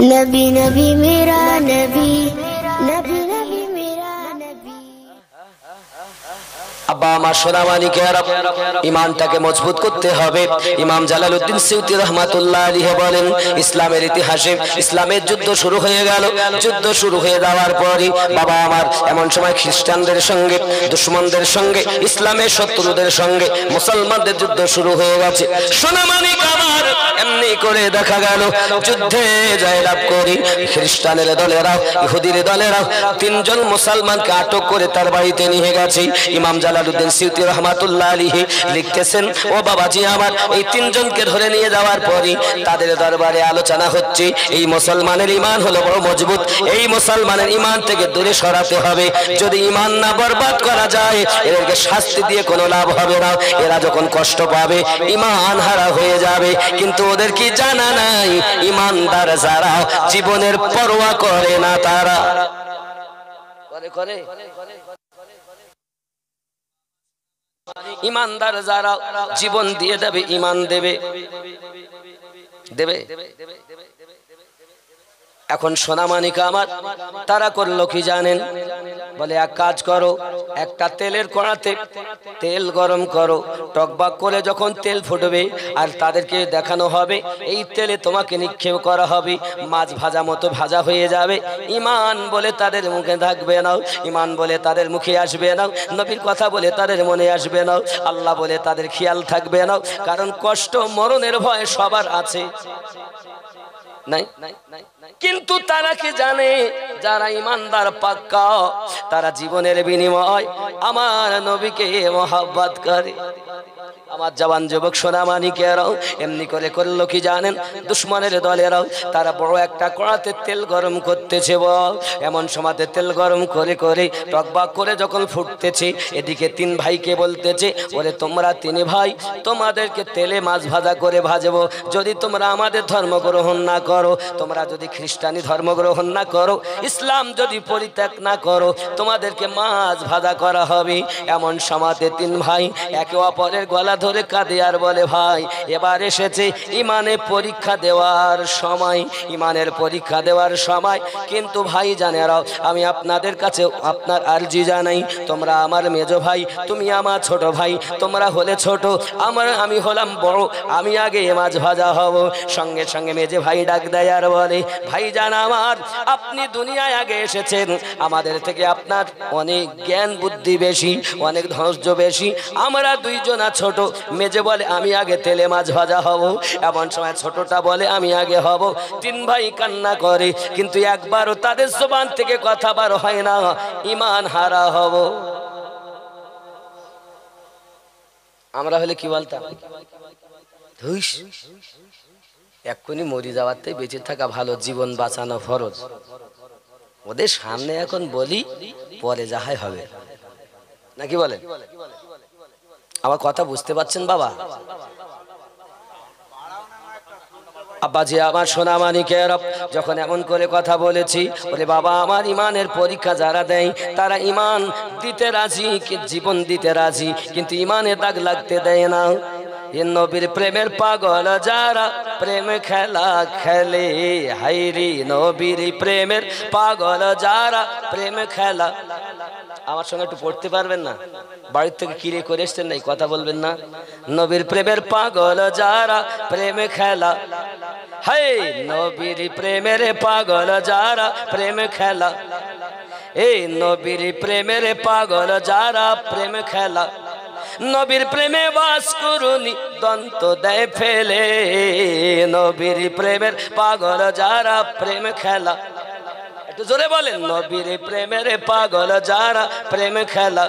नबी नबी मेरा नबी नबी नबी मेरा नबी। আব্বা আমার সোনামানিকেরা, ইমানটাকে মজবুত করতে হবে। ইমাম জালালউদ্দিন সিউতি রহমাতুল্লাহ আলাইহি বলেন, ইসলামের ইতিহাসে ইসলামের যুদ্ধ শুরু হয়ে গেল। যুদ্ধ শুরু হয়ে যাওয়ার পরই বাবা আমার এমন সময় খ্রিস্টানদের সঙ্গে, দুশমনদের সঙ্গে, ইসলামের শত্রুদের সঙ্গে মুসলমানদের যুদ্ধ শুরু হয়ে গেছে। সোনামানিক আমার এমনি করে দেখা গেল যুদ্ধে জয়লাভ করি খ্রিস্টানের দলেরাও, ইহুদির দলেরাও তিনজন মুসলমানকে আটক করে তার বাড়িতে নিয়ে গেছে। ইমাম জালালউদ্দিন সিউতি রহমাতুল্লাহ আলাইহি লিখতেছেন, ও বাবাজি আমার, এই তিনজনকে ধরে নিয়ে যাওয়ার পরই তাদের দরবারে আলোচনা হচ্ছে, এই মুসলমানের ঈমান হলো বড় মজবুত, এই মুসলমানের ঈমান থেকে দূরে সরাতে হবে। যদি ঈমান না বরবাদ করা যায়, এদেরকে শাস্তি দিয়ে কোনো লাভ হবে না। এরা যখন কষ্ট পাবে ঈমান হারা হয়ে যাবে। কিন্তু ওদের কি জানা নাই, ঈমানদার যারা জীবনের পরোয়া করে না, তারা করে ঈমানদার যারা জীবন দিয়ে দেবে, ঈমান দেবে। এখন সোনামানিকা আমার, তারা করলো কি জানেন? বলে এক কাজ করো, একটা তেলের কড়াতে তেল গরম করো, টকবাক করে যখন তেল ফুটবে আর তাদেরকে দেখানো হবে এই তেলে তোমাকে নিক্ষেপ করা হবে, মাছ ভাজা মতো ভাজা হয়ে যাবে। ঈমান বলে তাদের মুখে থাকবে না, ঈমান বলে তাদের মুখে আসবে না, নবীর কথা বলে তাদের মনে আসবে না, আল্লাহ বলে তাদের খেয়াল থাকবে না। কারণ কষ্ট মরণের ভয় সবার আছে, নাই? কিন্তু তারা কি জানে, যারা ঈমানদার পাক্কা তারা জীবনের বিনিময় আমার নবীকে মহব্বত করে। আমার জওয়ান যুবক সোনামানিকেরাও এমনি করে করলো কি জানেন? দুশমনের দলেরাও তারা বড় একটা কড়াতে তেল গরম করতেছে। এমন সময়তে তেল গরম করে করে টকবাক করে যখন ফুটতেছে, এদিকে তিন ভাইকে বলতেছে, ওরে তোমরা তিন ভাই, তোমাদেরকে তেলে মাছ ভাজা করে ভাজবো। যদি তোমরা আমাদের ধর্ম গ্রহণ না করো, তোমরা যদি খ্রিস্টানি ধর্ম গ্রহণ না করো, ইসলাম যদি পরিত্যাগ না করো, তোমাদেরকে মাছ ভাজা করা হবে। এমন সময়তে তিন ভাই একে অপরের গলা ধরে কাঁদে আর বলে, ভাই এবার এসেছে ঈমানে পরীক্ষা দেওয়ার সময়, ঈমানের পরীক্ষা দেওয়ার সময়। কিন্তু ভাই জানেরাও, আমি আপনাদের কাছে আপনার আরজি জানাই, তোমরা আমার মেজো ভাই, তুমি আমার ছোট ভাই, তোমরা হলে ছোট, আমি হলাম বড়, আমি আগে মাছ ভাজা হব। সঙ্গে সঙ্গে মেজে ভাই ডাক দেয় আর বলে, ভাই জান আমার, আপনি দুনিয়ায় আগে এসেছেন, আমাদের থেকে আপনার অনেক জ্ঞান বুদ্ধি বেশি, অনেক ধৈর্য বেশি, আমরা দুইজনা ছোট। মেজে বলে আমি আগে তেলে মাছ ভাজা হব, এমন সময় ছোটটা বলে আমি আগে হব। তিন ভাই কান্না করে, কিন্তু একবারও তাদের জবান থেকে কথা বার হয় না, ঈমান হারা হব। আমরা হলে কি বলতাম? ধুস, এক্ষুনি মরি যাওয়াতে বেঁচে থাকা ভালো, জীবন বাঁচানো ফরজ। ওদের সামনে এখন বলি, পরে যাহাই হবে, নাকি বলেন? আমার কথা বুঝতে পারছেন বাবা? আব্বাজি আমার সোনামানিকেরা, যখন এমন করে কথা বলেছি, বলে বাবা আমার, ঈমানের পরীক্ষা যারা দেয় তারা ঈমান দিতে রাজি, জীবন দিতে রাজি, কিন্তু ঈমানে দাগ লাগতে দেয় না। নবীর প্রেমের পাগল যারা প্রেম খেলা খেলে, হাইরি নবীর প্রেমের পাগল যারা প্রেম খেলা। আমার সঙ্গে একটু পড়তে পারবেন না? বাড়ির থেকে কিরে করে এসছেন, নাই কথা বলবেন না? নবীর প্রেমের পাগল যারা প্রেম খেলা, হায় নবীর প্রেমের পাগল যারা প্রেম খেলা, এই নবীর প্রেমের পাগল যারা প্রেম খেলা, নবীর প্রেমে বাস করুনি দন্ত দেয় ফেলে, নবীর প্রেমের পাগল যারা প্রেম খেলা। একটু জোরে বলেন, নবীর প্রেমের পাগল যারা প্রেম খেলা,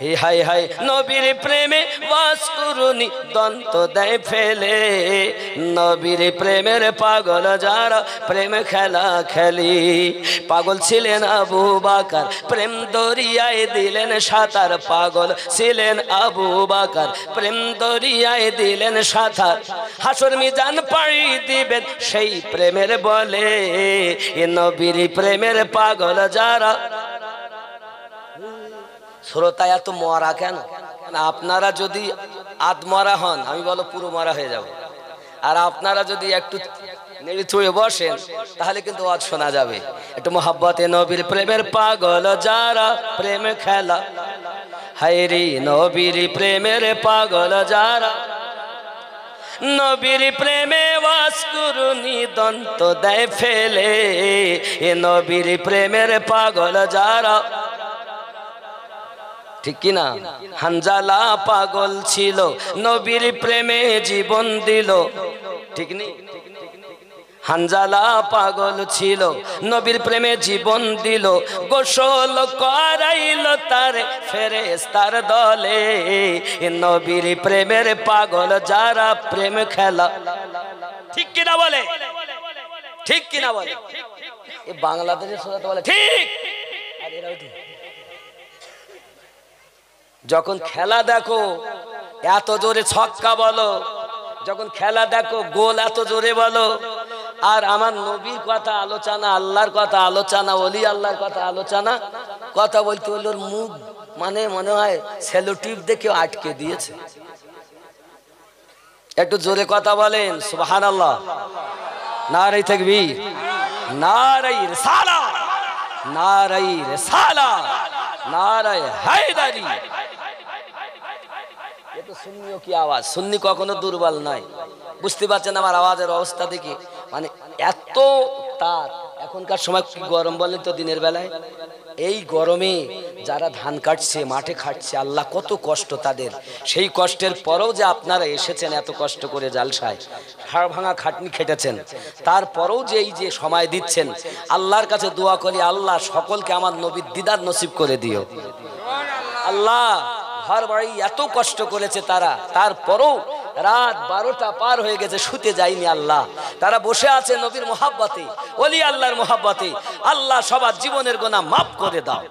হে হাই হাই নবীর প্রেমে বাস করুনি দন্ত দেয় ফেলে, নবীর প্রেমের পাগল যারা প্রেম খেলা খেলি। পাগল ছিলেন আবু বকর, প্রেম দরিয়ায় দিলেন সাঁতার, পাগল ছিলেন আবু বকর, প্রেম দরিয়ায় দিলেন সাঁতার, হাসর মিজান পাড়ি দিবেন সেই প্রেমের বলে, এ নবীর প্রেমের পাগল যারা। শ্রোতা এত মরা কেন? আপনারা যদি আধ মরা হন, আমি বলো পুরো মরা হয়ে যাব, আর আপনারা যদি একটু নেড়ে চুড়ে বসেন, তাহলে কিন্তু ওয়াজ শোনা যাবে। একটু মোহাব্বতে নবীর প্রেমের পাগল যারা, প্রেম খেলা হায়রে নবীর প্রেমের পাগল যারা, নবীর প্রেমে ওয়াজ করুনি দন্ত দেয় ফেলে, এ নবীর প্রেমের পাগল যারা। ঠিক কিনা? হানজালা পাগল ছিল, নবীর প্রেমে জীবন দিল। ঠিক নেই? হানজালা পাগল ছিল, নবীর প্রেমে জীবন দিল, গোসল করাইল তার ফেরেশতার দলে, নবীর প্রেমের পাগল যারা, প্রেম খেলা। ঠিক কিনা বলে? ঠিক কিনা বলে? এই বাংলাদেশের শ্রোতা বলে ঠিক, আর এরাও ঠিক। যখন খেলা দেখো এত জোরে ছক্কা বলো, যখন খেলা দেখো গোল এত জোরে বলো, আর আমার নবীর কথা আলোচনা, আল্লাহর কথা আলোচনা, ওলি আল্লাহর কথা আলোচনা, কথা বলতে বললে ওর মুখ মানে মনে হয় সেলোটিপ দেখে আটকে দিয়েছে। একটু জোরে কথা বলেন সুবহানাল্লাহ। নারে তাকবীর, নারে রিসালাত, নারে রিসালাত, নারে হায়দারি। এ তো সুন্নিও কি আওয়াজ, সুন্নি কখনো দুর্বল নয়। বুঝতে পারছেন আমার আওয়াজের অবস্থা দেখে? মানে এত তার। এখনকার সময় কি গরম বলেন তো দিনের বেলায়? এই গরমে যারা ধান কাটছে, মাঠে খাটছে, আল্লাহ কত কষ্ট তাদের। সেই কষ্টের পরেও যে আপনারা এসেছেন এত কষ্ট করে জালসায়, হাড় ভাঙা খাটনি খেটেছেন, তারপরেও যে এই যে সময় দিচ্ছেন, আল্লাহর কাছে দোয়া করি আল্লাহ সকলকে আমার নবীর দিদার নসিব করে দিও। আল্লাহ ঘর বাড়ি এত কষ্ট করেছে তারা, তারপরেও রাত 12টা পার হয়ে গেছে, শুতে যায়নি আল্লাহ। তারা বসে আছে নবীর মোহাব্বতে, ওলি আল্লাহর মোহাব্বতে। আল্লাহ সবার জীবনের গুনাহ মাফ করে দাও।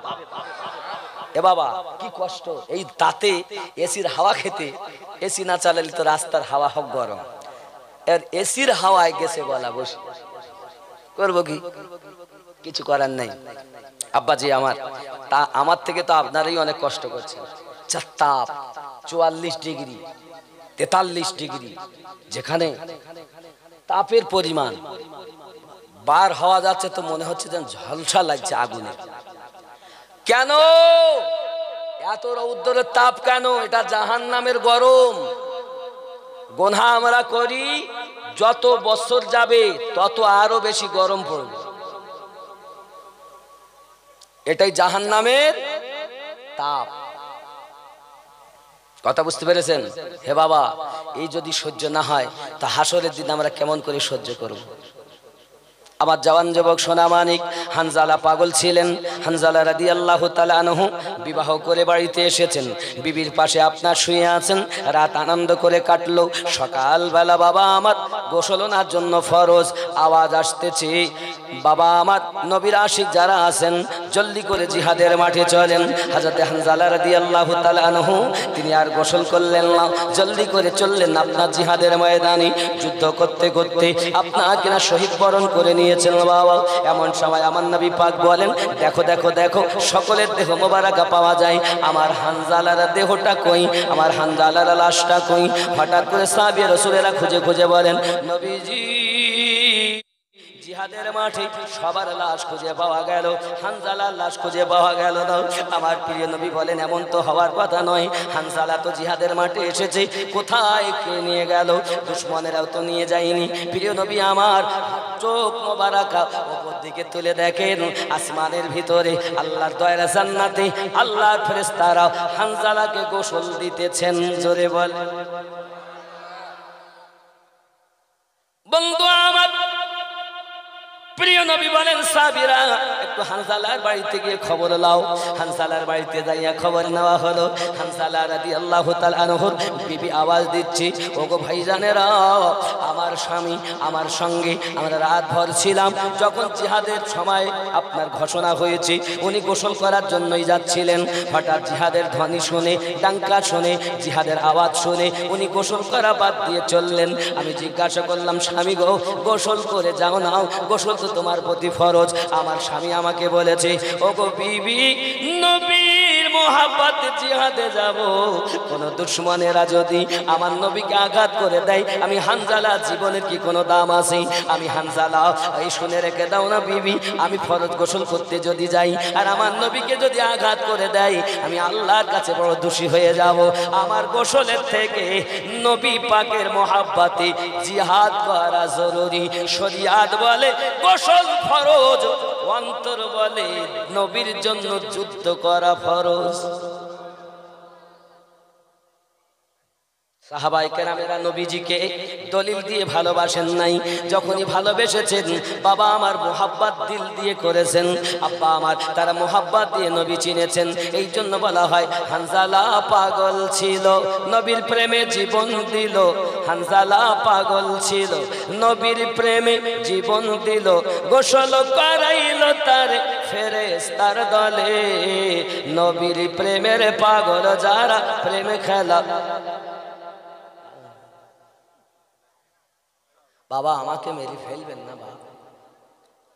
এ বাবা কি কষ্ট এই তাতে এসির হাওয়া খেতে। এসি না চালালে তো রাস্তার হাওয়া হোক গরম, আর এসির হাওয়ায় গেছে বলা বসে করবো কি? কিছু করার নাই। আব্বাজি আমার, তা আমার থেকে তো আপনারাই অনেক কষ্ট করছেন। তাপ 44 ডিগ্রি 43 ডিগ্রি, যেখানে তাপের পরিমাণ বার হওয়া যাচ্ছে তো মনে হচ্ছে যেন ঝলসা লাগছে আগুনে। কেন এত রৌদ্রের তাপ? কেন? এটা জাহান্নামের গরম। গুনাহ আমরা করি, যত বছর যাবে তত আরো বেশি গরম পড়বে। এটাই জাহান্নামের তাপ। কথা বুঝতে পেরেছেন? হে বাবা, এই যদি সহ্য না হয় তা হাসরের দিন আমরা কেমন করে সহ্য করব? আমার জওয়ান যুবক সোনা মানিক হানজালা পাগল ছিলেন। হানজালা রাদিয়াল্লাহু তাআলা আনহু বিবাহ করে বাড়িতে এসেছেন, বিবির পাশে আপনার শুয়ে আছেন। রাত আনন্দ করে কাটলো। সকালবেলা বাবা আমার গোসলনার জন্য ফরজ, আওয়াজ আসতেছে, বাবা আমার নবীর আশিক যারা আছেন জলদি করে জিহাদের মাঠে চলেন। হযরত হানজালা রাদিয়াল্লাহু তাআলা আনহু তিনি আর গোসল করলেন না, জলদি করে চললেন আপনার জিহাদের ময়দানে। যুদ্ধ করতে করতে আপনাকে না শহীদ বরণ করে নিয়েছেন বাবা। এমন সময় আমার নবী পাক বলেন, দেখো দেখো দেখো, সকলের দেহ মোবারকা পাওয়া যায়, আমার হানজালার দেহটা কই, আমার হানজালার লাশটা কই? হঠাৎ করে সাহাবী রাসূলেরা খুঁজে খুঁজে বলেন, নবীজি জিহাদের মাঠে সবার লাশ খুঁজে পাওয়া গেল, হানজালার লাশ খুঁজে পাওয়া গেল না। আমার প্রিয় নবী বলেন, এমন তো হওয়ার কথা নয়, হানজালা তো জিহাদের মাঠে এসেছে, কোথায় কে নিয়ে গেল? দুশমনেরাও তো নিয়ে যায়নি। প্রিয় নবী আমার চোখ মোবারকা উপর দিকে তুলে দেখেন, আসমানের ভিতরে আল্লাহর দয়ার জান্নাতে আল্লাহর ফেরেশতারা হানজালাকে গোসল দিতেছেন। জোরে বল বন্ধু আমার। প্রিয় নবী বলেন, সাহাবীরা একটু হানজালার বাড়িতে গিয়ে খবর লাও। হানজালার বাড়িতে যাইয়া খবর নেওয়া হলো। হানজালা রাদিয়াল্লাহু তাআলা আনহুর বিবি আওয়াজ দিচ্ছে, ওগো ভাইজানেরা, আমার স্বামী আমার সঙ্গে আমরা রাত ভর ছিলাম, যখন জিহাদের সময় আপনার ঘোষণা হয়েছে উনি গোসল করার জন্যই যাচ্ছিলেন। হঠাৎ জিহাদের ধ্বনি শুনে, ডাঙ্কা শুনে, জিহাদের আওয়াজ শুনে উনি গোসল করা বাদ দিয়ে চললেন। আমি জিজ্ঞাসা করলাম, স্বামী গো, গোসল করে যাও না, গোসল তোমার প্রতি ফরজ। আমার স্বামী আমাকে বলেছে, ওগো বিবি, নবীর মোহাব্বত জিহাদে যাব। কোন দুশমনেরা যদি আমার নবীকে আঘাত করে দেয়, আমি হানজালা জীবনের কি কোনো দাম আছে? আমি হানজালা, এই শুনে রেখে দাও না বিবি, আমি ফরজ গোসল করতে যদি যাই আর আমার নবীকে যদি আঘাত করে দেয়, আমি আল্লাহর কাছে বড় দোষী হয়ে যাব। আমার গোসলের থেকে নবী পাকের মোহাব্বতে জিহাদ করা জরুরি। শরিয়াত বলে গোসল ফরজ, অন্তর বলে নবীর জন্য যুদ্ধ করা ফরজ। সাহাবায়ে কেরামেরা নবীজিকে দলিল দিয়ে ভালোবাসেন নাই, যখনই ভালোবেসেছেন বাবা আমার মোহাব্বত দিল দিয়ে করেছেন, আব্বা আমার তারা মোহাব্বত দিয়ে নবী চিনেছেন। এই জন্য বলা হয় হানজালা পাগল ছিল, নবীর প্রেমে জীবন দিল। হানজালা পাগল ছিল, নবীর প্রেমে জীবন দিল। গোসল করাইল তার ফেরেশতার দলে, নবীর প্রেমের পাগল যারা প্রেমে খেলা। বাবা আমাকে মেরে ফেলবেন না বাবা,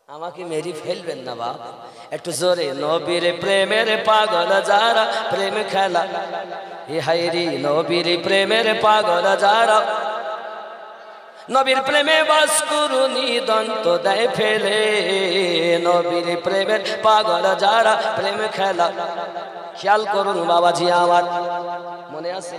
আমাকে মেরে ফেলবেন না বাবা, একটু জোরে। নবীর প্রেমের পাগল যারা প্রেম খেলা, হে হায়রি নবীর প্রেমের পাগল যারা, নবীর প্রেমে বাস করুনি দন্ত দেয় ফেলে, নবীর প্রেমের পাগল যারা প্রেম খেলা। খেয়াল করুন বাবাজি আমার, মনে আছে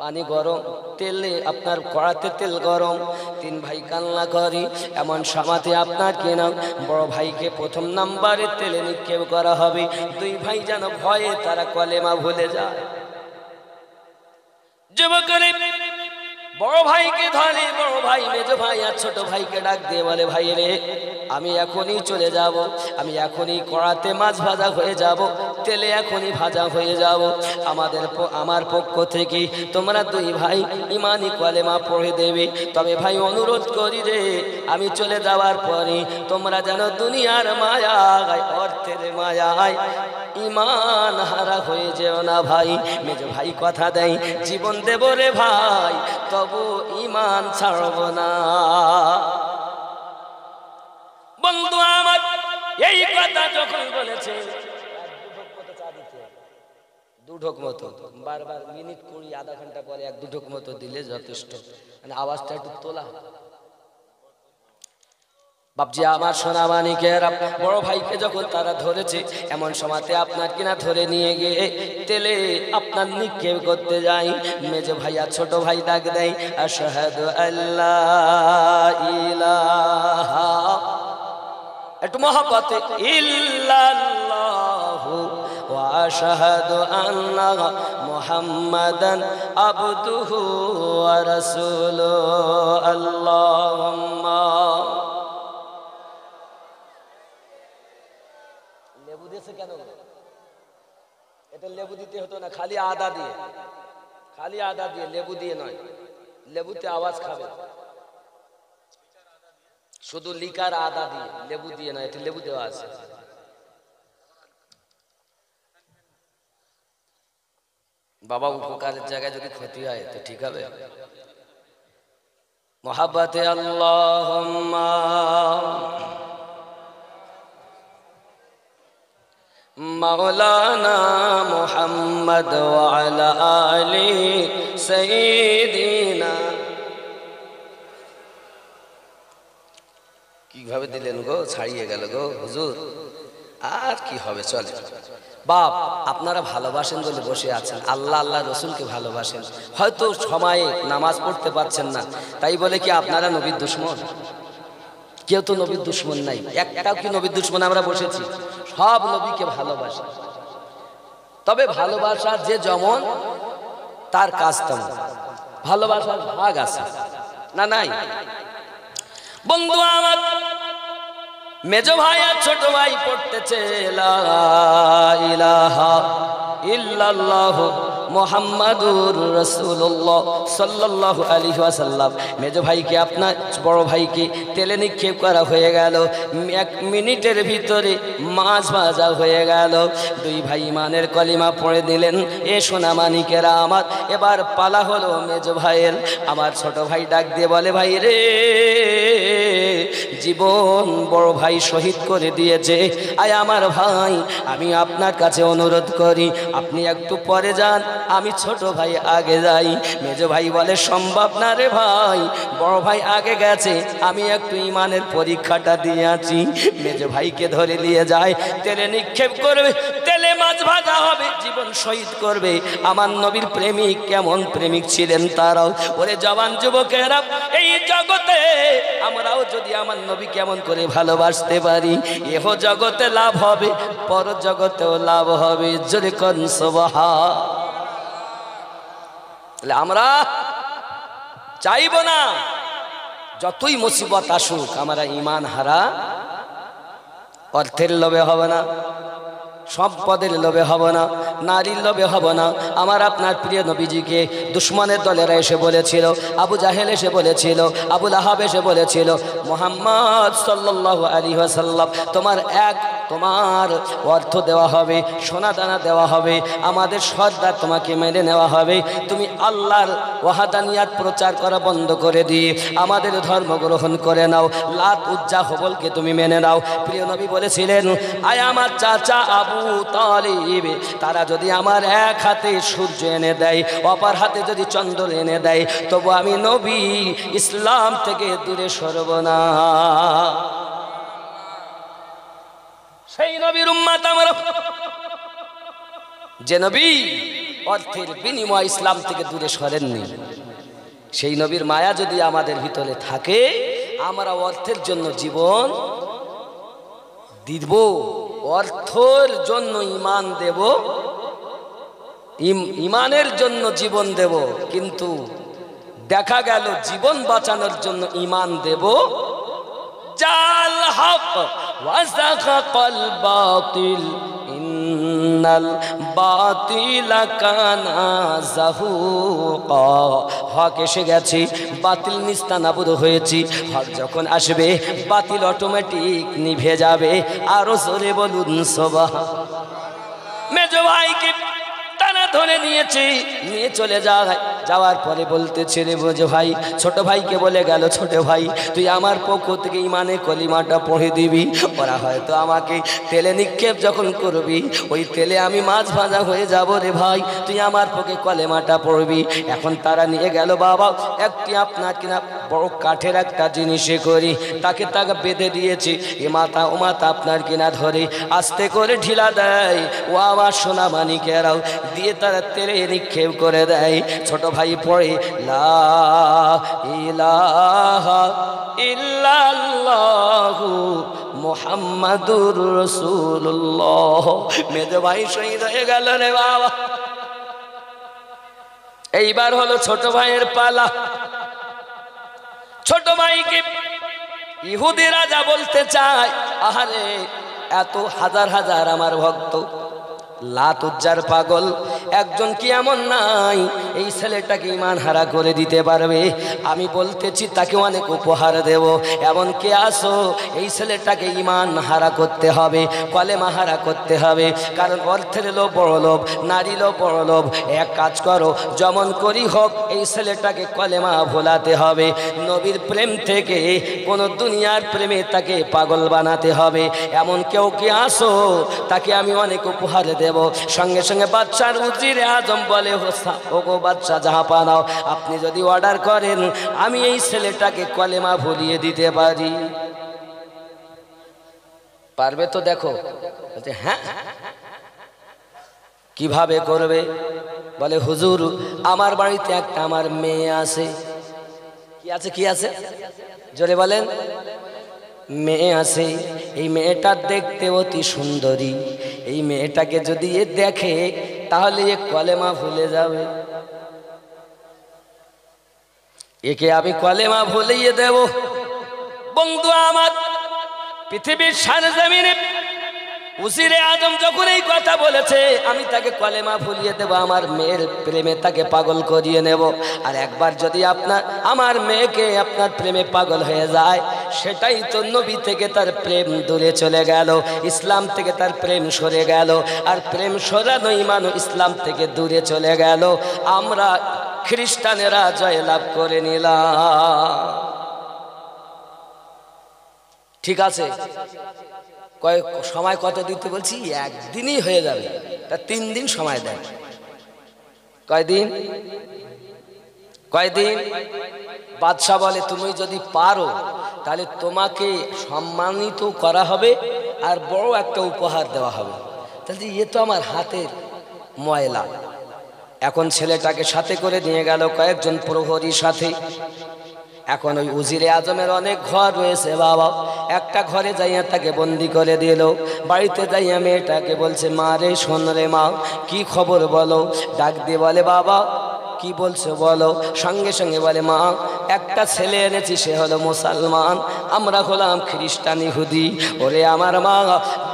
পানি গরম, তেলে আপনার কড়াতে তেল গরম, তিন ভাই কান্না করি, এমন সমাতে আপনার কেনা বড় ভাইকে প্রথম নাম্বারে তেলে নিক্ষেপ করা হবে। দুই ভাই যেন ভয়ে তারা কলেমা ভুলে যায়। যুবকরে বড় ভাইকে ধরে, বড় ভাই মেজ ভাই আর ছোট ভাইকে ডাক দিয়ে বলে ভাই রে, আমি এখনই চলে যাব, আমি এখনই কড়াতে মাছ ভাজা হয়ে যাব, তেলে এখনই ভাজা হয়ে যাব। আমার পক্ষ থেকে তোমরা দুই ভাই ইমানি কলেমা পড়ে দেবে। তবে ভাই অনুরোধ করি রে, আমি চলে যাওয়ার পরে তোমরা যেন দুনিয়ার মায়ায়, অর্থের মায়ায় ইমান হারা হয়ে যেও না ভাই। মেজ ভাই কথা দেয় জীবন দেব রে ভাই, তবু ইমান ছাড়ব না। বন্ধু আমার এই কথা যখন বলেছে, দু ঢোক মতো বারবার মিনিট 20 আধা ঘন্টা পরে এক দু ঢোক মতো দিলে যথেষ্ট, মানে আওয়াজটা একটু তোলা। বাপজি আমার সোনা মানিকের বড় ভাইকে যখন তারা ধরেছে, এমন সময়তে আপনার কিনা ধরে নিয়ে গিয়ে তেলে আপনার নিক্ষেপ করতে যাই। মেজ ভাইয়া ছোট ভাই ডাক দেয় আশহাদু আল্লাহ ইলাহা, একটু মহব্বতে ইল্লাল্লাহু ওয়া আশহাদু আন্না মুহাম্মাদান আবদুহু ওয়া রাসূলুহু। আল্লাহুম্মা লেবু দিয়েছে কেন? এটা লেবু দিতে হতো না, খালি আদা দিয়ে, খালি আদা দিয়ে, লেবু দিয়ে নয়। লেবুতে আওয়াজ খাবে, শুধু লিকার আদা দিয়ে, লেবু দিয়ে নয়, এটা লেবু দেওয়া আছে। বাবা উপকারের জায়গায় যদি ক্ষতি হয় তো ঠিক হবে। মোহাব্বতে আল্লাহুম্মা মাওলানা মুহাম্মদ ওয়া আলা আলি সাইয়্যিদিনা। কিভাবে দিলেন গো, ছাড়িয়ে গেল গো হুজুর, আর কি হবে, চলে। বাপ আপনারা ভালোবাসেন বলে বসে আছেন, আল্লাহ আল্লাহ রসুলকে ভালোবাসেন, হয়তো সময়ে নামাজ পড়তে পারছেন না, তাই বলে কি আপনারা নবীর দুশমন? কেউ তো নবীর দুশমন নাই, একটাও কি নবীর দুশমন আমরা বসেছি? সব নবীকে ভালোবাসে, তবে ভালোবাসার যে যেমন তার কাজ তেমন, ভালোবাসার ভাগ আছে না নাই? বন্ধু আমার মেজ ভাই আর ছোট ভাই পড়তেছে লা ইলাহা ইল্লাল্লাহু মুহাম্মাদুর রাসূলুল্লাহ সাল্লাল্লাহু আলাইহি ওয়াসাল্লাম। মেজ ভাইকে আপনার বড় ভাইকে তেলে নিক্ষেপ করা হয়ে গেল, 1 মিনিটের ভিতরে মাছ ভাজা হয়ে গেল। দুই ভাই ইমানের কলিমা পড়ে দিলেন। এ সোনা মানিকেরা আমার, এবার পালা হলো মেজ ভাইয়ের। আমার ছোট ভাই ডাক দিয়ে বলে ভাই রে, জীবন বড় ভাই শহীদ করে দিয়েছে। আয় আমার ভাই, আমি আপনার কাছে অনুরোধ করি আপনি একটু পরে যান, আমি ছোট ভাই আগে যাই। মেজ ভাই বলে সম্ভব না রে ভাই, বড় ভাই আগে গেছে, আমি একটু ইমানের পরীক্ষাটা দিয়ে আছি। মেজ ভাইকে ধরে নিয়ে যায়, তেলে নিক্ষেপ করবে, তেলে মাছ ভাজা হবে, জীবন শহীদ করবে। আমার নবীর প্রেমিক কেমন প্রেমিক ছিলেন তারাও। ওরে জওয়ান যুবকেরা, এই জগতে আমরাও যদি আমার নবী কেমন করে ভালোবাসতে পারি, এহ জগতে লাভ হবে, পর জগতেও লাভ হবে। জোরে কোন সুবহান। আমরা চাইব না যতই মুসিবত আসুক আমরা ঈমান হারা, অর্থের লোভে হবে না, সম্পদের লোভে হব না, নারীর লোভে হব না। আমার আপনার প্রিয় নবীজিকে দুশ্মনের দলেরা এসে বলেছিল, আবু জাহেল এসে বলেছিল, আবু লাহাব এসে বলেছিল, মুহাম্মদ সাল্লাল্লাহু আলাইহি ওয়াসাল্লাম তোমার অর্থ দেওয়া হবে, সোনা দানা দেওয়া হবে, আমাদের সর্দার তোমাকে মেনে নেওয়া হবে, তুমি আল্লাহর ওয়াহাদানিয়াত প্রচার করা বন্ধ করে দিয়ে আমাদের ধর্ম গ্রহণ করে নাও, লাত উজ্জা হবলকে তুমি মেনে নাও। প্রিয় নবী বলেছিলেন, আয় আমার চাচা আবু তালিব, তারা যদি আমার এক হাতে সূর্য এনে দেয়, অপর হাতে যদি চন্দ্র এনে দেয়, তবু আমি নবী ইসলাম থেকে দূরে সরব না। সেই নবীর উম্মত আমরা, যে নবী অর্থের বিনিময় ইসলাম থেকে দূরে সরেননি। সেই নবীর মায়া যদি আমাদের ভিতরে থাকে, আমরা অর্থের জন্য জীবন দিব, অর্থের জন্য ঈমান দেব, ঈমানের জন্য জীবন দেব, কিন্তু দেখা গেল জীবন বাঁচানোর জন্য ঈমান দেব। জাল হক ওয়া যাকাল বাতিল ইন্নাল বাতিলা কানা যাহুকা। হক এসে গেছে, বাতিল নিস্তানাবুদ হয়েছে। হক যখন আসবে বাতিল অটোমেটিক নিভে যাবে। আরো জোরে বলুন সুবহান। মেজ ভাইকে টানা ধরে নিয়েছি, নিয়ে চলে যাওয়ার পরে বলতেছে, রে মেজ ভাই, ছোট ভাইকে বলে গেল, ছোট ভাই তুই আমার পক্ষ থেকে ইমানে কলিমাটা পড়ে দিবি। ওরা হয়তো আমাকে তেলে নিক্ষেপ যখন করবি, ওই তেলে আমি মাছ ভাজা হয়ে যাব রে ভাই, তুই আমার পক্ষে কলেমাটা পড়বি। এখন তারা নিয়ে গেল বাবা একটি আপনার কিনা বড় কাঠের একটা জিনিসে করি, তাকে বেঁধে দিয়েছি। এ মাথা ও মাথা আপনার কিনা ধরে আস্তে করে ঢিলা দেয়, ও আমার সোনা মানিকেরাও দিয়ে তারা তেলে নিক্ষেপ করে দেয়। ছোট ভাই পড়ে লা ইলাহা ইল্লাল্লাহু মুহাম্মাদুর রাসূলুল্লাহ। মেজ ভাই শহীদ হয়ে গেল রে বাবা। এইবার হলো ছোট ভাইয়ের পালা। ছোট ভাইকে ইহুদি রাজা বলতে চায়, আহারে এত হাজার হাজার আমার ভক্ত, লাত উজ্জার পাগল একজন কি এমন নাই এই ছেলেটাকে ঈমান হারা করে দিতে পারবে? আমি বলতেছি তাকে অনেক উপহার দেব। এমন কে আসো এই ছেলেটাকে ঈমান হারা করতে হবে, কলেমা হারা করতে হবে। কারণ অর্থের লোভ বড় লোভ, নারী লোভ বড় লোভ। এক কাজ করো, যেমন করি হোক এই ছেলেটাকে কলেমা ভোলাতে হবে। নবীর প্রেম থেকে কোন দুনিয়ার প্রেমে তাকে পাগল বানাতে হবে। এমন কেউ কে আসো, তাকে আমি অনেক উপহার দেব। সঙ্গে সঙ্গে বাদশার উজিরে আজম বলে, ওগো বাদশা জাহাপানাও, আপনি যদি অর্ডার করেন আমি এই ছেলেটাকে কলেমা ভুলিয়ে দিতে পারি। পারবে তো? দেখো হ্যাঁ। কিভাবে করবে? বলে হুজুর আমার বাড়িতে একটা আমার মেয়ে আছে। কি আছে? কি আছে? জোরে বলেন। মেয়ে আছে, এই মেয়েটা দেখতে অতি সুন্দরী। এই মেয়েটাকে যদি এ দেখে তাহলে এ কলেমা ভুলে যাবে। একে আমি কলেমা ভুলিয়ে দেব। বন্ধু আমার, পৃথিবীর সারজমিনে উজিরে আজম যখন এই কথা বলেছে, আমি তাকে কলেমা ভুলিয়ে দেব, আমার মেয়ের প্রেমে তাকে পাগল করিয়ে নেব। আর একবার যদি আমার মেয়েকে আপনার প্রেমে পাগল হয়ে যায়, সেটাই তো নবী থেকে তার প্রেম দূরে চলে গেল, ইসলাম থেকে তার প্রেম সরে গেল। আর প্রেম সরানো ঈমান ও ইসলাম থেকে দূরে চলে গেল। আমরা খ্রিস্টানেরা জয়লাভ করে নিলাম। ঠিক আছে, সময় কত দিতে বলছি? একদিনই হয়ে যাবে, তা 3 দিন সময় দেন। কয়দিন? বাদশাহ বলে তুমি যদি পারো তাহলে তোমাকে সম্মানিত করা হবে আর বড় একটা উপহার দেওয়া হবে। তাহলে এ তো আমার হাতের ময়লা। এখন ছেলেটাকে সাথে করে নিয়ে গেল কয়েকজন প্রহরীর সাথে। এখন ওই উজিরে আজমের অনেক ঘর রয়েছে বাবা, একটা ঘরে যাইয়া তাকে বন্দি করে দিল। বাড়িতে যাইয়া মেয়েটাকে বলছে মা রে, শোন রে মা, কি খবর বলো। ডাক দিয়ে বলে বাবা কি বলছো বলো। সঙ্গে সঙ্গে বলে মা একটা ছেলে এনেছি, সে হলো মুসলমান, আমরা হলাম খ্রিস্টান ইহুদি। ওরে আমার মা,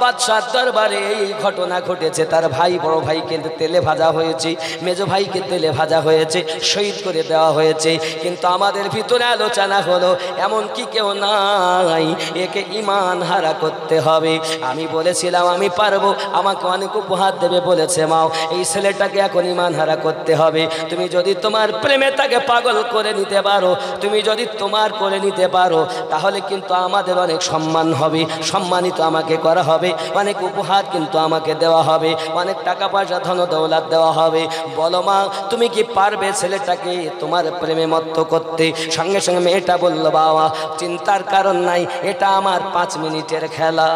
বাদশার দরবারে এই ঘটনা ঘটেছে, তার ভাই বড় ভাইকে তেলে ভাজা হয়েছে, মেজো ভাইকে তেলে ভাজা হয়েছে, শহীদ করে দেওয়া হয়েছে। কিন্তু আমাদের ভিতরে আলোচনা হলো এমন কি কেউ নাই, একে ঈমান হারা করতে হবে। আমি বলেছিলাম আমি পারবো, আমাকে অনেক উপহার দেবে বলেছে মা, এই ছেলেটাকে এখন ঈমান হারা করতে হবে। তুমি যদি তোমার প্রেমে তাকে পাগল করে নিতে পারো, তুমি যদি তোমার করে নিতে পারো, তাহলে কিন্তু আমাদের অনেক সম্মান হবে, সম্মানিত আমাকে করা হবে, অনেক উপহার কিন্তু আমাকে দেওয়া হবে, অনেক টাকা পয়সা ধন দৌলত দেওয়া হবে। বলো মা তুমি কি পারবে ছেলেটাকে তোমার প্রেমে মত্ত করতে? সঙ্গে সঙ্গে মেয়েটা বলল বাবা চিন্তার কারণ নাই, এটা আমার 5 মিনিটের খেলা।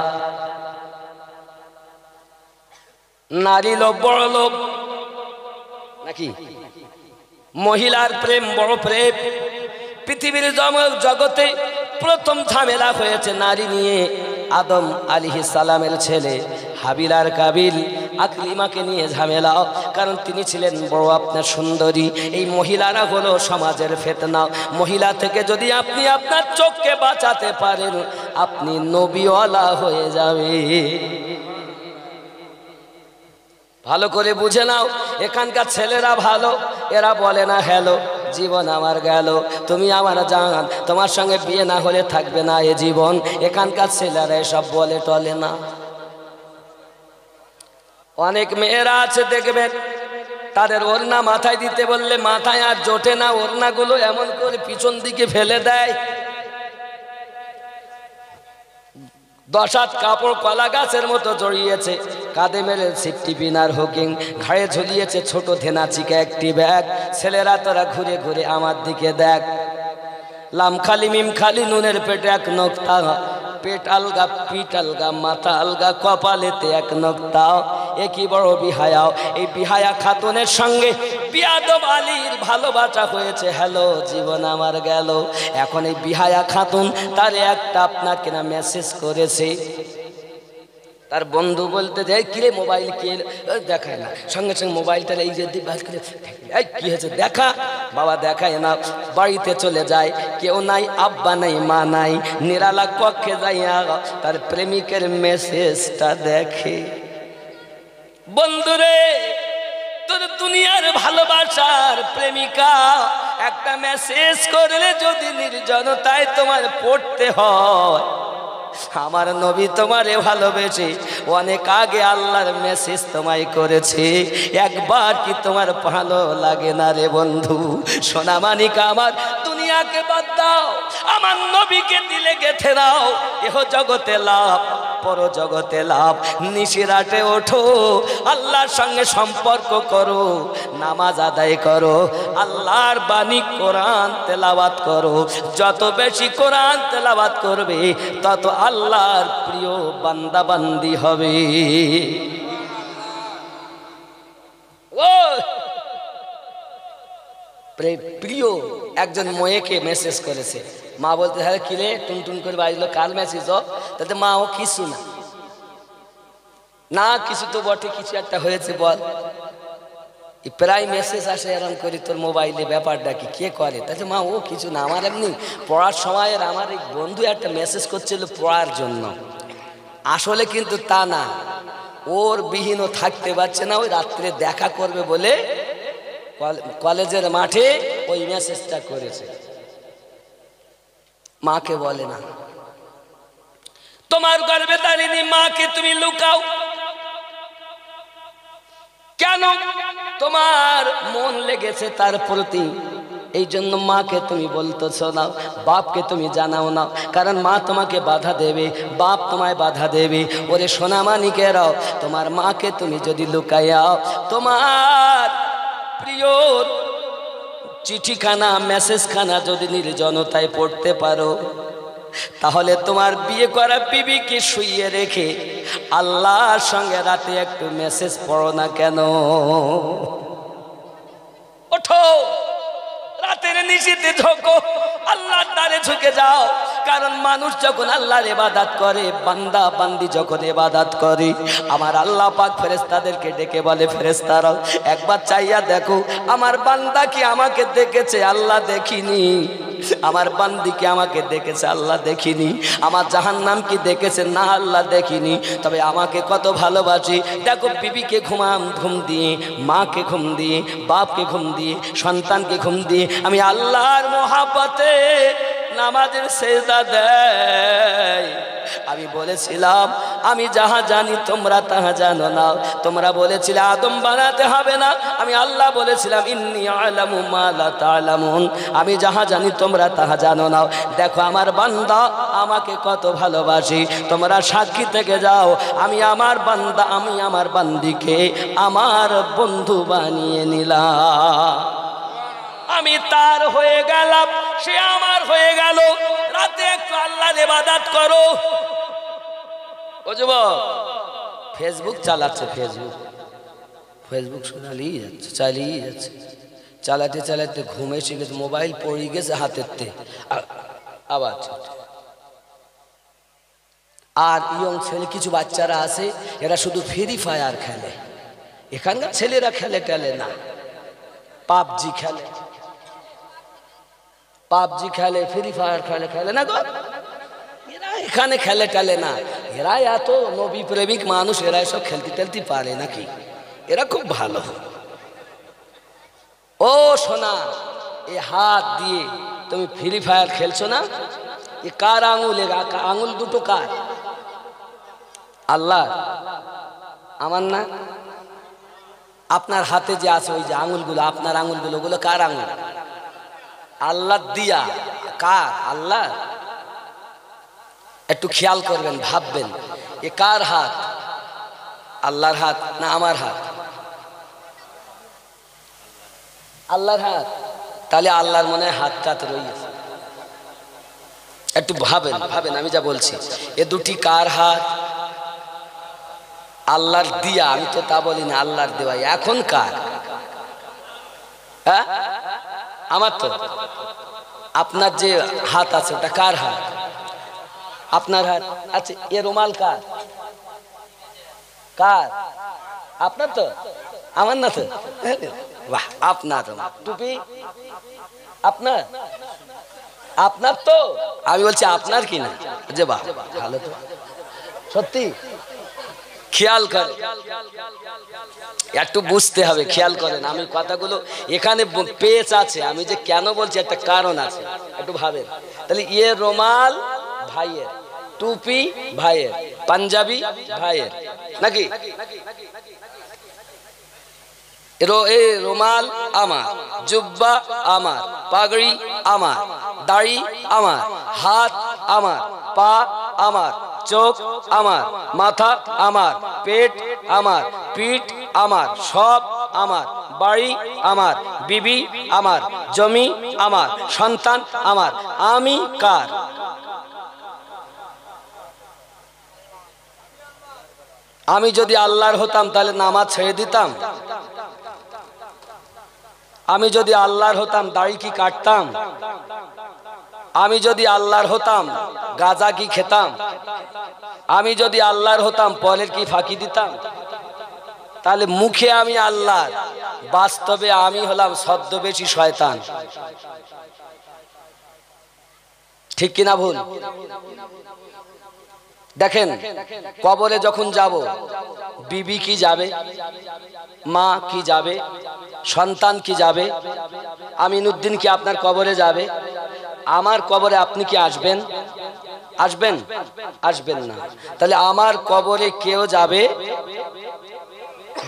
নারী লোভ বড় লোভ নাকি? মহিলার প্রেম বড় প্রেম। পৃথিবীর জগতে প্রথম ঝামেলা হয়েছে নারী নিয়ে। আদম আলাইহিস সালামের ছেলে হাবিল আর কাবিল, আকলিমাকে নিয়ে ঝামেলা, কারণ তিনি ছিলেন বড় আপনার সুন্দরী। এই মহিলারা হলো সমাজের ফিতনা। মহিলা থেকে যদি আপনি আপনার চোখকে বাঁচাতে পারেন, আপনি নবীওয়ালা হয়ে যাবে। ভালো করে বুঝে নাও, এখানকার ছেলেরা ভালো, এরা বলে না হ্যালো জীবন আমার গেল, তুমি আমার জান, তোমার সঙ্গে বিয়ে না হলে থাকবে না এ জীবন। এখানকার ছেলেরা এসব বলে টলে না। অনেক মেয়েরা আছে দেখবেন, তাদের ওড়না মাথায় দিতে বললে মাথায় আর জোটে না, ওড়নাগুলো এমন করে পিছন দিকে ফেলে দেয়। 10 হাত কাপড় কলা গাছের মতো জড়িয়েছে, কাঁধে মেরে সিফটি পিনার হুকিং, ঘাড়ে ঝুলিয়েছে ছোট ধেনাচিকা একটি ব্যাগ। ছেলেরা তোরা ঘুরে ঘুরে আমার দিকে দেখ। লাম খালি মিম খালি নুনের পেটে 1 নোক্তা, পেট আলগা পিঠ আলগা মাথা আলগা, কপালেতে 1 নোক্তা। এ কি বড় বিহায়াও। এই বিহায়া খাতুনের সঙ্গে বিয়াদব আলীর ভালোবাসা হয়েছে, হ্যালো জীবন আমার গেল। এখন এই বিহায়া খাতুন তার একটা আপনাকে না মেসেজ করেছে, তার বন্ধু বলতে যায় কিরে মোবাইল কে দেখায় না, সঙ্গে সঙ্গে মোবাইলটা এই যে এই কি হয়েছে দেখা, বাবা দেখায় না। বাড়িতে চলে যায়, কেউ নাই, আব্বা নাই, মা নাই, নিরালা কক্ষে যাইয়া তার প্রেমিকের মেসেজটা দেখে। বন্ধুরে, তোর দুনিয়ার ভালোবাসার প্রেমিকা একটা মেসেজ করলে যদি নির্জনতায় তোমার পড়তে হয়, আমার নবী তোমারে ভালোবেসে অনেক আগে আল্লাহর মেসেজ তোমায় করেছে, একবার কি তোমার ভালো লাগে না রে বন্ধু? সোনা মানিকা আমার, দুনিয়াকে বাদ দাও, আমার নবীকে দিলে গেথে দাও। এহ জগতে লাভ, পর জগতে লাভ। নিশিরাতে ওঠো, আল্লাহর সঙ্গে সম্পর্ক করো, নামাজ আদায় করো, আল্লাহর বাণী কোরআন তেলাওয়াত করো। যত বেশি কোরআন তেলাওয়াত করবে, তত আল্লাহর প্রিয় বান্দা বান্দি হবে। ও প্রিয় একজন মেয়েকে মেসেজ করেছে, মা বলতে হ্যাঁ কিরে টুনটুন করে বাজলো, কার মেসেজ? তাতে মা ও কিছু না, না কিছু তো বটে, কিছু একটা হয়েছে বল। প্রায় মেসেজ আসে এরকম করি তোর মোবাইলে, ব্যাপারটা কি কে করে? তাতে মা ও কিছু না, আমার এমনি পড়ার সময় আমার এক বন্ধু একটা মেসেজ করছিল পড়ার জন্য। আসলে কিন্তু তা না, ওর বিহীনও থাকতে পারছে না, ওই রাত্রে দেখা করবে বলে কলেজের মাঠে ওই মেসেজটা করেছে। মাকে বলে না, তোমার গর্ভে দাঁড়িয়ে মাকে তুমি লুকাও কেন? তোমার মন লেগেছে তার প্রতি, এই জন্য মাকে তুমি বলতেছ না, বাপকে তুমি জানাও না, কারণ মা তোমাকে বাধা দেবে, বাপ তোমায় বাধা দেবে। ওরে সোনামানিকেরাও, তোমার মাকে তুমি যদি লুকাইয়াও, তোমার প্রিয় চিঠিখানা মেসেজখানা যদি নির্জনতায় পড়তে পারো, তাহলে তোমার বিয়ে করা বিবিকে শুইয়ে রেখে আল্লাহর সঙ্গে রাতে একটু মেসেজ পড়ো না কেন? ওঠো, রাতের নিশীথে ঝোঁকো, আল্লাহর দ্বারে ঝুঁকে যাও। কারণ মানুষ যখন আল্লাহর ইবাদত করে, বান্দা বান্দি যখন ইবাদত করে, আমার আল্লাহ পাক ফেরেশতাদেরকে ডেকে বলে, ফেরেশতারাও একবার চাইয়া দেখো আমার বান্দা কি আমাকে দেখেছে? আল্লাহ দেখিনি। আমার বান্দি কি আমাকে দেখেছে? আল্লাহ দেখিনি। আমার জাহান্নাম কি দেখেছে? না, আল্লাহ দেখিনি। তবে আমাকে কত ভালোবাসি দেখো। বিবিকে ঘুম দিয়ে, মাকে ঘুম দিয়ে, বাপকে ঘুম দিয়ে, সন্তানকে ঘুম দিয়ে আমি আল্লাহর মহাব্বতে নামাজের সেজদা দেই। আমি বলেছিলাম আমি যাহা জানি তোমরা তাহা জানো না। তোমরা বলেছিলে আদম বানাতে হবে না, আমি আল্লাহ বলেছিলাম ইন্নী আ'লামু মা লা তা'লামুন, আমি যাহা জানি তোমরা তাহা জানো না। দেখো আমার বান্দা আমাকে কত ভালোবাসি, তোমরা সাক্ষী থেকে যাও। আমি আমার বান্দা, আমি আমার বান্দিকে আমার বন্ধু বানিয়ে নিলাম। আমি তার হয়ে গেলাম, সে আমার হয়ে গেল। রাতে একটু আল্লাহর ইবাদত করো। ও যুবক, ফেসবুক চালাচ্ছে, ফেসবুক চালিয়ে যাচ্ছে, চালাতে চালাতে ঘুমে শিখেছে, মোবাইল পড়ে গেছে হাতেতে আবার। আর ইয়ং ছেলে কিছু বাচ্চারা আছে, এরা শুধু ফ্রি ফায়ার খেলে। এখানকার ছেলেরা খেলে টেলে না, পাবজি খেলে, ফ্রি ফায়ার খেলে না গো। এরা এখানে খেলে টেলে না, এরা এত নবী প্রেমিক মানুষ, এরা এসব খেলতে টেলতে পারে নাকি? এরা খুব ভালো। ও সোনা, এ হাত দিয়ে তুমি ফ্রি ফায়ার খেলছো না? এ কার আঙুল? আঙুল দুটো কার? আল্লাহ। আমার না? আপনার হাতে যে আছে ওই যে আঙুলগুলো, আপনার আঙুলগুলো, ওগুলো কার আঙুল? আল্লাহ দিয়া। কার? আল্লাহ। একটু খেয়াল করবেন, ভাববেন, এ কার হাত? আল্লাহর হাত না আমার হাত? আল্লাহর হাত। তাহলে আল্লাহর মনে হয় হাত টাত রয়েছে। একটু ভাবেন আমি যা বলছি। এ দুটি কার হাত? আল্লাহর দিয়া। আমি তো তা বলি না, আল্লাহর দেওয়া। এখন কার? হ্যাঁ, আমার তো। আপনার যে হাত আছে ওটা কার হাত? আপনার হাত। আচ্ছা, এ রুমাল কার? কার? আপনার তো? আমার না তো? বাহ, আপনার। টুপি আপনার? আপনার তো। আমি বলছি আপনার কি না? যে বাহ, ভালো তো, সত্যি। খেয়াল করেন, একটু বুঝতে হবে, খেয়াল করেন। আমি কথাগুলো এখানে পেচ আছে, আমি যে কেন বলছি একটা কারণ আছে, একটু ভাবেন। তাহলে এ রুমাল ভাইয়ের, টুপি ভাইয়ের, পাঞ্জাবি ভাইয়ের নাকি? এ রুমাল আমার, জুব্বা আমার, পাগড়ি আমার, দাড়ি আমার, হাত আমার, পা আমার, চোখ আমার, মাথা আমার, পেট আমার, পিঠ আমার, সব আমার, বাড়ি আমার, বিবি আমার, জমি আমার, সন্তান আমার। আমি কার? আমি যদি আল্লাহর হতাম তাহলে নামাজ ছেড়ে দিতাম? আমি যদি আল্লাহর হতাম দাড়ি কি কাটতাম? আমি যদি আল্লাহর হতাম গাঁজা কি খেতাম? আমি যদি আল্লাহর হতাম পরের কি ফাঁকি দিতাম? তাহলে মুখে আমি আল্লাহ, বাস্তবে আমি হলাম ছদ্মবেশী শয়তান। ঠিক কিনা ভুল? দেখেন, কবরে যখন যাব, বিবি কি যাবে, মা কি যাবে, সন্তান কি যাবে, আমিনুদ্দিন কি আপনার কবরে যাবে? আমার কবরে আপনি কি আসবেন? আসবেন? আসবেন না। তাহলে আমার কবরে কেউ যাবে,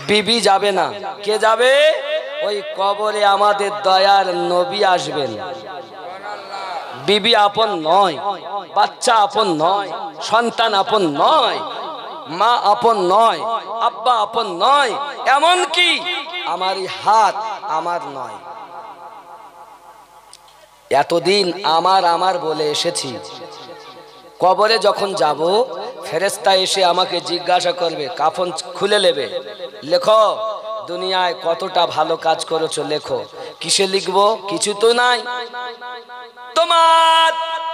বিবি যাবে না। কে যাবে? ওই কবরে আমাদের দয়ার নবী আসবেন। বিবি আপন নয়, বাচ্চা আপন নয়, সন্তান আপন নয়, মা আপন নয়, আব্বা আপন নয়, এমন কি আমারই হাত আমার নয়। এতদিন আমার আমার বলে এসেছি, কবরে যখন যাব ফেরেশতা এসে আমাকে জিজ্ঞাসা করবে, কাফন খুলে নেবে, লেখো দুনিয়ায় কতটা ভালো কাজ করেছো লেখো। কিসে লিখবো? কিছু তো নাই। তোমার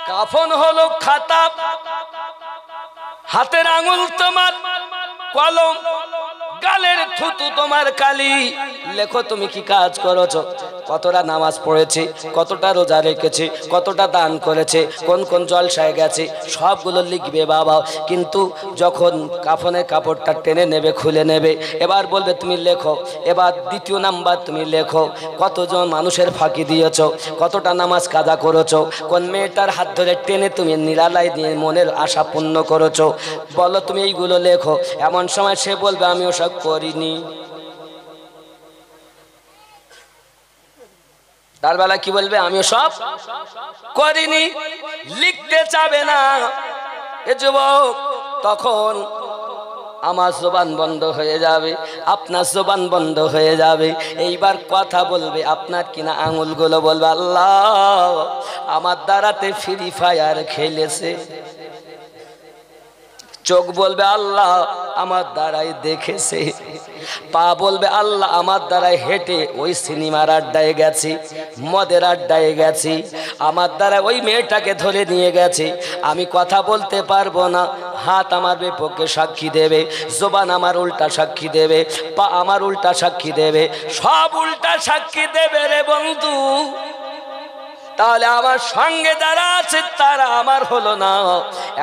কাফন হলো খাতা, হাতের আঙুল তোমার কলম, গালের থুতু তোমার কালি। লেখো তুমি কি কাজ করেছো, কতটা নামাজ পড়েছে, কতটা রোজা রেখেছে, কতটা দান করেছে, কোন কোন জলসায় গেছে, সবগুলো লিখবে বাবা। কিন্তু যখন কাফনের কাপড়টা টেনে নেবে, খুলে নেবে, এবার বলবে তুমি লেখো। এবার দ্বিতীয় নাম্বার তুমি লেখো, কতজন মানুষের ফাঁকি দিয়েছ, কতটা নামাজ কাজা করেছো, কোন মেয়েটার হাত ধরে টেনে তুমি নিরালায় দিয়ে মনের আশা পূর্ণ করেছো, বলো তুমি এইগুলো লেখো। এমন সময় সে বলবে আমি ওসব করিনি। তার বেলা কি বলবে? আমিও সব করিনি, লিখতে চাবে না। এ যুবক, তখন আমার জবান বন্ধ হয়ে যাবে, আপনার জবান বন্ধ হয়ে যাবে। এইবার কথা বলবে আপনার কিনা আঙুলগুলো বলবে আল্লাহ আমার দ্বারাতে ফ্রি ফায়ার খেলেছে। চোখ বলবে আল্লাহ আমার দ্বারাই দেখেছে। পা বলবে আল্লাহ আমার দ্বারাই হেঁটে ওই সিনেমার আড্ডায় গেছি, মদের আড্ডায় গেছি, আমার দ্বারা ওই মেয়েটাকে ধরে নিয়ে গেছে। আমি কথা বলতে পারবো না, হাত আমার বিপক্ষে সাক্ষী দেবে, জবান আমার উল্টা সাক্ষী দেবে, পা আমার উল্টা সাক্ষী দেবে, সব উল্টা সাক্ষী দেবে রে বন্ধু। তাহলে আমার সঙ্গে যারা আছে তারা আমার হলো না।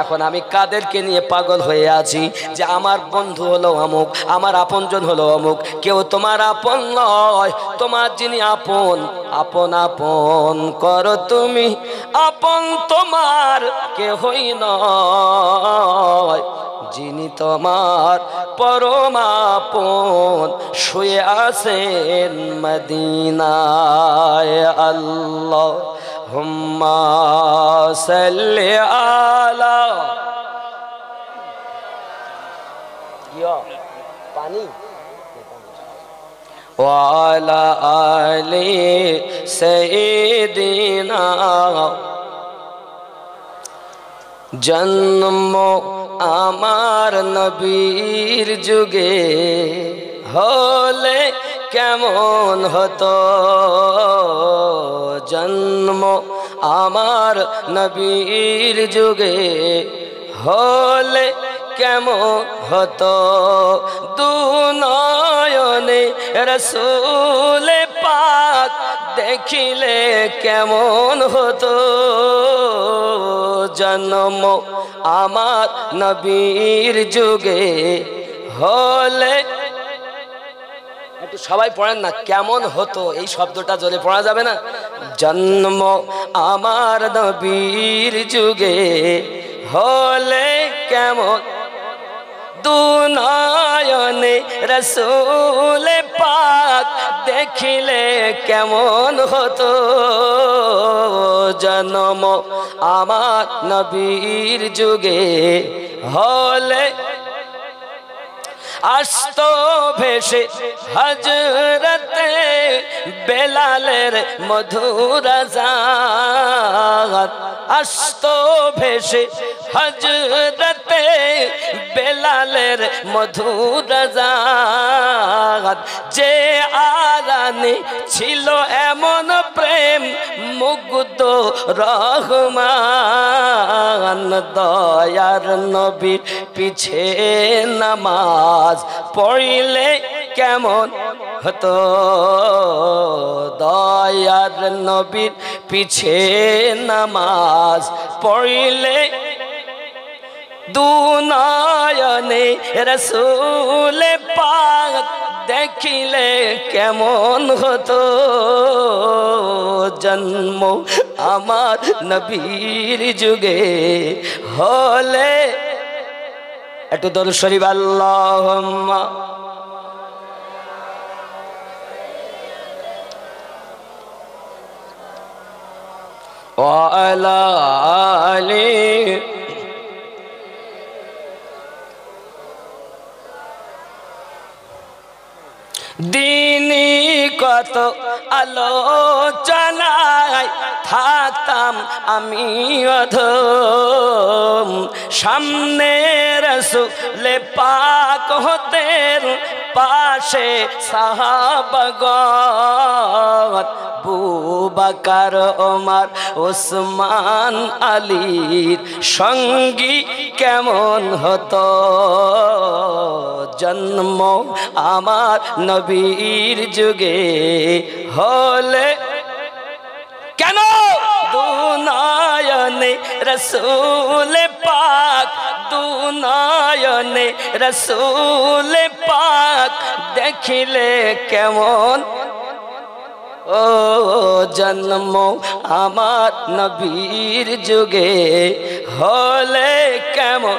এখন আমি কাদেরকে নিয়ে পাগল হয়ে আছি যে আমার বন্ধু হলো অমুক, আমার আপনজন হলো অমুক। কেউ তোমার আপন নয়, তোমার যিনি আপন, আপন আপন করো তুমি, আপন তোমার কেহই নয়। যিনি তোমার পরমাপন শুয়ে আছেন মদিনায়। আল্লাহ হুম্মা সাল্লি আলা পানি ওয়ালা আলি সাইয়্যিদিনা। জন্ম আমার নবীর যুগে হলে কেমন হতো, জন্ম আমার নবীর যুগে হলে কেমন হতো, দুনয়নে রাসূল পাক দেখিলে কেমন হতো। জন্ম আমার নবীর যুগে হলে, একটু সবাই পড়েন না, কেমন হতো এই শব্দটা জোরে পড়া যাবে না? জন্ম আমার নবীর যুগে হলে কেমন, দুনয়নে রাসূল পাক দেখিলে কেমন হতো। জন্ম আমার নবীর যুগে হলে আসতো ভেসে হযরতে বেলালের মধুর আযান, আসতো ভেসে হযরতে বেলালের মধুর আযান। যে আযানে ছিল এমন প্রেম মুগ্ধ রহমান, দয়ার নবীর পিছে নামাজ পড়িলে কেমন হতো, দয়ার নবীর পিছে নামাজ পড়িলে দুনয়নে রাসূল পাক দেখিলে কেমন হতো। জন্ম আমার নবীর যুগে হলে, একটু দরুদ শরীফ আল্লাহুম্মা وعلى آله দিনী কত আলোচনায় থাকতাম আমি অধম, সামনে রাসূল পাক হতেন, পাশে সাহাবাগণ, আবু বকর ওমর ওসমান আলীর সঙ্গী কেমন হতো। জন্ম আমার নবীর যুগে হলে কেন দুনয়নে রসূল পাক, দুনয়নে রসূল পাক দেখিলে কেমন। ও জন্ম আমার নবীর যুগে হলে কেমন।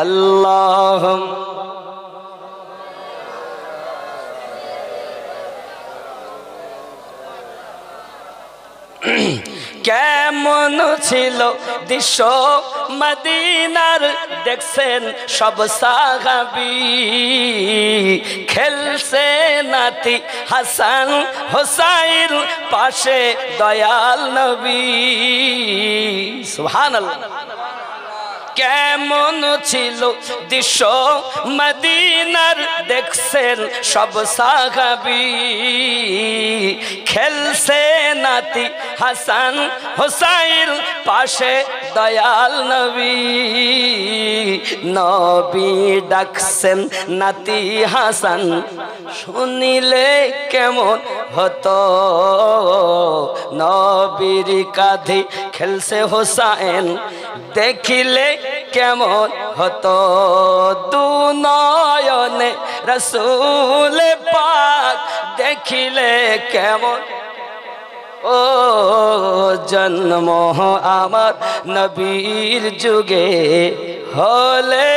আল্লাহ কেমন ছিল দৃশ্য মদিনার, দেখছেন সব সাহাবী, খেলছে নাতি হাসান হোসাইন, পাশে দয়াল নবী। সুবহানাল্লাহ। কেমন ছিল দৃশ্য মদিনার, দেখছেন সব সাহাবী, খেলছে নাতি হাসান হোসাইন, পাশে দয়াল নবী। নবী ডাকছেন নাতি হাসান, শুনিলে কেমন হতো। নবীর কাঁধে খেলছে হোসাইন, দেখিলে কেমন হতো। দুনয়নে রসূল পাক দেখিলে কেমন। ও জন্ম আমার নবীর যুগে হলে।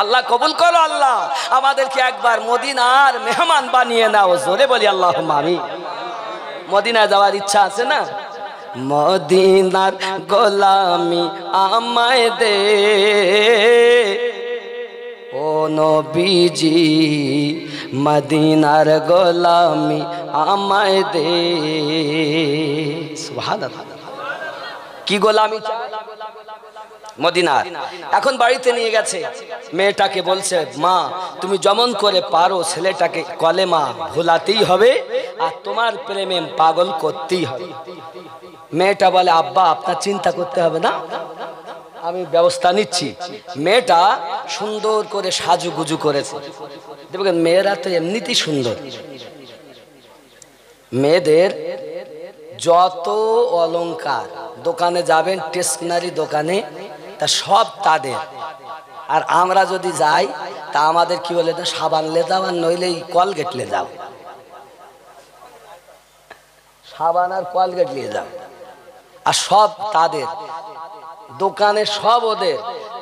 আল্লাহ কবুল করো, আল্লাহ আমাদেরকে একবার মদিনার মেহমান বানিয়ে নাও। জোরে বলি আল্লাহুম্মা আমিন। মদিনায় যাওয়ার ইচ্ছা আছে না? মদিনার গোলামি আমায় দে ও নবীজি, মদিনার গোলামি আমায় দে। সুবহানাল্লাহ। কি গোলামি চাই? মদিনার। এখন বাড়িতে নিয়ে গেছে, মেয়েটাকে বলছে, মা তুমি যেমন করে পারো ছেলেটাকে কলেমা ভোলাতেই হবে আর তোমার প্রেমে পাগল করতেই হবে। মেয়েটা বলে, আব্বা আপনার চিন্তা করতে হবে না, আমি ব্যবস্থা নিচ্ছি। মেয়েটা সুন্দর করে সাজুগুজু করেছে। দেখবেন মেয়েরা তো এমনিতেই সুন্দর। মেয়েদের যত অলংকার দোকানে যাবেন, স্টেশনারি দোকানে, তা সব তাদের। আর আমরা যদি যাই তা আমাদের কি বলে, সাবান লে যাও আর নইলে কলগেট লে যাও, সাবান আর কলগেট নিয়ে যাও। আর সব তাদের দোকানে, সব ওদের।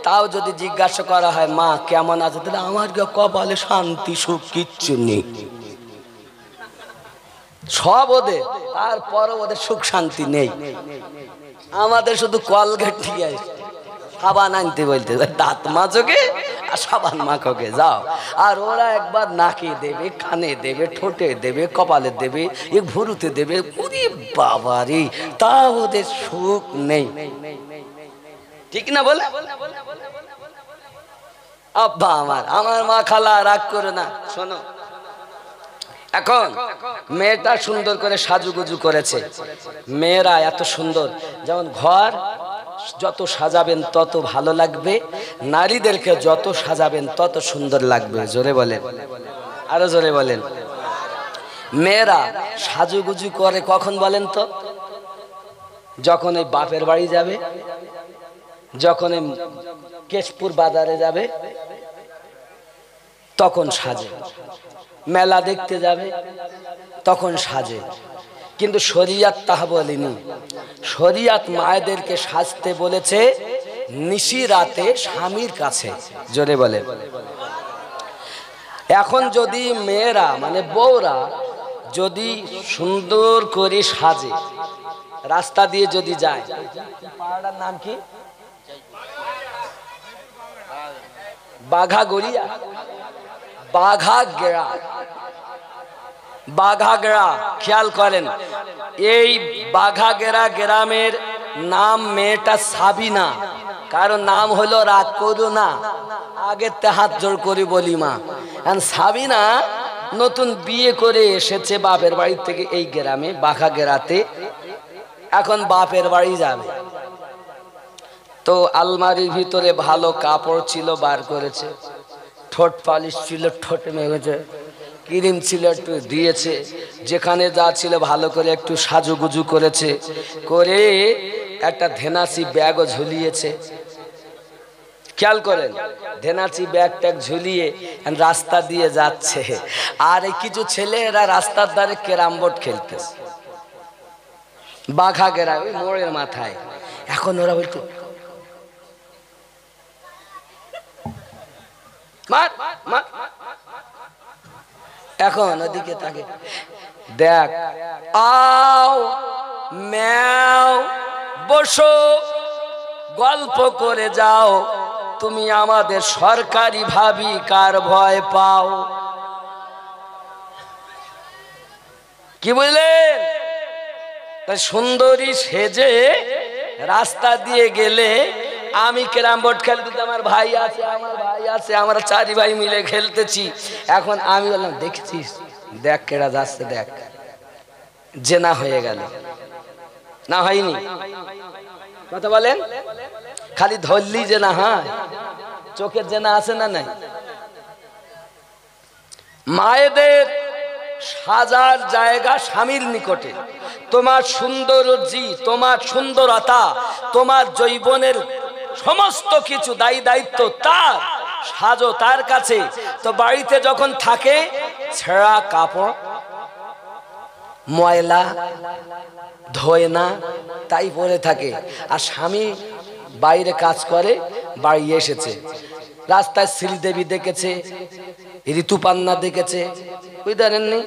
তাও যদি জিজ্ঞাসা করা হয় মা কেমন আছে, তাহলে আমার কপালে শান্তি সুখ কিচ্ছু নেই। সব ওদের, তারপরও ওদের সুখ শান্তি নেই। আমাদের শুধু কলগেট দিয়ে সাবান আনতে বলতে, দাঁত মাজোকে আর সাবান মাখোকে যাও। আর ওরা একবার নাকে দেবে, কানে দেবে, ঠোঁটে দেবে, কপালে দেবে, এ ভুরুতে দেবে। ওরে বাবারে, তা ওদের সুখ নেই। ঠিক না বলে? আব্বা আমার মা খালা রাগ করে না, শোনো। এখন মেয়েটা সুন্দর করে সাজুগুজু করেছে। মেয়েরা এত সুন্দর, যেমন ঘর যত সাজাবেন তত ভালো লাগবে, নারীদেরকে যত সাজাবেন তত সুন্দর লাগবে। জোরে বলেন, আরো জোরে বলেন। মেয়েরা সাজুগুজু করে কখন বলেন তো? যখন এই বাপের বাড়ি যাবে, যখন এই কেশপুর বাজারে যাবে, তখন সাজে। মেলা দেখতে যাবে, তখন সাজে। কিন্তু শরিয়াত তাহা বলেনি। শরিয়াত মায়েদেরকে সাজতে বলেছে নিশি রাতে স্বামীর কাছে। জোরে বলে। এখন যদি মেয়েরা মানে বউরা যদি সুন্দর করে সাজে, রাস্তা দিয়ে যদি যায়, পাহাড়টার নাম কি? বাঘাগড়িয়া, বাঘাগড়া, বাঘাগড়া। খেয়াল করেন, এই বাঘাগড়া গ্রামের নাম মেয়েটা সাবিনা, কারণ নাম হলো রাগ করো না, আগের তে হাত জোড় করে বলি মা। সাবিনা নতুন বিয়ে করে এসেছে বাপের বাড়ি থেকে এই গ্রামে বাঘাগড়াতে। এখন বাপের বাড়ি যাবে, তো আলমারির ভিতরে ভালো কাপড় ছিল, বার করেছে। ঠোঁট পালিশ ছিল, ঠোঁটে মেখেছে, ক্রিম ছিল একটু দিয়েছে, যেখানে যা ছিল ভালো করে একটু সাজুগুজু করেছে, করে একটা ধেনাসি ব্যাগও ঝুলিয়েছে। খেয়াল করেন, ধেনাচি ব্যাগ ট্যাগ ঝুলিয়ে রাস্তা দিয়ে যাচ্ছে। আর এই কিছু ছেলে এরা রাস্তার ধারে ক্যারাম বোর্ড খেলতেছে বাঘাগড়া, ওই মোড়ের মাথায়। এখন ওরা বলতো মার মার, এখন ওদিকে তাকে দেখ, আও ম্যাও, বসো, গল্প করে যাও, তুমি আমাদের সরকারি ভাবি কার ভয় পাও। কি বললেন? সুন্দরী সেজে রাস্তা দিয়ে গেলে আমি ক্যারাম বোর্ড খেলতে, আমার ভাই আছে, আমার ভাই আছে, আমরা চারি ভাই মিলে খেলতেছি। এখন আমি বললাম, দেখছিস, দেখ কেডা যাচ্ছে, দেখ, জেনা হয়ে গেল না, হয়নি? কথা বলেন, খালি ধরলি যে না হয়, চোখের জেনা আছে না নাই? মায়েদের সাজার জায়গা স্বামীর নিকটে। তোমার সৌন্দর্যি, তোমার সুন্দরতা, তোমার যৌবনের সমস্ত কিছু দায়ী দায়িত্ব তার, সাজো তার কাছে। তো বাড়িতে যখন থাকে, ছেঁড়া কাপড়, ময়লা, ধোয় না, তাই পরে থাকে। আর স্বামী বাইরে কাজ করে, বাড়ি এসেছে, রাস্তায় শ্রীদেবী দেখেছে, ঋতুপান্না দেখেছে, বুঝলেননি,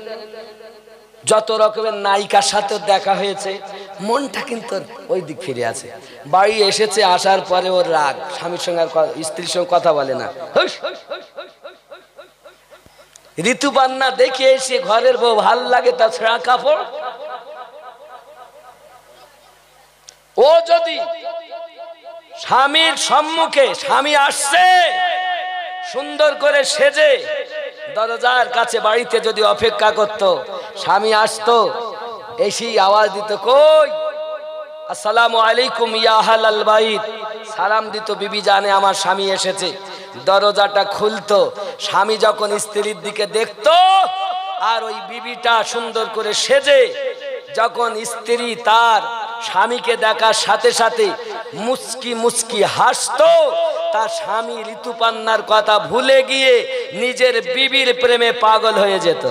যত রকমের নায়িকার সাথে দেখা হয়েছে, মনটা কিন্তু ওই দিক ফিরে আছে। বাড়ি এসেছে, আসার পরে ওর রাগ, স্বামীর সঙ্গে আর স্ত্রীর সঙ্গে কথা বলে না। ঋতুপান্না দেখে এসে ঘরের বউ ভাল লাগে, তার ছেঁড়া কাপড়। ও যদি স্বামীর সম্মুখে, স্বামী আসছে সুন্দর করে সেজে দরজার কাছে বাড়িতে যদি অপেক্ষা করত, স্বামী আসতো, এসেই আওয়াজ দিত, কই, আসসালামু আলাইকুম ইয়া আহলাল বাইত, সালাম দিত, বিবি জানে আমার স্বামী এসেছে। দরজাটা খুলতো, স্বামী যখন স্ত্রীর দিকে দেখতো, আর ওই বিবিটা সুন্দর করে সেজে যখন স্ত্রী তার স্বামীকে দেখার সাথে সাথে মুচকি মুচকি হাসতো, তার স্বামী ঋতুপান্নার কথা ভুলে গিয়ে নিজের বিবির প্রেমে পাগল হয়ে যেত।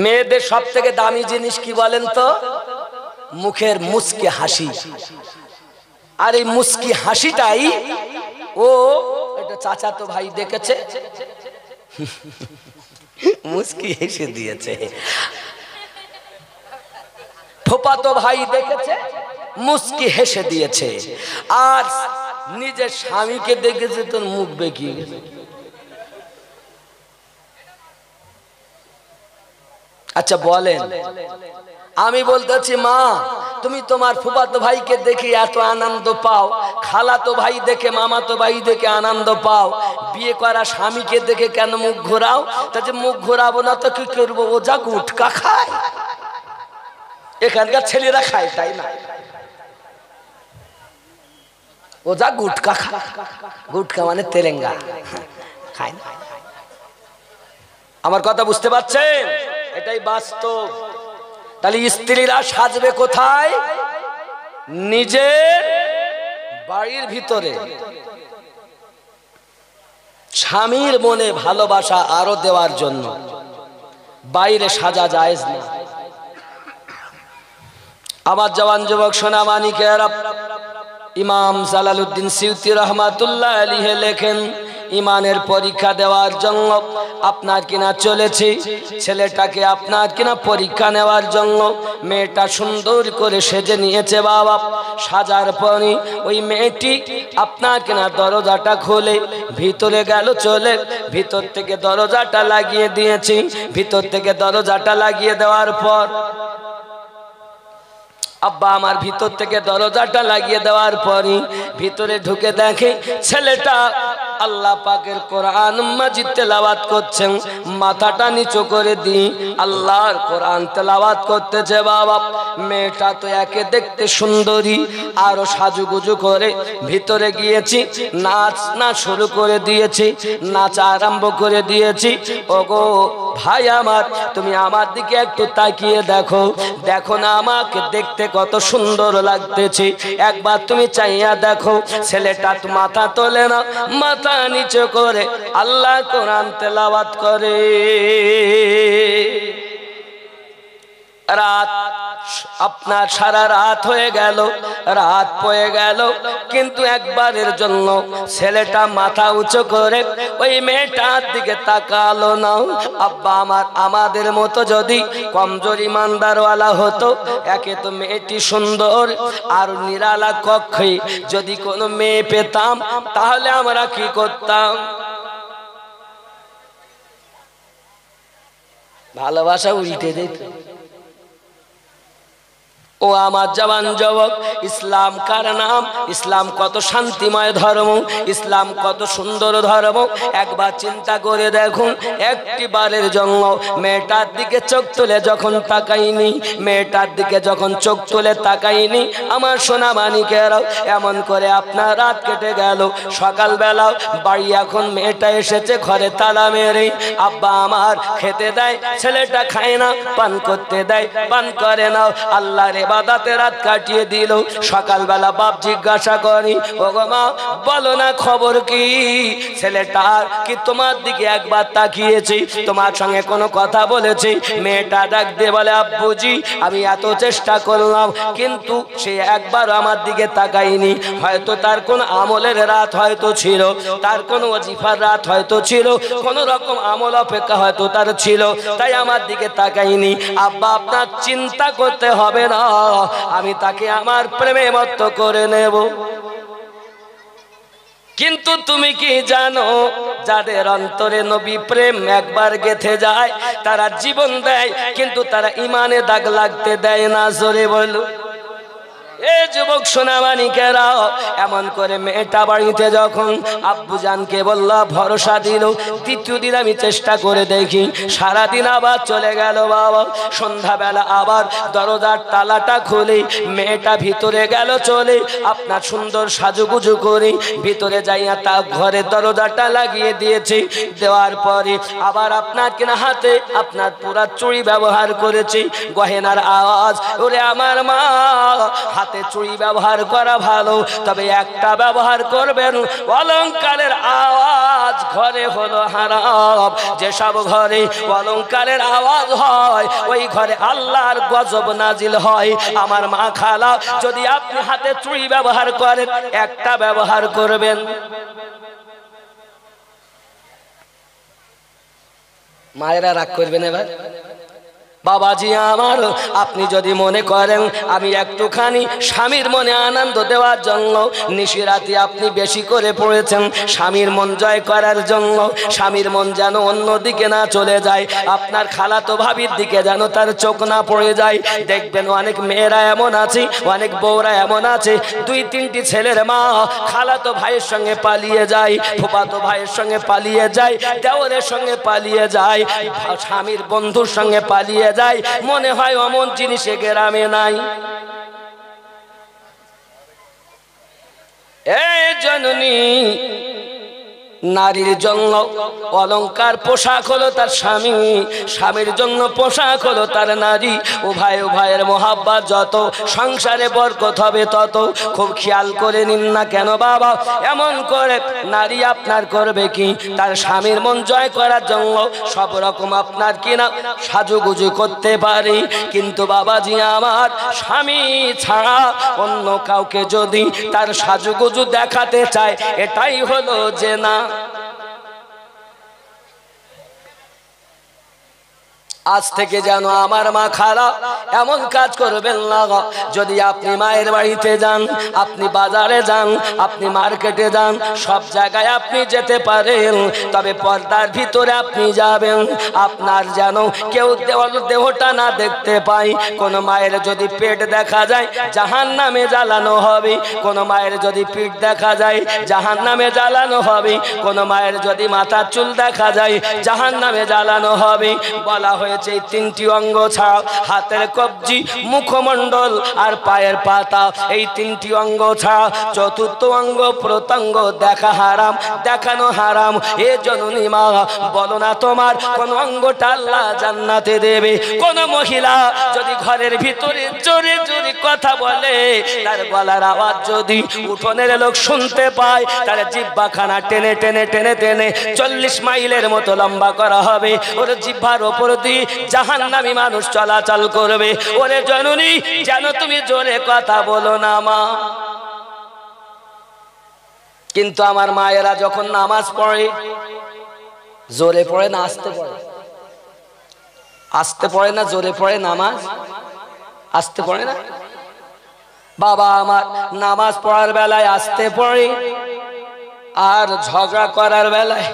মেয়েদের সব থেকে দামি জিনিস কি বলেন তো? মুখের মুচকি হাসি। আর এই মুচকি হাসিটাই ও এটা চাচাতো ভাই দেখেছে, মুচকি হেসে দিয়েছে। ফুফাতো ভাই দেখেছে, মুচকি হেসে দিয়েছে। আর নিজের স্বামীকে দেখেছে, তোর মুখ বেঁকিয়ে গেছে। আচ্ছা বলেন, আমি বলতেছি মা, তুমি তোমার ফুফাতো ভাইকে দেখে এত আনন্দ পাও, খালাতো ভাই দেখে, মামাতো ভাই দেখে আনন্দ পাও, বিয়ে করা স্বামীকে দেখে কেন মুখ ঘোরাও? তাতে মুখ ঘোরাবো না তো কি করবো? ও যা গুটকা খায়, এখানকার ছেলেরা খায়, তাই না? ও যা গুটকা খায়, গুটকা মানে তেলেঙ্গা, খায় না। আমার কথা বুঝতে পারছেন? এটাই বাস্তব। তাহলে স্ত্রীরা সাজবে কোথায়? নিজের বাড়ির ভিতরে। স্বামীর মনে ভালোবাসা আরো দেওয়ার জন্য বাইরে সাজা জায়েজ না। আমার জওয়ান যুবক সোনা মানিকেরা, ইমাম জালালউদ্দিন সিউতি রহমাতুল্লাহ আলাইহি লেখেন, ইমানের পরীক্ষা দেওয়ার জন্য আপনার কিনা চলেছি, ছেলেটাকে আপনার কিনা পরীক্ষা নেওয়ার জন্য মেয়েটা সুন্দর করে সেজে নিয়েছে বাবা। সাজার পরে ওই মেয়েটি আপনার কিনা দরজাটা খুলে ভিতরে গেল চলে, ভিতর থেকে দরজাটা লাগিয়ে দিয়েছি। ভিতর থেকে দরজাটা লাগিয়ে দেওয়ার পর আব্বা আমার ভিতর থেকে দরজাটা লাগিয়ে দেওয়ার পরই ভিতরে ঢুকে দেখে ছেলেটা আল্লাহ পাকের কোরআন মাজিদ তেলাওয়াত করছেন। মাথাটা নিচু করে দিয়ে আল্লাহর কোরআন তেলাওয়াত করতেছে বাবা। মেয়েটা তো একে দেখতে সুন্দরী, আরো সাজুগুজু করে ভিতরে গিয়েছি, নাচ শুরু করে দিয়েছি, নাচ আরম্ভ করে দিয়েছি। ওগো ভাই আমার, তুমি আমার দিকে একটু তাকিয়ে দেখো, দেখো না আমাকে দেখতে কত সুন্দর লাগতেছে, একবার তুমি চাইয়া দেখো। ছেলেটা তো মাথা তোলে না, মাথা নিচে করে আল্লাহ কোরআন তেলাওয়াত করে। রাত আপনার সারা রাত হয়ে গেল, রাত পড়ে গেল, কিন্তু একবারের জন্য ছেলেটা মাথা উঁচু করে ওই মেয়েটার দিকে তাকালো না। আব্বা আমার, আমাদের মতো যদি কমজোর ইমানদারওয়ালা হতো, একে তো মেয়েটি সুন্দর, আর নিরালা কক্ষে যদি কোনো মেয়ে পেতাম তাহলে আমরা কি করতাম? ভালোবাসা উল্টে দিত। ও আমার জওয়ান যুবক, ইসলাম কার নাম? ইসলাম কত শান্তিময় ধর্ম, ইসলাম কত সুন্দর ধর্ম। একবার চিন্তা করে দেখুন, একটি বারের জন্য মেয়েটার দিকে চোখ তুলে যখন তাকাইনি, মেয়েটার দিকে যখন চোখ তুলে তাকাইনি, আমার সোনা মানিকেরাও, এমন করে আপনার রাত কেটে গেল। সকালবেলাও বাড়ি এখন মেয়েটা এসেছে ঘরে তালা মেরে। আব্বা আমার খেতে দেয়, ছেলেটা খায় না, পান করতে দেয়, পান করে না। আল্লাহর ইবাদতে রাত কাটিয়ে দিল। সকালবেলা বাপ জিজ্ঞাসা করি, ও গো মা, বলো না খবর কি? ছেলেটার কি তোমার দিকে একবার তাকিয়েছি, তোমার সঙ্গে কোনো কথা বলেছি? মেয়েটা ডাক দিয়ে বলে, আব্বুজি আমি এত চেষ্টা করলাম কিন্তু সে একবার আমার দিকে তাকায়নি। হয়তো তার কোন আমলের রাত হয়তো ছিল, তার কোন ওজিফার রাত হয়তো ছিল, কোন রকম আমল অপেক্ষা হয়তো তার ছিল, তাই আমার দিকে তাকায়নি। আব্বা আপনার চিন্তা করতে হবে না, আমি তাকে আমার প্রেমে মত্ত করে নেব। কিন্তু তুমি কি জানো, যাদের অন্তরে নবী প্রেম একবার গেঁথে যায় তারা জীবন দেয়, কিন্তু তারা ইমানে দাগ লাগতে দেয় না। জোরে বলো। এ যুবক সোনামানিকেরা, এমন করে মেয়েটা বাড়িতে যখন আব্বুজানকে বলল, ভরসা দিল। দ্বিতীয় দিন আমি চেষ্টা করে দেখি, সারাদিন আবার চলে গেল বাবা। সন্ধ্যাবেলা আবার দরজার তালাটা খুলে মেয়েটা ভিতরে গেল চলে। আপনার সুন্দর সাজুগুজু করে ভিতরে যাইয়া তা ঘরের দরজাটা লাগিয়ে দিয়েছি। দেওয়ার পরে আবার আপনার কিনা হাতে আপনার পুরা চুড়ি ব্যবহার করেছি, গহেনার আওয়াজ। ওরে আমার মা, হাতে চুড়ি ব্যবহার করা ভালো, তবে একটা ব্যবহার করবেন, অলংকারের আওয়াজ ঘরে হলো হারাম। যেসব ঘরে অলংকারের আওয়াজ হয় ওই ঘরে আল্লাহর গজব নাজিল হয়। আমার মা খালা, যদি আপনি হাতে চুড়ি ব্যবহার করেন, একটা ব্যবহার করবেন। মায়েরা রাগ করবেন এবার। বাবাজি আমার, আপনি যদি মনে করেন আমি একটুখানি স্বামীর মনে আনন্দ দেওয়ার জন্য নিশিরাতে আপনি বেশি করে পড়েছেন, স্বামীর মন জয় করার জন্য, স্বামীর মন যেন অন্যদিকে না চলে যায়, আপনার খালাতো ভাবির দিকে যেন তার চোখ না পড়ে যায়। দেখবেন অনেক মেয়েরা এমন আছে, অনেক বউরা এমন আছে, দুই তিনটি ছেলের মা খালাতো ভাইয়ের সঙ্গে পালিয়ে যায়, ফুফাতো ভাইয়ের সঙ্গে পালিয়ে যায়, দেওরের সঙ্গে পালিয়ে যায়, স্বামীর বন্ধুর সঙ্গে পালিয়ে যায়। মনে হয় অমন জিনিস গ্রামে নাই। এই জননী, নারীর জন্য অলংকার পোশাক হলো তার স্বামী, স্বামীর জন্য পোশাক হলো তার নারী। উভয়ের মোহাব্বত যত, সংসারে বরকত হবে তত। খুব খেয়াল করে নিন না কেন বাবা, এমন করে নারী আপনার করবে কি, তার স্বামীর মন জয় করার জন্য সব রকম আপনার কিনা সাজুগুজু করতে পারে, কিন্তু বাবাজি আমার, স্বামী ছাড়া অন্য কাউকে যদি তার সাজুগুজু দেখাতে চায়, এটাই হলো জেনা। আজ থেকে যেন আমার মা খালা এমন কাজ করবেন না। যদি আপনি মায়ের বাড়িতে যান, আপনি বাজারে যান, আপনি মার্কেটে যান, সব জায়গায় আপনি যেতে পারেন, তবে পর্দার ভিতরে আপনি যাবেন। আপনার যেন কেউ দেহটা না দেখতে পায়। কোনো মায়ের যদি পেট দেখা যায় জাহান্নামে জ্বালানো হবে, কোনো মায়ের যদি পিঠ দেখা যায় জাহান্নামে জ্বালানো হবে, কোনো মায়ের যদি মাথার চুল দেখা যায় জাহান্নামে জ্বালানো হবে। বলা হয়েছে এই তিনটি অঙ্গ ছাড়া হাতের কবজি, মুখমণ্ডল আর পায়ের পাতা, এই তিনটি অঙ্গ ছাড়া চতুর্থ অঙ্গ প্রত্যঙ্গ দেখা হারাম, দেখানো হারাম। এ জননী মা, বলো না তোমার কোন অঙ্গটা আল্লাহ জান্নাতে দেবে? কোন মহিলা যদি ঘরের ভিতরে জোরে জোরে কথা বলে, তার গলার আওয়াজ যদি উঠোনের লোক শুনতে পায়, তার জিহ্বাখানা টেনে টেনে টেনে টেনে 40 মাইলের মতো লম্বা করা হবে। ওর জিহ্বার ওপর দিয়ে জাহান্নামী মানুষ চলাচল করবে। ওরে জননী, যেন তুমি জোরে কথা বলো না মা। কিন্তু আমার মায়েরা যখন নামাজ পড়ে, জোরে পড়ে না আস্তে পড়ে? আস্তে পড়ে না জোরে পড়ে? নামাজ আস্তে পড়ে না? বাবা আমার নামাজ পড়ার বেলায় আস্তে পড়ে, আর ঝগড়া করার বেলায়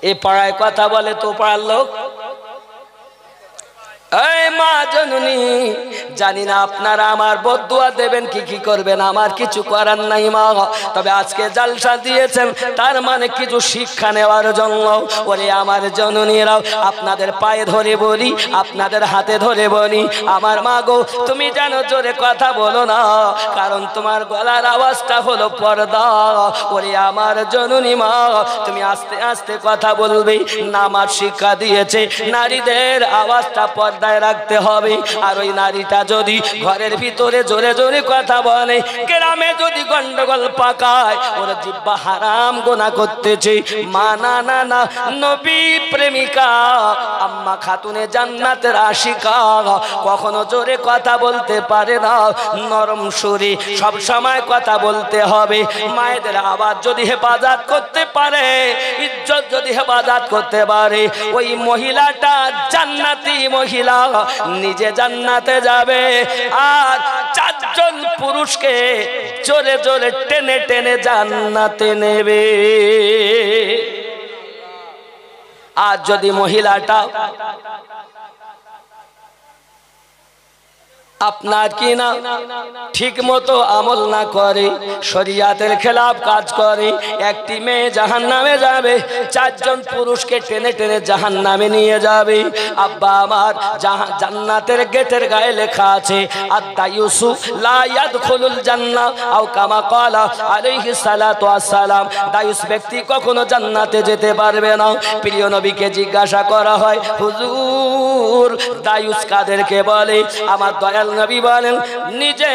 এ পাড়ায় কথা বলে তো পাড়ার লোক। এই মা জননী, জানি না আপনারা আমার বদদুয়া দেবেন কি কি করবেন, আমার কিছু করার নাই মা। তবে আজকে জালসা দিয়েছেন, তার মানে কিছু শিক্ষা নেওয়ার জন্য। ওরে আমার জননীরাও, আপনাদের পায়ে ধরে বলি, আপনাদের হাতে ধরে বলি, আমার মা গো, তুমি যেন জোরে কথা বলো না, কারণ তোমার গলার আওয়াজটা হলো পর্দা। ওরে আমার জননী মা, তুমি আস্তে আস্তে কথা বলবে। নামাজ শিক্ষা দিয়েছে নারীদের আওয়াজটা পর্দায় রাখতে হবে। আর ওই নারীটা যদি ঘরের ভিতরে জোরে জোরে কথা বলে, গ্রামে যদি গন্ডগোল পাকায়, ওর জিহ্বা হারাম গোনা করতেছে। মা না না না, নবী প্রেমিকা আম্মা খাতুনে জান্নাতের আশিকা কখনো জোরে কথা বলতে পারে না, নরম সুরে সব সময় কথা বলতে হবে। মায়েদের আওয়াজ যদি হেফাজত করতে পারে, ইজ্জত যদি হেফাজত করতে পারে, ওই মহিলাটা জান্নাতি মহিলা, নিজে জান্নাতে যাবে, আর 4 জন পুরুষকে জোরে জোরে টেনে টেনে জান্নাতে নেবে। আর যদি মহিলাটা আপনার কি না ঠিক মতো আমল না করে, শরিয়াতের খেলাফ কাজ করে, একটি মেয়ে জাহান্নামে যাবে, 4 জন পুরুষকে টেনে টেনে জাহান্নামে নিয়ে যাবে। আব্বা আমার, জান্নাতের গেটের গায়ে লেখা আছে আদ-দায়ুসু লা ইয়াদখুলুল জান্নাহ আও কামা ক্বালা আলাইহিস সালাতু ওয়াস সালাম। দায়ুস ব্যক্তি কখনো জান্নাতে যেতে পারবে না। প্রিয় নবীকে জিজ্ঞাসা করা হয়, হুজুর দায়ুস কাদেরকে বলে? আমার দয়াল নবী বলেন, নিজে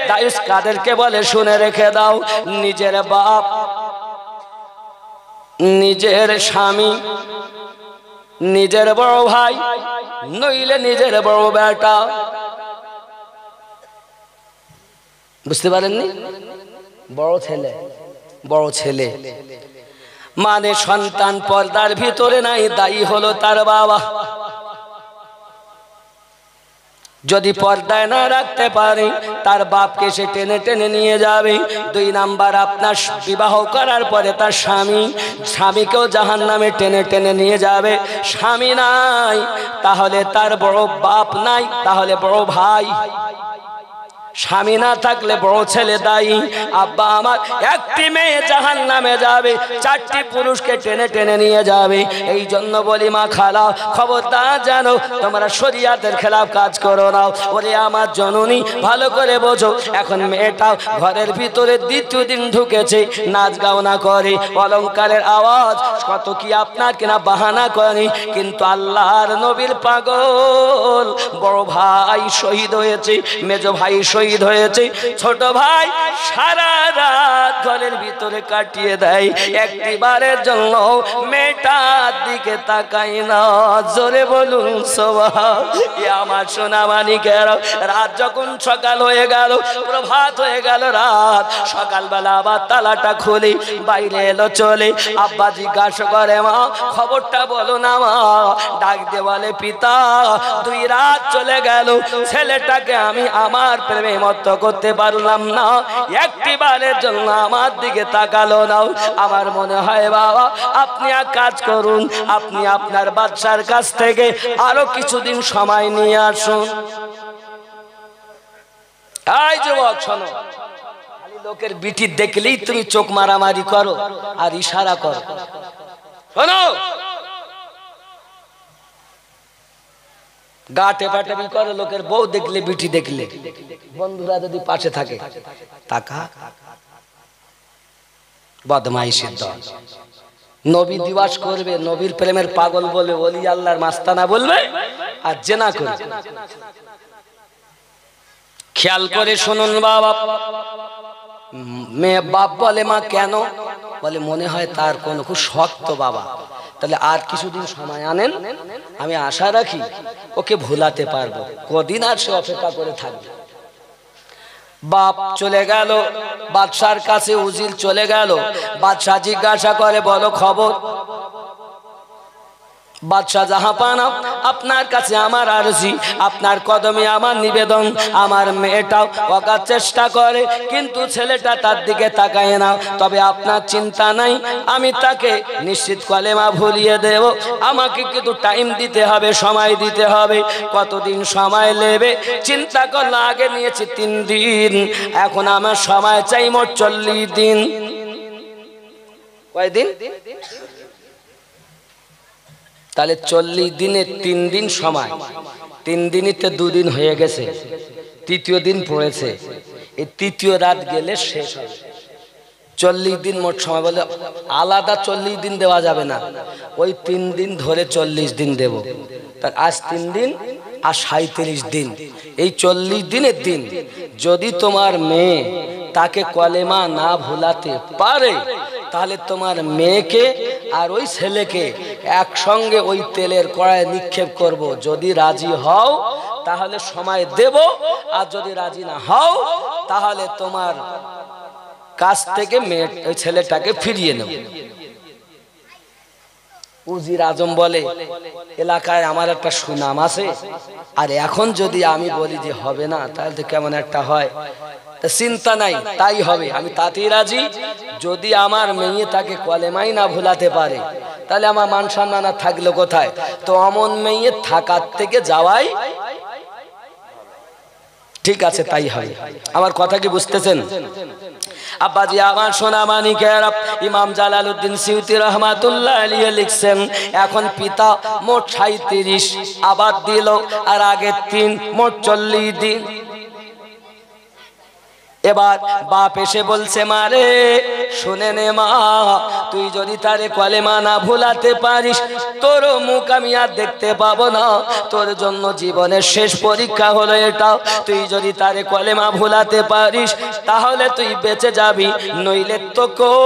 দায়ুস কাদেরকে বলে শুনে রেখে দাও। নিজের বাপ, নিজের স্বামী, নিজের বড় ভাই, নইলে নিজের বড় বেটা। বুঝতে পারেননি? বড় ছেলে, বড় ছেলে মানে সন্তান পর্দার ভিতরে নাই, দায়ী হলো তার বাবা। যদি পর্দায় না রাখতে পারে, তার বাপকে সে টেনে টেনে নিয়ে যাবে। 2 নাম্বার, আপনার বিবাহ করার পরে তার স্বামীকেও জাহান্নামে টেনে টেনে নিয়ে যাবে। স্বামী নাই তাহলে তার বড় বাপ নাই, তাহলে বড় ভাই। স্বামী না থাকলে বড় ছেলে দায়ী। আব্বা আমার, একটি মেয়ে জাহান্নামে যাবে, 4টি পুরুষকে টেনে টেনে নিয়ে যাবে। এই জন্য বলি মা খালা, খবরদার জানো তোমরা শরিয়াতের খেলাফ কাজ করো না। ওরে আমার জননী, ভালো করে বোঝো, এখন মেয়েটা ঘরের ভিতরে 2য় দিন ঢুকেছে, নাচ গাওনা করে, অলংকারের আওয়াজ কত কি আপনার কিনা বাহানা করে, কিন্তু আল্লাহর নবীর পাগল বড় ভাই শহীদ হয়েছে, মেজ ভাই শহীদ শহীদ হয়েছে। ছোট ভাই সারা রাত ঘরের ভিতরে কাটিয়ে দেয়, একটিবারের জন্য মেয়েটার দিকে তাকাই না। জোরে বলুন সুবহান। আমার সোনা মানিকের, রাত যখন সকাল হয়ে গেল, প্রভাত হয়ে গেল, রাত সকালবেলা আবার তালাটা খুলি, বাইরে এলো চলে। আব্বা জিজ্ঞাসা করে, মা খবরটা বলো না মা। ডাক দিয়ে বলে, পিতা 2 রাত চলে গেল, ছেলেটাকে আমি আমার প্রেমে মত্ত করতে পারলাম না, একটিবারের জন্য আমার দিকে তাকালো না। আমার মনে হয় বাবা আপনি এক কাজ করুন, আপনি আপনার বাচ্চার কাছ থেকে আরো কিছুদিন সময় নিয়ে আসুন। এই যুবক শোনো, লোকের বিটি দেখলেই তুমি চোখ মারামারি করো আর ইশারা করো। শোনো, গা টেপাটেপি করো লোকের বউ দেখলে, বিটি দেখলে। বন্ধুরা যদি পাশে থাকে, তাকা বদমাইশের দল। নবী দিবস করবে, নবীর প্রেমের পাগল বলে, ওলি আল্লাহর মাস্তানা বলবে, আর জেনা করবে। খেয়াল করে শুনুন বাবা। মেয়ে বাপ বলে, মা কেন? বলে মনে হয় তার কোন খুব শক্ত বাবা, তাহলে আর কিছুদিন সময় আনেন, আমি আশা রাখি ওকে ভুলাতে পারবো। কদিন আর সে অপেক্ষা করে থাকবে। বাপ চলে গেল বাদশার কাছে, উজির চলে গেল। বাদশা জিজ্ঞাসা করে, বলো খবর। বাদশাহ জাহাপানা, আপনার কাছে আমার আরজি, আপনার কদমে আমার নিবেদন। আমার মেয়েটাও ওকার চেষ্টা করে, কিন্তু ছেলেটা তার দিকে তাকায় না। তবে আপনার চিন্তা নাই, আমি তাকে নিশ্চিত কলেমা ভুলিয়ে দেব। আমাকে কিন্তু টাইম দিতে হবে, সময় দিতে হবে। কতদিন সময় নেবে চিন্তা করলে, আগে নিয়েছি 3 দিন, এখন আমার সময় চাই মোট 40 দিন। কয়দিন? তাহলে 40 দিনে 3 দিন সময়, 3 দিনইতে 2 দিন হয়ে গেছে, 3য় দিন পড়েছে। এই 3য় রাত গেলে শেষ হবে। 40 দিন মোট সময়। বলে আলাদা 40 দিন দেওয়া যাবে না, ওই 3 দিন ধরে 40 দিন দেব। তার আজ 3 দিন আর 37 দিন, এই 40 দিনের দিন যদি তোমার মেয়ে তাকে কলেমা না ভুলাতে পারে, তাহলে তোমার মেয়েকে আর ওই ছেলেকে একসঙ্গে ওই তেলের কড়ায় নিক্ষেপ করব। যদি রাজি হও তাহলে সময় দেব, আর যদি রাজি না হও তাহলে তোমার কাছ থেকে মেয়ে ওই ছেলেটাকে ফিরিয়ে নেব। উজির আজম বলে, এলাকায় আমার একটা সুনাম আছে, আর এখন যদি আমি বলি যে হবে না, তাহলে তো কেমন একটা হয়। চিন্তা নাই, তাই হবে, আমি তাতেই রাজি। যদি আমার মেয়ে তাকে কলেমাই না ভুলাতে পারে, তাহলে আমার মান সম্মান থাকলো কোথায়? তো অমন মেয়ে থাকার থেকে যাওয়াই ঠিক আছে, তাই হয়। আমার কথা কি বুঝতেছেন আব্বাজি? আমার সোনা মানিকের, ইমাম জালালউদ্দিন সিউতি রহমাতুল্লাহ আলাইহি লিখছেন, এখন পিতা মোট 37 আবার দিল, আর আগে 3, মোট 40 দিন। এবার বাপ এসে বলছে, মারে শুনে নে মা, তুই যদি তারে কলেমা না ভুলাতে পারিস, তোর মুখ আমি আর দেখতে পাবো না। তোর জন্য জীবনের শেষ পরীক্ষা হলো এটা। তুই যদি তারে কলেমা ভুলাতে পারিস তাহলে তুই বেঁচে যাবি, নইলে তোকেও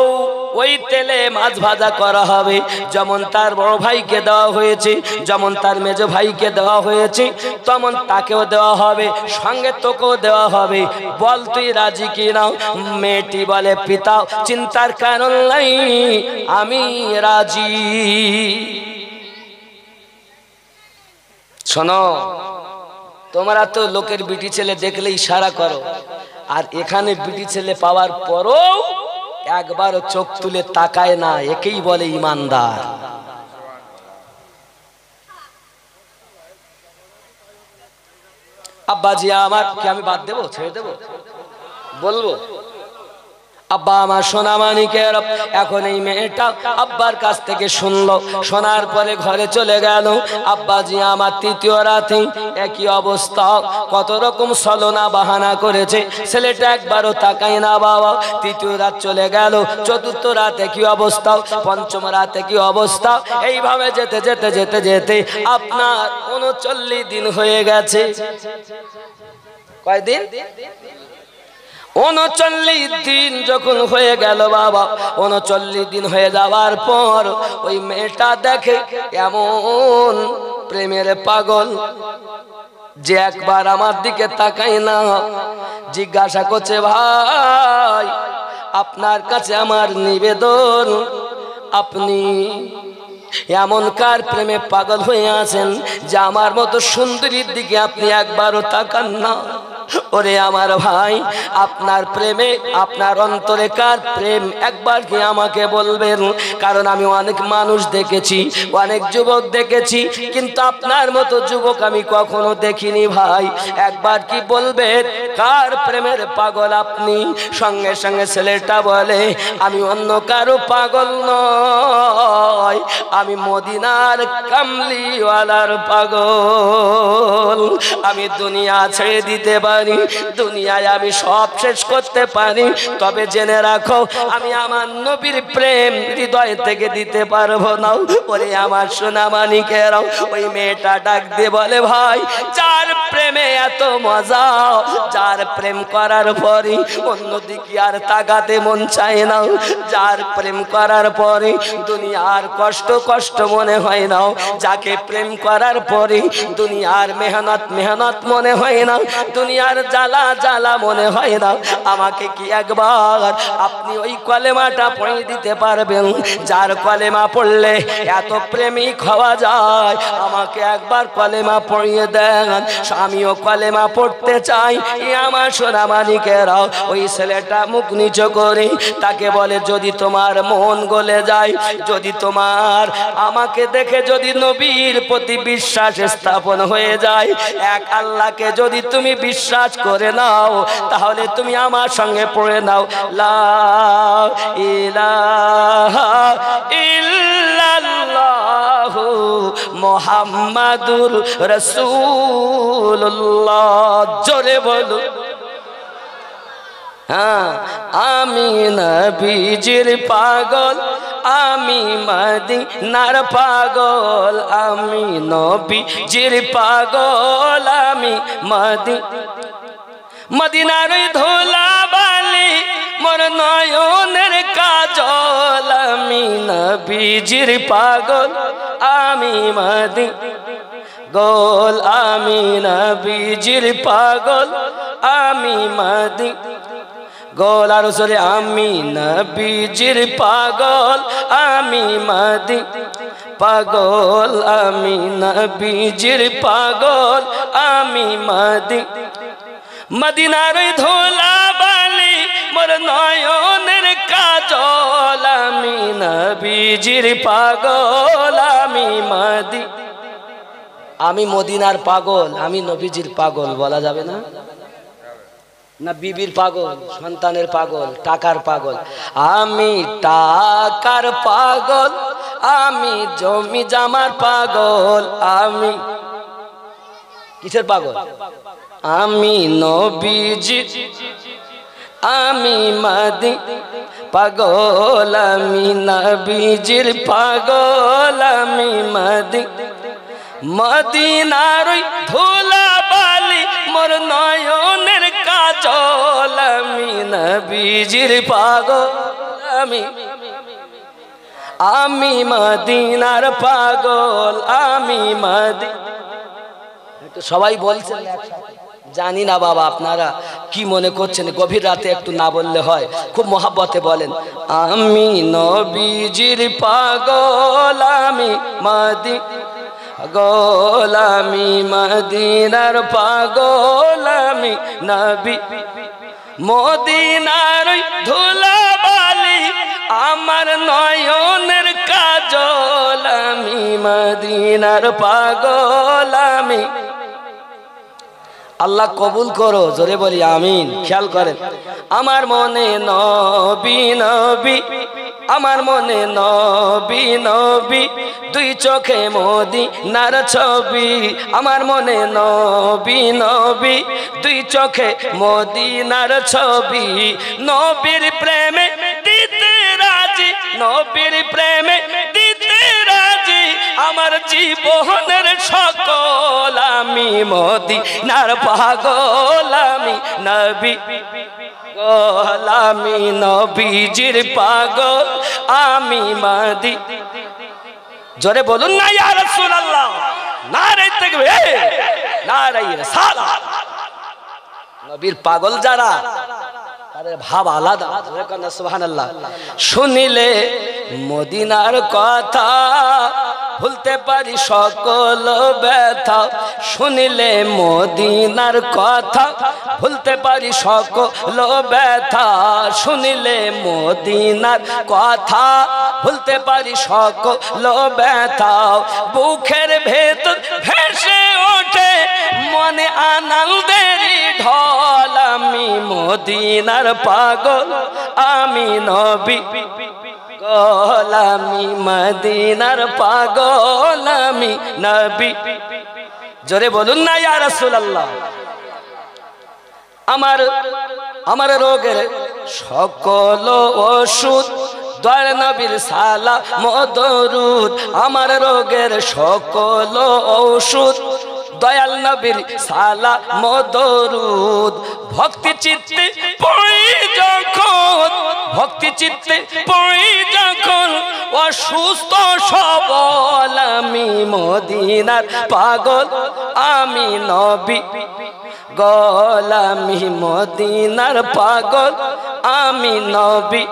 ওই তেলে মাছ ভাজা করা হবে, যেমন তার বড় ভাইকে দেওয়া হয়েছে, যেমন তার মেজ ভাইকে দেওয়া হয়েছে, তেমন তাকেও দেওয়া হবে, সঙ্গে তোকেও দেওয়া হবে। বল তুই রাজি কি না? মেয়েটি বলে, পিতা চিন্তার কারণ নাই, আমি রাজি। শোনো, তোমরা তো লোকের বিটি ছেলে দেখলে ইশারা করো, আর এখানে বিটি ছেলে পাওয়ার পরও একবারও চোখ তুলে তাকায় না, একেই বলে ইমানদার। আব্বাজি আমার কি আমি বাদ দেবো, ছেড়ে দেবো, বলবো? আব্বা আমার সোনা মানিকের, এখন এই মেয়েটা আব্বার কাছ থেকে শুনলো, শোনার পরে ঘরে চলে গেল। আব্বাজি আমার 3য় রাতে একই অবস্থা, কত রকম ছলনা বাহানা করেছে, ছেলেটা একবারও তাকায় না বাবা। 3য় রাত চলে গেল, 4র্থ রাত একই অবস্থা, 5ম রাত একই অবস্থা। এইভাবে যেতে যেতে যেতে যেতে আপনার 39 দিন হয়ে গেছে। কয়দিন? 39 দিন যখন হয়ে গেল বাবা, 39 দিন হয়ে যাওয়ার পর ওই মেয়েটা দেখে এমন প্রেমের পাগল যে একবার আমার দিকে তাকায় না। জিজ্ঞাসা করছে, ভাই আপনার কাছে আমার নিবেদন, আপনি এমন কার প্রেমে পাগল হয়ে আছেন যে আমার মতো সুন্দরীর দিকে আপনি একবারও তাকান না? ওরে আমার ভাই, আপনার প্রেমে আপনার অন্তরে কার প্রেম একবার কি আমাকে বলবেন? কারণ আমি অনেক মানুষ দেখেছি, অনেক যুবক দেখেছি, কিন্তু আপনার মতো যুবক আমি কখনো দেখিনি ভাই। একবার কি বলবেন কার প্রেমের পাগল আপনি? সঙ্গে সঙ্গে ছেলেটা বলে, আমি অন্য কারো পাগল নয়, আমি মদিনার কামলিওয়ালার পাগল। আমি দুনিয়া ছেড়ে দিতে পারি, দুনিয়ায় আমি সব শেষ করতে পারি, তবে জেনে রাখো আমি আমার নবীর প্রেম হৃদয় থেকে দিতে পারবো না। ওরে আমার সোনা মানিকেরাও, ওই মেয়েটা ডাক দিয়ে বলে, ভাই যার প্রেমে এত মজা, যার প্রেম করার পরে অন্যদিকে আর তাকাতে মন চায় না, যার প্রেম করার পরে দুনিয়ার কষ্ট কষ্ট মনে হয় না, যাকে প্রেম করার পরে দুনিয়ার মেহনত মেহনত মনে হয় না, দুনিয়ার জ্বালা জ্বালা মনে হয় না, আমাকে কি একবার আপনি ওই কলেমাটা পড়ে দিতে পারবেন? যার কলেমা পড়লে এত প্রেমিক হওয়া যায়, আমাকে একবার কলেমা পড়িয়ে দেন, আমিও কলেমা পড়তে চাই। আমার সোনা মানিকেরাও, ওই ছেলেটা মুখ নিচু করে তাকে বলে, যদি তোমার মন গলে যায়, যদি তোমার আমাকে দেখে যদি নবীর প্রতি বিশ্বাস স্থাপন হয়ে যায়, এক আল্লাহকে যদি তুমি বিশ্বাস করে নাও, তাহলে তুমি আমার সঙ্গে পড়ে নাও, লা ইলাহা ইল্লাল্লাহু মুহাম্মাদুর রাসূলুল্লাহ। জোরে বলো। হ্যাঁ, আমি নবীজির পাগল, আমি মদিনার পাগল, আমি নবীজির পাগল, আমি মদিনার ধুলা বালি মোর নয়নের কাজল, আমি নবীজির পাগল, আমি গোল, আমি নবীজির পাগল, আমি গোল। আর সরে, আমি নবীজির পাগল, আমি পাগল, আমি নবীজির পাগল, আমি মদিনার ধুলা বালি মোর নয়নের কাজল, আমি নবীজির পাগল, আমি মদিনার পাগল, আমি নবীজির পাগল বলা যাবে না? না বিবির পাগল, সন্তানের পাগল, টাকার পাগল? আমি টাকার পাগল, আমি জমি জামার পাগল, আমি কিসের পাগল? আমি নবীজি, আমি পাগল, আমি নবীজির পাগল, আমি মদিনার ধুলা বালি মোর নয়নের কাজল, আমি নবীজির পাগল, আমি মদিনার পাগল, আমি সবাই বলছেন, জানি না বাবা আপনারা কি মনে করছেন, গভীর রাতে একটু না বললে হয়, খুব মহাব্বতে বলেন, আমি নবীজির পাগল, আমি পাগল, আমি মদিনার পাগল, আমি নবী মদিনার ধুলা বালি আমার নয়নের কাজল, আমি মদিনার পাগল, আমি। আল্লাহ কবুল করো, জোরে বলি আমিন। খেয়াল করেন, আমার মনে নবী নবী, আমার মনে নবী নবী, দুই চোখে মদিনার ছবি, আমার মনে নবী নবী, দুই চোখে মদিনার ছবি, নবীর প্রেমে দিতে রাজি, নবীর প্রেমে দিতে রাজি, আমার জীবনের সকল আমি মদিনার পাগল আমি নবী আমি নবীজির পাগল আমি জোরে বলুন না ইয়া রাসূলুল্লাহ নারে তাকবীর নারে রিসালাত নবীর পাগল যারা তাদের ভাব আলাদা সুবহানাল্লাহ শুনিলে মদিনার কথা ভুলতে পারি সকল ব্যথা শুনিলে মদিনার কথা ভুলতে পারি সকল ব্যথা শুনিলে মদিনার কথা ভুলতে পারি সকল ব্যথা বুকের ভেতর ভেসে ওঠে মনে আনন্দের ঢল আমি মদিনার পাগল আমি নবী আমি মদিনার পাগল আমি নবী জোরে বলুন না ইয়া রাসূলুল্লাহ আমার রোগের সকল ওষুধ দয়াল নবীর সালাম ও দরুদ আমার রোগের সকল ঔষধ দয়াল নবীর সালাম ও দরুদ ভক্তি চিত্তে পড়ি যখন ভক্তি চিত্তে পড়ি যখন অসুস্থ সবল আমি মদিনার পাগল আমি নবী গল আমি মদিনার পাগল আমি নবী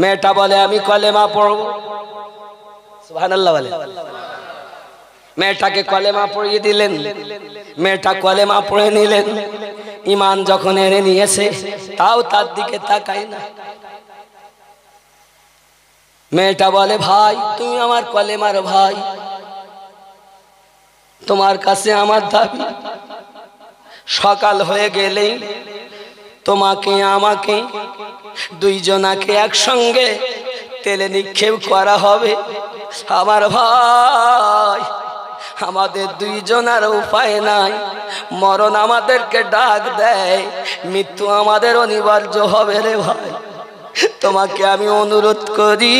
মেয়েটা বলে আমি কলেমা পড়বো সুবহানাল্লাহ বলে মেয়েটাকে কলেমা পড়িয়ে দিলেন মেয়েটা কলেমা পড়ে নিলেন ঈমান যখন এনে নিয়েছে তাও তার দিকে তাকায় না মেয়েটা বলে ভাই তুমি আমার কলেমার ভাই তোমার কাছে আমার দাবি সকাল হয়ে গেলেই তোমাকে আমাকে দুইজনাকে একসঙ্গে তেলে নিক্ষেপ করা হবে আমার ভাই আমাদের দুইজনের উপায় নাই মরণ আমাদেরকে ডাক দেয় মৃত্যু আমাদের অনিবার্য হবে রে ভাই তোমাকে আমি অনুরোধ করি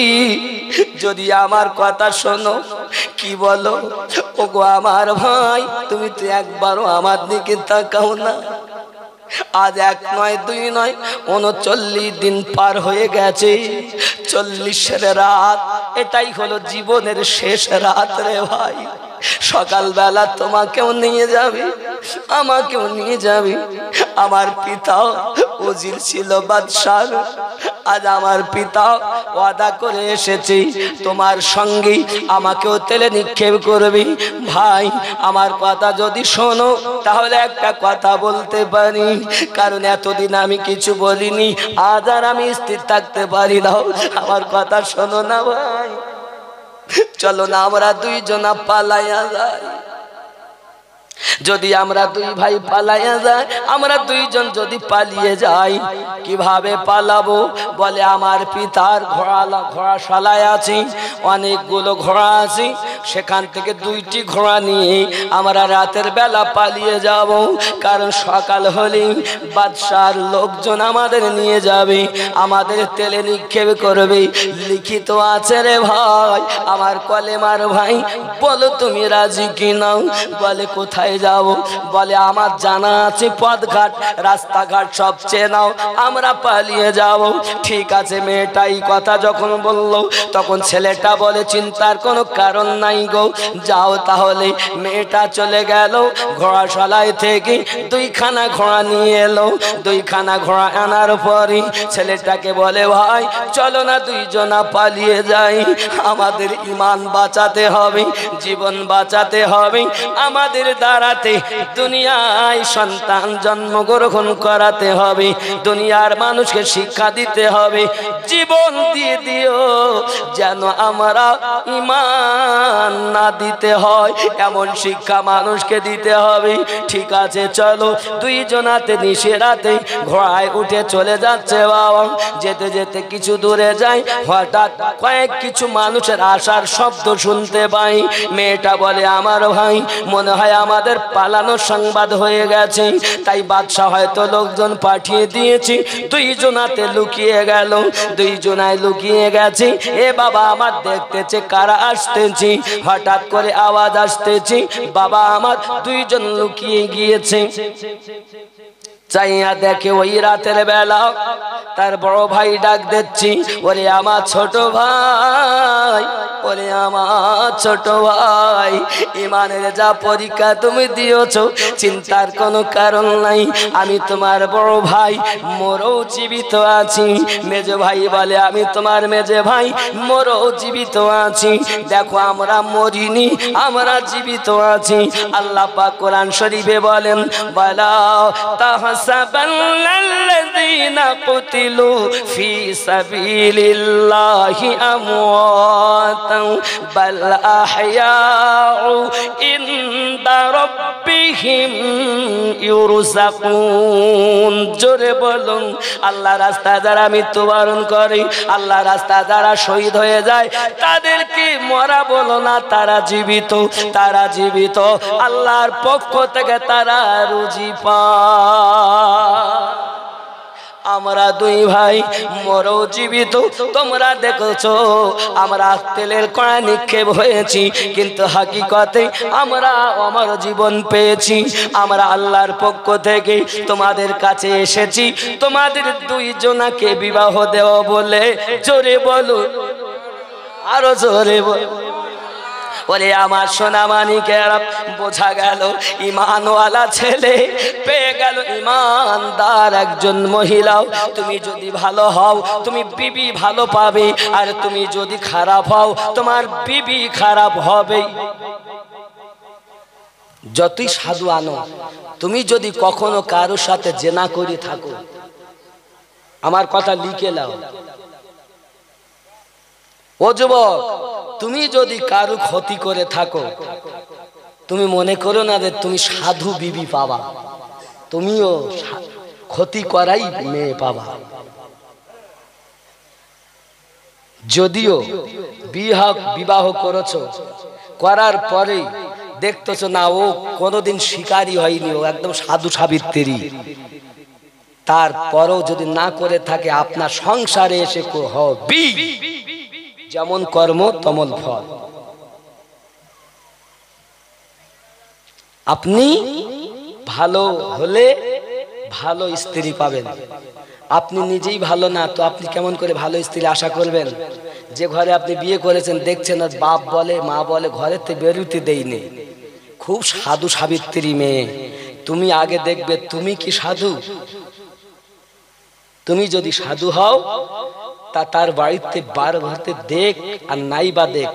যদি আমার কথা শোনো কি বলো ওগো আমার ভাই তুমি তো একবারও আমার দিকে তাকাও না আজ এক নয় দুই নয় 39 দিন পার হয়ে গেছে 40 রাত এটাই হলো জীবনের শেষ রাত রে ভাই সকালবেলা তোমাকেও নিয়ে যাবে আমাকেও নিয়ে যাবে আমার পিতা উজির ছিল বাদশাহ আজ আমার পিতা ওয়াদা করে এসেছে তোমার সঙ্গে আমাকেও তেলে নিক্ষেপ করবে ভাই আমার কথা যদি শোনো তাহলে একটা কথা বলতে পারি কারণ এতদিন আমি কিছু বলিনি আজ আর আমি স্থির থাকতে পারি না আমার কথা শোনো না ভাই চলো না আমরা দুইজনা পালাইয়া যাই যদি আমরা দুই ভাই পালাইয়া যাই আমরা দুইজন যদি পালিয়ে যাই কিভাবে পালাবো বলে আমার পিতার ঘোড়াশালায় আছে অনেকগুলো ঘোড়া আছে সেখান থেকে 2টি ঘোড়া নিয়ে আমরা রাতের বেলা পালিয়ে যাব কারণ সকাল হলেই বাদশার লোকজন আমাদের নিয়ে যাবে আমাদের তেলে নিক্ষেপ করবে লিখিত আছে রে ভাই আমার কলেমার ভাই বলো তুমি রাজি কি নাও বলে কোথায় যাব বলে আমার জানা আছে পথঘাট রাস্তাঘাট সব চেনাও আমরা পালিয়ে যাব ঠিক আছে মেয়েটা এই কথা যখন বলল তখন ছেলেটা বলে চিন্তার কোনো কারণ নাই গো যাও তাহলে মেয়েটা চলে গেল ঘোড়াশালায় থেকে 2খানা ঘোড়া নিয়ে এলো 2খানা ঘোড়া আনার পরে ছেলেটাকে বলে ভাই চলো না দুইজনা পালিয়ে যাই আমাদের ঈমান বাঁচাতে হবে জীবন বাঁচাতে হবে আমাদের দ্বারাতে দুনিয়ায় সন্তান জন্মগ্রহণ করাতে হবে দুনিয়ার মানুষকে শিক্ষা দিতে হবে জীবন দিয়ে দিও যেন আমরা ঈমান না দিতে হয় এমন শিক্ষা মানুষকে দিতে হবে ঠিক আছে চলো দুইজনাতে নিশিরাতে ঘোড়ায় উঠে চলে যাচ্ছে বাবা যেতে যেতে কিছু দূরে যায় হঠাৎ কয়েক কিছু মানুষের আসার শব্দ শুনতে পাই মেয়েটা বলে আমার ভাই মনে হয় আমাদের আমাদের পালানো সংবাদ হয়ে গেছে, তাই বাদশা হয়তো লোকজন পাঠিয়ে দিয়েছে, দুইজনাতে লুকিয়ে গেল, দুইজনায় লুকিয়ে গেছে। এ বাবা আমার দেখতেছে কারা আসতেছে, হঠাৎ করে আওয়াজ আসতেছে, বাবা আমার দুইজন লুকিয়ে গিয়েছে। চাইয়া দেখে ওই রাতের বেলা তার বড় ভাই ডাক দিচ্ছি, ওরে আমার ছোট ভাই, ওরে আমার ছোট ভাই, ইমানের যা পরীক্ষা তুমি দিয়েছো চিন্তার কোনো কারণ নাই, আমি তোমার বড় ভাই, মোরও জীবিত আছি। মেজো ভাই বলে আমি তোমার মেজে ভাই, মোরও জীবিত আছি। দেখো আমরা মরিনি, আমরা জীবিত আছি। আল্লাহ পাক কোরআন শরীফে বলেন, বালা তাহসাবান্নাল্লাযীনা কুতিলু ফি সাবিলিল্লাহি আমওয়াতান বাল আহইয়াউ ইনদা রাব্বিহিম ইউরযাকুন। জোরে বলুন, আল্লাহ রাস্তায় যারা মৃত্যুবরণ করে, আল্লাহ রাস্তায় যারা শহীদ হয়ে যায়, তাদেরকে মরা বলো না, তারা জীবিত, তারা জীবিত। আল্লাহর পক্ষ থেকে তারা রুজি পায়। আমরা দুই ভাই মরও জীবিত, তোমরা দেখছো আমরা তেলের কড়া নিক্ষেপ হয়েছি, কিন্তু হাকিকতে আমরা আমার জীবন পেয়েছি। আমরা আল্লাহর পক্ষ থেকে তোমাদের কাছে এসেছি তোমাদের দুইজনাকে বিবাহ দেওয়া বলে। জোরে বলুন, আরো জোরে বলুন। ওরে আমার সোনা মানিকেরা, বোঝা গেল ইমানওয়ালা ছেলে পেয়ে গেল ইমানদার একজন মহিলাও। তুমি যদি ভালো হও তুমি বিবি ভালো পাবে, আর তুমি যদি খারাপ হও তোমার বিবি খারাপ হবে। যতই সাধু আনো, তুমি যদি কখনো কারোর সাথে জেনা করে থাকো, আমার কথা লিখে নাও। ও যুবক, তুমি যদি কারো ক্ষতি করে থাকো, তুমি মনে করো না যে তুমি সাধু বিবি পাবা, তুমিও ক্ষতি করাই মেয়ে পাবা। যদিও বিবাহ করেছো, করার পরে দেখতেছো না ও কোনোদিন শিকারী হয়নি, ও একদম সাধু সাবিত্রী, তারপরেও যদি না করে থাকে, আপনার সংসারে এসে হবি যেমন কর্ম তেমন ফল। আপনি ভালো হলে ভালো স্ত্রী পাবেন, আপনি নিজেই ভালো না তো আপনি কেমন করে ভালো স্ত্রী আশা করবেন? যে ঘরে আপনি বিয়ে করেছেন দেখছেন বাপ বলে মা বলে ঘরেতে বেরোতে দেয়নি, খুব সাধু সাবিত্রী মেয়ে, তুমি আগে দেখবে তুমি কি সাধু। তুমি যদি সাধু হও তা তার বাড়িতে বার ঘরতে দেখ আর নাই বা দেখ,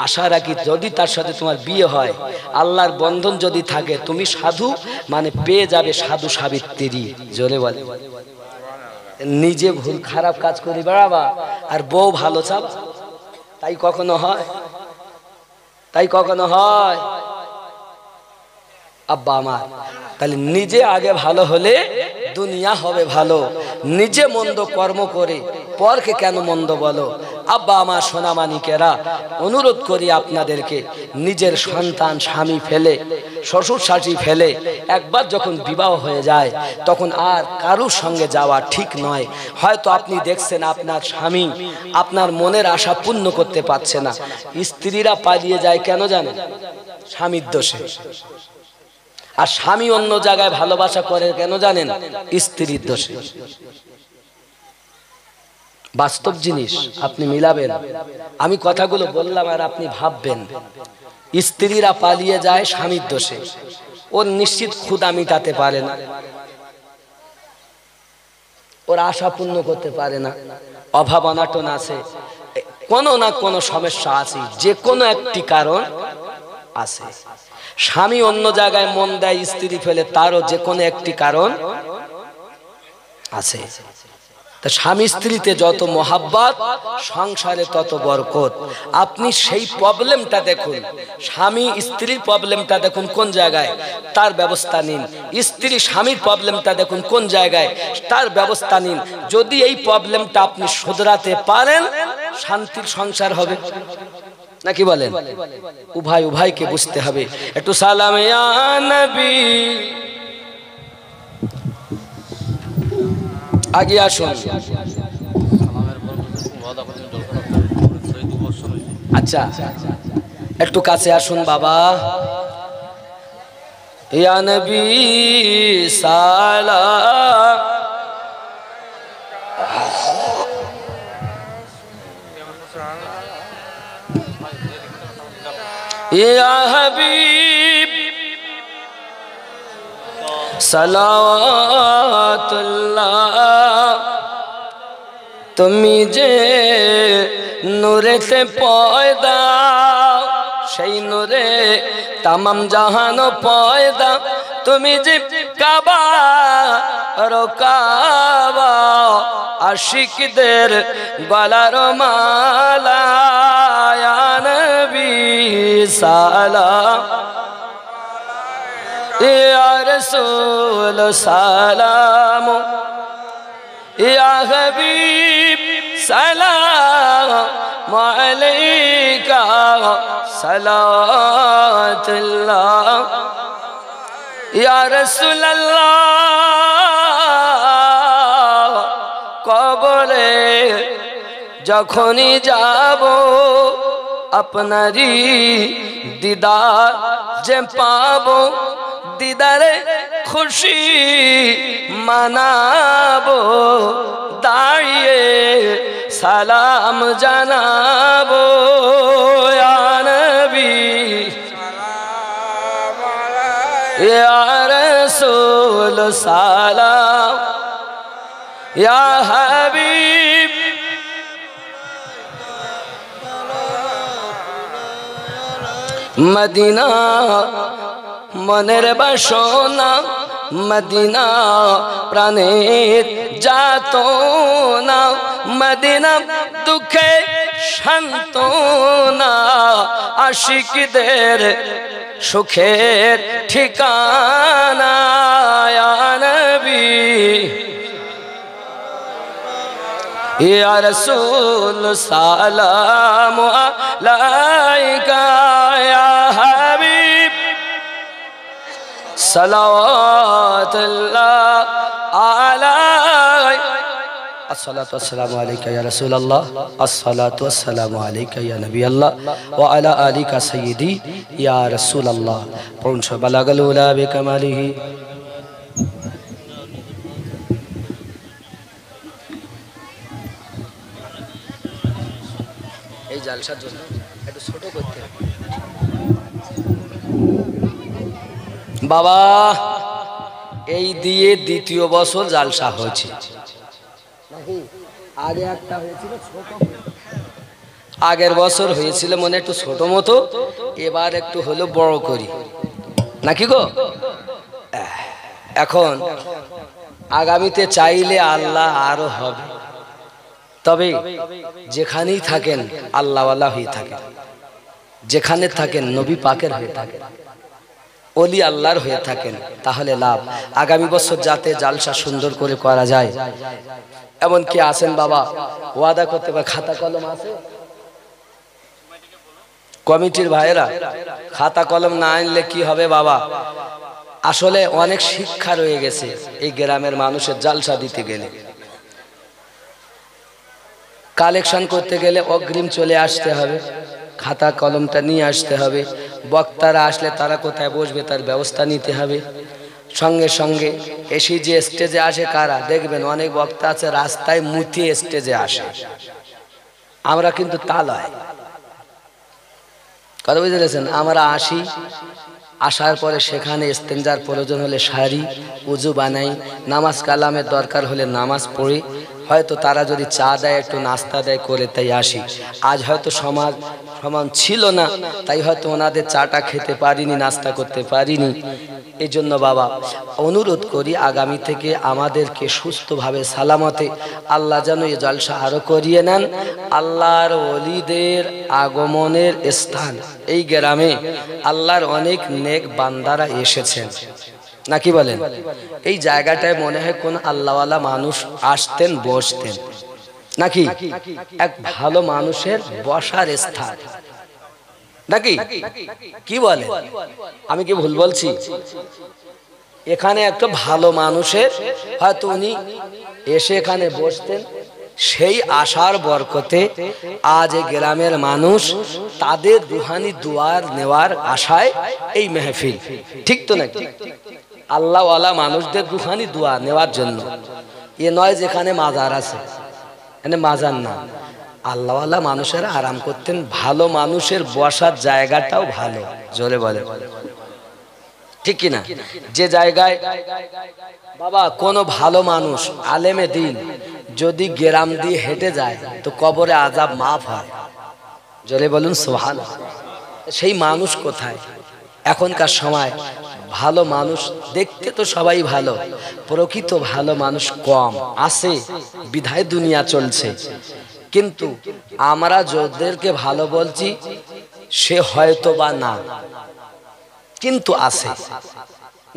আশা রাখি যদি তার সাথে তোমার বিয়ে হয়, আল্লাহর বন্ধন যদি থাকে, তুমি সাধু মানে পেয়ে যাবে সাধু সাবিত্রী। জোরে বলে, নিজে ভুল খারাপ কাজ করি বেড়াবা আর বউ ভালো চাপ, তাই কখনো হয়? তাই কখনো হয়? আব্বা আমার, তাহলে নিজে আগে ভালো হলে দুনিয়া হবে ভালো। নিজে মন্দ কর্ম করে পরকে কেন মন্দ বলো? আব্বা আমার সোনামানিকেরা, অনুরোধ করি আপনাদেরকে, নিজের সন্তান স্বামী ফেলে শ্বশুর শাশুড়ি ফেলে একবার যখন বিবাহ হয়ে যায় তখন আর কারোর সঙ্গে যাওয়া ঠিক নয়। হয়তো আপনি দেখছেন আপনার স্বামী আপনার মনের আশা পূর্ণ করতে পারছে না, স্ত্রীরা পালিয়ে যায় কেন জানেন? স্বামীর দোষে। আর স্বামী অন্য জায়গায় ভালোবাসা করে কেন জানেন? স্ত্রীর দোষে। বাস্তব জিনিস আপনি মিলাবেন। আমি কথাগুলো বললাম আর আপনি ভাববেন। স্ত্রীরা পালিয়ে যায় স্বামীর দোষে, ওর নিশ্চিত ক্ষুধা মিটাতে পারে না, ওর আশা পূর্ণ করতে পারে না, অভাব অনাটন আছে, কোনো না কোনো সমস্যা আছে, যে কোনো একটি কারণ আছে। স্বামী অন্য জায়গায় মন দেয় স্ত্রী ফেলে, তারও যে কোনো একটি কারণ আছে। তা স্বামী স্ত্রীতে যত মহাব্বত সংসারে তত বরকত। আপনি সেই প্রবলেমটা দেখুন, স্বামী স্ত্রীর প্রবলেমটা দেখুন কোন জায়গায়, তার ব্যবস্থা নিন। স্ত্রী স্বামীর প্রবলেমটা দেখুন কোন জায়গায়, তার ব্যবস্থা নিন। যদি এই প্রবলেমটা আপনি শুধরাতে পারেন, শান্তির সংসার হবে। নাকি বলেন? উভয় উভয়কে বুঝতে হবে। একটু সালাম ইয়া নবী, আগে আসুন। আচ্ছা একটু কাছে আসুন বাবা। ইয়া নবী সালাম, ইয়া হাবিব সালাওয়াতুল্লাহ, তুমি যে নূরেতে পয়দা, সেই নূরে তামাম জাহান পয়দা, তুমি যে কাবা রকাবা, আশিকদের গলার মালা, ইয়া নবী সালাম, ইয়া রাসূল সালাম, ইয়া হাবিব সালাম আলাইকা সালাতুল্লাহ, ইয়া রাসূলুল্লাহ, কবরে যখনই যাব আপনারই দিদার যে পাবো, দিদারে খুশি মানাবো, দাঁড়িয়ে সালাম জানাবো, ইয়া নবী ইয়া রাসূল সালাম, ইয়া হাবিব মদিনা মনের বাসনা, মদিনা প্রাণের যাতনা, মদিনা দুঃখে সান্ত্বনা, আশিকদের সুখের ঠিকানা, ইয়া নবী ইয়া রাসূল সালাম আলাইকা, ইয়া হাবিব সালাওয়াতুল্লাহ আলাইকা, আসসালাতু ওয়াসসালামু আলাইকা ইয়া রাসূলুল্লাহ, আসসালাতু ওয়াসসালামু আলাইকা ইয়া নবিয়াল্লাহ ওয়া আলা আলিকা সাইয়্যিদি ইয়া রাসূলুল্লাহ। পড়ুন বালাগাল উলা বিকামালিহি। এই জালসার জন্য একটু ছোট করতে হবে বাবা। এই দিয়ে দ্বিতীয় বছর জালসা হয়েছে, আগে একটা হয়েছিল ছোট, আগের বছর হয়েছিল মনে একটু ছোট মতো, এবার একটু হলো বড় করি নাকি গো। এখন আগামীতে চাইলে আল্লাহ আরো হবে, তবে যেখানেই থাকেন আল্লাহওয়ালা হয়ে থাকেন, যেখানে থাকেন নবী পাকের হয়ে থাকেন, ওলি আল্লাহর হয়ে থাকেন, তাহলে লাভ। আগামী বছর যাতে জালসা সুন্দর করে করা যায়, এমন কি আছেন বাবা ওয়াদা করতে পারে? খাতা কলম আছে কমিটির ভাইয়েরা? খাতা কলম না আনলে কি হবে বাবা? আসলে অনেক শিক্ষা রয়ে গেছে এই গ্রামের মানুষের জালসা দিতে গেলে, কালেকশন করতে গেলে অগ্রিম চলে আসতে হবে, খাতা কলমটা নিয়ে আসতে হবে, বক্তারা আসলে তারা কোথায় বসবে তার ব্যবস্থা নিতে হবে। সঙ্গে সঙ্গে এসে যে স্টেজে আসে কারা দেখবেন, অনেক বক্তা আছে রাস্তায় মুতিয়ে স্টেজে আসে, আমরা কিন্তু তা লয়। কথা বুঝতে পেরেছেন? আমরা আসি, আসার পরে সেখানে ইস্তেঞ্জার প্রয়োজন হলে সারি, উজু বানাই, নামাজ কালামের দরকার হলে নামাজ পড়ি, হয়তো তারা যদি চা দেয় একটু নাস্তা দেয় করে তাই আসি। আজ হয়তো সমাজ সমান ছিল না, তাই হয়তো ওনাদের চাটা খেতে পারিনি, নাস্তা করতে পারিনি। এই জন্য বাবা অনুরোধ করি আগামী থেকে আমাদেরকে সুস্থভাবে সালামতে আল্লাহ যেন এই জলসা আরো করিয়ে নেন। আল্লাহর ওলিদের আগমনের স্থান এই গ্রামে, আল্লাহর অনেক নেক বান্দারা এসেছেন নাকি বলেন? এই জায়গাটায় মনে হয় কোন আল্লাহওয়ালা মানুষ আসতেন বসতেন নাকি, এক ভালো মানুষের বসার স্থান। নাকি কি বলে? আমি কি ভুল বলছি? এখানে একটা ভালো মানুষের হয়তো উনি এসে এখানে বসতেন, সেই আশার বরকতে আজ এই গ্রামের মানুষ তাদের রুহানি দুয়ার নেওয়ার আশায় এই মেহফিল, ঠিক তো নাকি? আল্লাহওয়ালা মানুষদের রুহানি দোয়া নেওয়ার জন্য। এ নয় যেখানে মাজার আছে, এখানে মাজার না, আল্লাহওয়ালা মানুষেরা আরাম করতেন। ভালো মানুষের বসার জায়গাটাও ভালো, জোরে বলে ঠিক কিনা? যে জায়গায় বাবা কোনো ভালো মানুষ আলেমে দিন যদি গ্রাম দিয়ে হেঁটে যায় তো কবরে আযাব মাফ হয়, জোরে বলুন সুবহানাল্লাহ। সেই মানুষ কোথায়? এখনকার সময় ভালো মানুষ দেখতে তো সবাই ভালো, প্রকৃত ভালো মানুষ কম আছে, বিধায় দুনিয়া চলছে। কিন্তু আমরা যাদেরকে ভালো বলছি সে হয়তো বা না, কিন্তু আছে,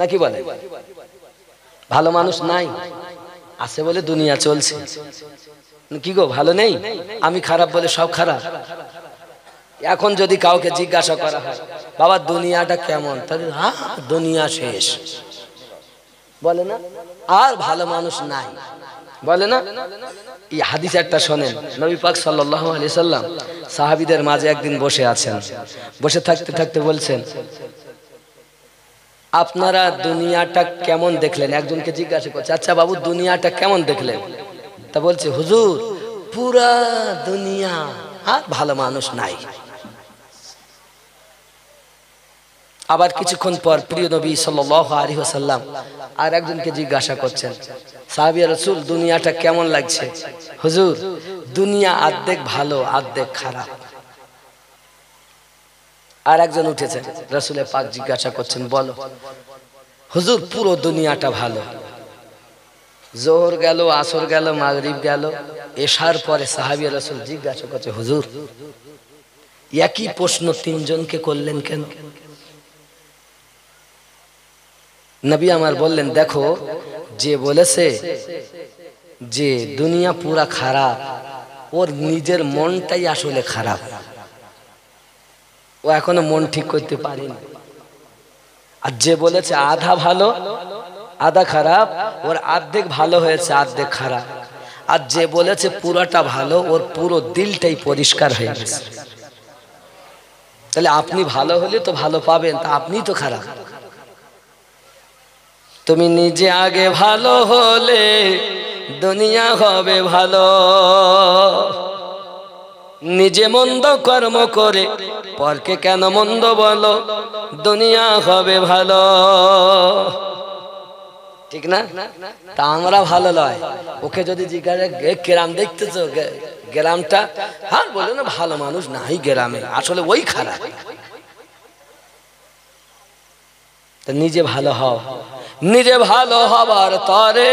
নাকি বলে? ভালো মানুষ নাই, আছে বলে দুনিয়া চলছে। কি গো, ভালো নেই? আমি খারাপ বলে সব খারাপ? এখন যদি কাউকে জিজ্ঞাসা করা হয় বাবা দুনিয়াটা কেমন, তাহলে হ্যাঁ দুনিয়া শেষ বলে না, আর ভালো মানুষ নাই বলে না। এই হাদিস একটা শোনেন, নবী পাক সাল্লাল্লাহু আলাইহি সাল্লাম সাহাবীদের মাঝে একদিন বসে আছেন, বসে থাকতে থাকতে বলছেন আপনারা দুনিয়াটা কেমন দেখলেন? একজনকে জিজ্ঞাসা করছে আচ্ছা বাবু দুনিয়াটা কেমন দেখলেন? তা বলছে হুজুর পুরা দুনিয়া আর ভালো মানুষ নাই। আবার কিছুক্ষণ পর প্রিয় নবী সাল্লাল্লাহু আলাইহি ওয়াসাল্লাম আর একজনকে জিজ্ঞাসা করছেন সাহাবী রাসূল দুনিয়াটা কেমন লাগছে? হুজুর দুনিয়া অর্ধেক ভালো অর্ধেক খারাপ। আর একজন উঠেছেন, রাসূল পাক জিজ্ঞাসা করছেন বলো। হুজুর পুরো দুনিয়াটা ভালো। জোহর গেল, আসর গেল, মাগরিব গেল, এশার পরে সাহাবী রাসূল জিজ্ঞাসা করছে হুজুর একই প্রশ্ন তিনজনকে করলেন কেন? নবী আমার বললেন দেখো যে বলেছে যে দুনিয়া পুরা খারাপ ওর নিজের মনটাই আসলে খারাপ, ও এখনো মন ঠিক করতে পারেনি। আর যে বলেছে আধা ভালো আধা খারাপ ওর অর্ধেক ভালো হয়েছে অর্ধেক খারাপ। আর যে বলেছে পুরাটা ভালো ওর পুরো দিলটাই পরিষ্কার হয়ে গেছে। তাহলে আপনি ভালো হলে তো ভালো পাবেন, তা আপনি তো খারাপ। তুমি নিজে আগে ভালো হলে দুনিয়া হবে ভালো, নিজে মন্দ কর্ম করে পরকে কেন মন্দ বলো, দুনিয়া হবে ভালো, ঠিক না? তা আমরা ভালো নয়, ওকে যদি জিজ্ঞাসা গ্রাম দেখতেছো গ্রামটা, হ্যাঁ বলে না ভালো মানুষ নাই গ্রামে, আসলে ওই খারাপ। নিজে ভালো হও, নিজে ভালো হবার তরে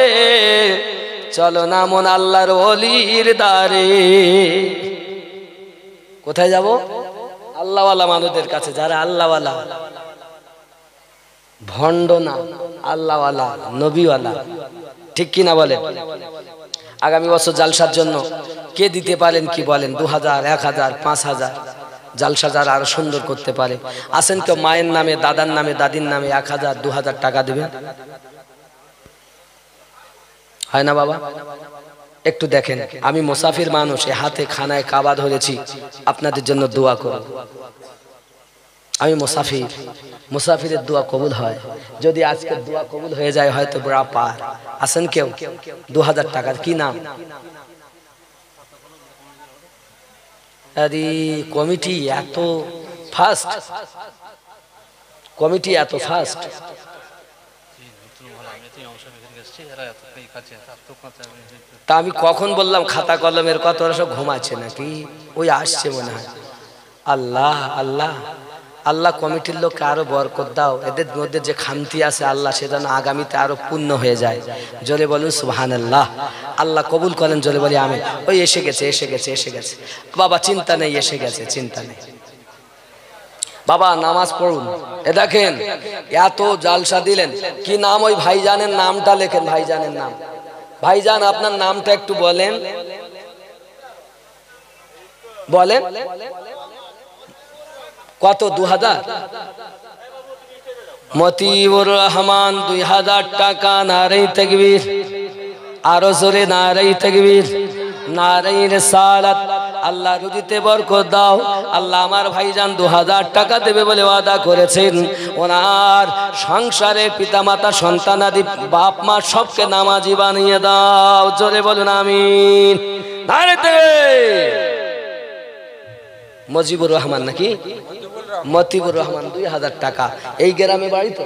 চলো না মন আল্লাহর ওলির দ্বারে। কোথায় যাব? আল্লাহওয়ালা মানুষদের কাছে, যারা আল্লাহওয়ালা, ভণ্ড না, আল্লাহওয়ালা নবীওয়ালা, ঠিক কিনা বলেন? আগামী বছর জালসার জন্য কে দিতে পারেন কি বলেন? 2000, 1000, 5000 জালসা যারা আরো সুন্দর করতে পারে আসেন কেউ মায়ের নামে, দাদার নামে, দাদির নামে 1000, 2000 টাকা দেবেন, হয় না বাবা? একটু দেখেন, আমি মুসাফির মানুষ, এ হাতে খানায় কাবা ধরেছি, আপনাদের জন্য দোয়া করব। আমি মুসাফির, মুসাফিরের দোয়া কবুল হয়। যদি আজকে দোয়া কবুল হয়ে যায় হয়তো বড় পার। আসেন কেউ 2000 টাকার, কি নাম? আরে কমিটি এত ফাস্ট, কমিটি এত ফাস্ট। তা আমি কখন বললাম খাতা কলমের কথা? ওরা সব ঘুমাচ্ছে নাকি? ওই আসছে মনে হয়। আল্লাহ আল্লাহ আল্লাহ কমিটির লোককে আরো বরকত দাও, এদের মধ্যে যে খামতি আছে আল্লাহ সে যেন আগামীতে আরো পূর্ণ হয়ে যায়। জোরে বলুন সুবহানাল্লাহ। আল্লাহ কবুল করেন, জোরে বলি আমিন। ওই এসে গেছে এসে গেছে এসে গেছে বাবা, চিন্তা নেই, এসে গেছে, চিন্তা নেই বাবা। নামাজ পড়ুন। এ দেখেন এত জালসা দিলেন, কি নাম ওই ভাইজানের নামটা লেখেন, ভাইজানের নাম। ভাইজান আপনার নামটা একটু বলেন, বলেন। কত 2000? মতিউর রহমান 2000 টাকা। নারে তাকবীর, আরো জোরে নারে তাকবীর, নারে রিসালাত। আল্লাহ রুজিতে বরকত দাও। আল্লাহ আমার ভাইজান 2000 টাকা দেবে বলে ওয়াদা করেছেন। ওনার সংসারে পিতামাতা সন্তানাদি বাপ মা সবকে নামাজি বানিয়ে দাও। জোরে বলুন আমিন। নারে তাকবীর। মজিবুর রহমান নাকি মতিবুর রহমান 2000 টাকা। এই গ্রামে বাড়ি তো,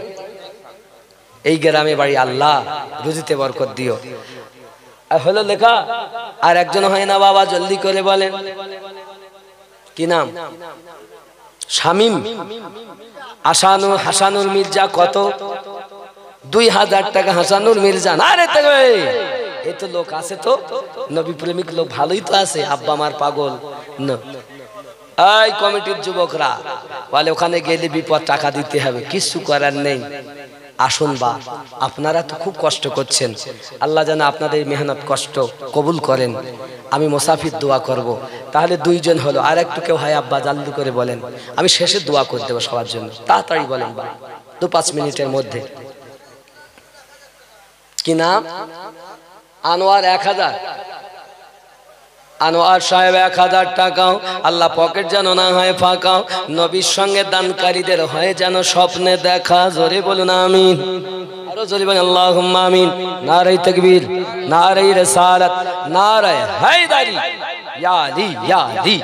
এই গ্রামে বাড়ি। আল্লাহ রুজিতে বরকত দিও। হলো লেখা। আর একজন হয় না বাবা, জলদি করে বলেন কি নাম? শামিম হাসানুর মির্জা। কত? 2000 টাকা। হাসানুর মির্জা। আরে এই তো লোক আছে তো, নবী প্রেমিক লোক ভালোই তো আছে। আব্বা আমার পাগল না। এই কমিটির যুবকরা বলে ওখানে গেলে বিপদ, টাকা দিতে হবে, কিছু করার নেই। আসুন বা, আপনারা তো খুব কষ্ট করছেন। আল্লাহ যেন আপনাদের মেহনত কষ্ট কবুল করেন। আমি মুসাফির দোয়া করব। তাহলে 2 জন হলো। আর একটু কেউ হয় আব্বা জলদি করে বলেন, আমি শেষে দোয়া করে দেবো সবার জন্য। তাড়াতাড়ি বলেন বা, 2-5 মিনিটের মধ্যে। কি নাম? আনোয়ার 1000। আনোয়ার সাহেব 1000 টাকা। আল্লাহ পকেট যেন না হয় ফাঁকা। নবীর সঙ্গে দানকারীদের হয় যেন স্বপ্নে দেখা। জোরে বলুন আমিন। আরো জোরে বলুন আল্লাহুম্মা আমিন। নারে তাকবীর, নারে রিসালাত, নারে হায়দারি। ইয়া আলী, ইয়া আলী।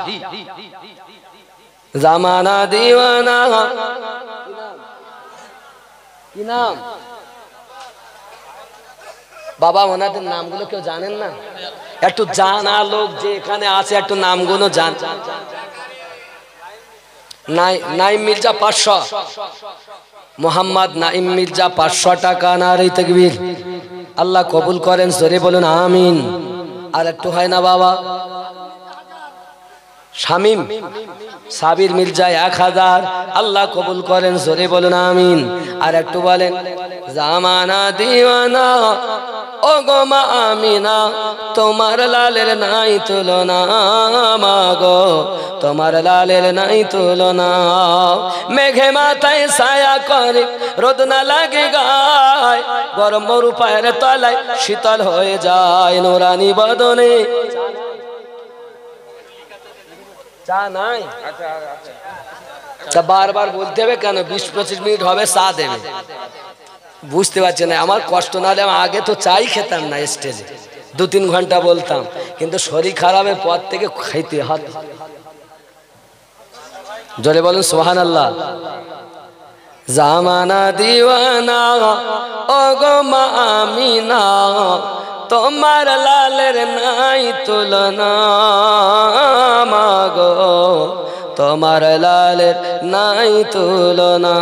জামানা দিওয়ানা। কি নাম? বাবা ওনাদের নামগুলো কেউ জানেন না? একটু জানা লোক যে এখানে আছে একটু নামগুলো জান। নাইম মির্জা 500। মোহাম্মদ নাইম মির্জা 500 টাকা। নারে তাকবীর। আল্লাহ কবুল করেন। জোরে বলুন আমিন। আর একটু হয় না বাবা? শামিম সাবির মির্জা 1000। আল্লাহ কবুল করেন। জোরে বলুন আমিন। আর একটু বলেন জামানা দিওয়ানা। ও গো মা আমিনা, তোমার লালের নাই তুলনা। মাগো তোমার লালের নাই তুলনা। মেঘে মাথায় ছায়া করে, রোদ না লাগে গায়। গরম মরু পায়ের তলায় শীতল হয়ে যায় নুরানি বদনে। চা নাই? তা বারবার বলতে হবে কেন? 20-25 মিনিট হবে, চা দেবে। বুঝতে পারছি না। আমার কষ্ট না হলে আগে তো চাই খেতাম না স্টেজে, 2-3 ঘন্টা বলতাম। কিন্তু শরীর খারাপের পর থেকে খাইতে হয়। জোরে বলুন সুবহানাল্লাহ। জামানা দিওয়ানা। ও গো মা আমিনা, তোমার লালের নাই তুলনা। মাগো তোমার লালের নাই তুলনা।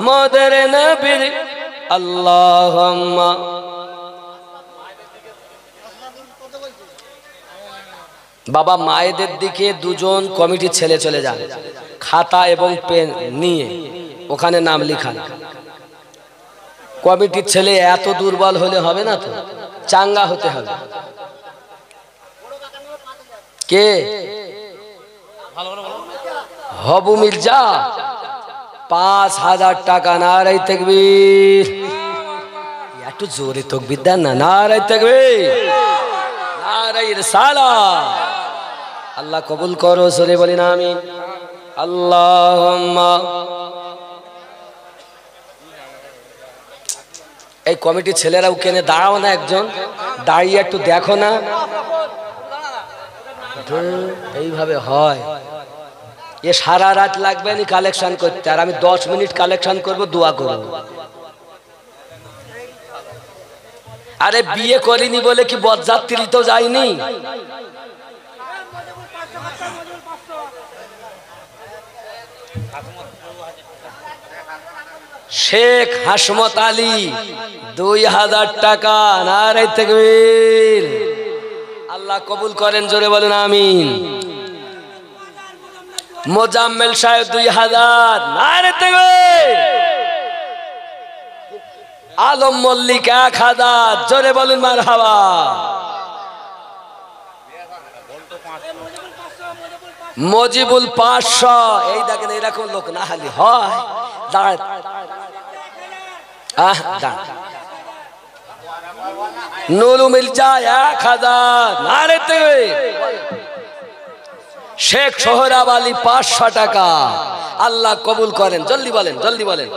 মোদের নবীর আল্লাহুম্মা। বাবা মায়েদের দিকে 2 জন কমিটির ছেলে চলে যান, খাতা এবং পেন নিয়ে ওখানে নাম লিখান। কমিটির ছেলে এত দুর্বল হলে হবে না তো, চাঙ্গা হতে হবে। কে? হবু মির্জা 5000 টাকা। নারে তাকবীর। একটু জোরে তাকবীর দেন না। নারে তাকবীর, নারে রিসালাত। আল্লাহ কবুল করো। জোরে বলেন আমিন। আল্লাহুম্মা। এই কমিটির ছেলেরা ওখানে দাঁড়াও না, একজন দাঁড়িয়ে একটু দেখো না। এইভাবে হয়? এ সারা রাত লাগবে না কালেকশন করতে, আর আমি 10 মিনিট কালেকশন করব, দোয়া করব। আরে বিয়ে করিনি বলে কি বরযাত্রী তো যায়নি? শেখ হাসমত আলী 2000 টাকা। নারে তাকবীর। আল্লাহ কবুল করেন। জোরে বলুন আমিন। মোজাম্মেল সাহেব 2000। নারে তাকবীর। আলম মল্লিক 1000। জোরে বলুন মারহাবা। মজিবুল 500। এই দেখেন এরকম লোক না হলে হয়। দাঁড়ায় নুরু মির্জা 1000 নারে তাকবীর। শেখ সোহরাব আলী 500 টাকা। আল্লাহ কবুল করেন। জলদি বলেন, জলদি বলেন,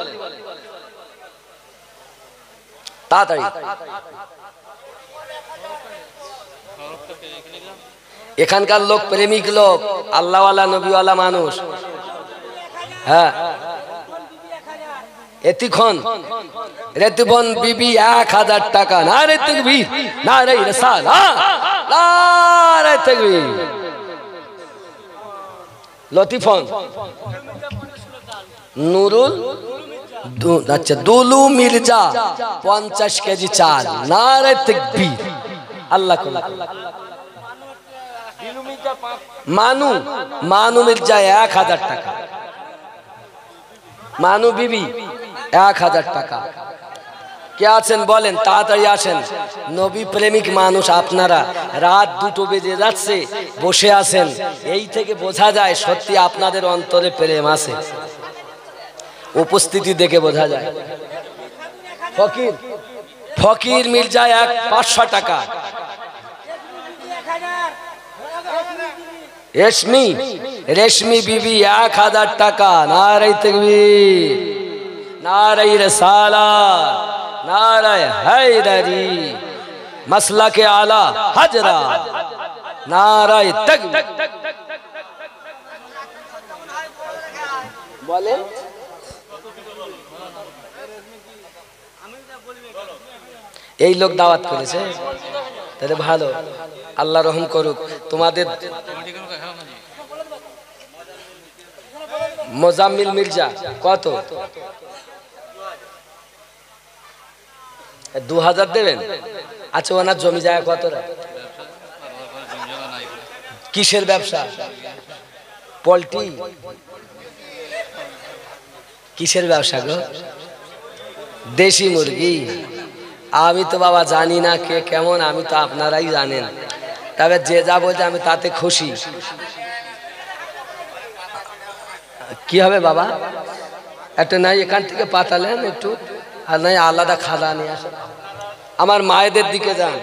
তাড়াতাড়ি। এখানকার লোক প্রেমিক লোক, আল্লাহওয়ালা নবীওয়ালা মানুষ। হ্যাঁ, এতিখন রেতিবন বিবি 1000 টাকা। নারে তাকবীর, নারে রিসালাত, নারে তাকবীর। লতিফন নুরুল, আচ্ছা দুলু মির্জা 50 কেজি চাল। নারে তাকবীর। আল্লাহ মানু, মানু মির্জা 1000 টাকা। মানু বিবি 1000 টাকা। কে আছেন বলেন, তাড়াতাড়ি আসেন। নবী প্রেমিক মানুষ আপনারা। রাত 2টো বেজে যাচ্ছে, বসে আছেন। এই থেকে বোঝা যায় সত্যি আপনাদের অন্তরে প্রেম আছে। উপস্থিতি দেখে বোঝা যায়। ফকির, ফকির মির্জা 500 টাকা। রেশমি, রেশমি বিবি 1000 টাকা। নারে তাকবীর, নারে রিসালাত, নারে হায়দারি, মাসলাকে আলা হাজরা, নারে তাকবীর। বলেন এই লোক দাওয়াত করেছে, তাহলে ভালো। আল্লাহ রহম করুক তোমাদের। মোজাম্মিল মির্জা কত? 2000 দেবেন। আচ্ছা, ওনার জমি জায়গা কত? কিসের ব্যবসা? পোল্ট্রি? কিসের ব্যবসা গো? দেশি মুরগি? আমি তো বাবা জানি না কে কেমন, আমি তো আপনারাই জানেন। তবে যে যা বলছে আমি তাতে খুশি। কি হবে বাবা? একটা নাই এখান থেকে পাতালেন একটু, আর নাই আলাদা খাদা নিয়ে আসেন। আমার মায়েদের দিকে যান,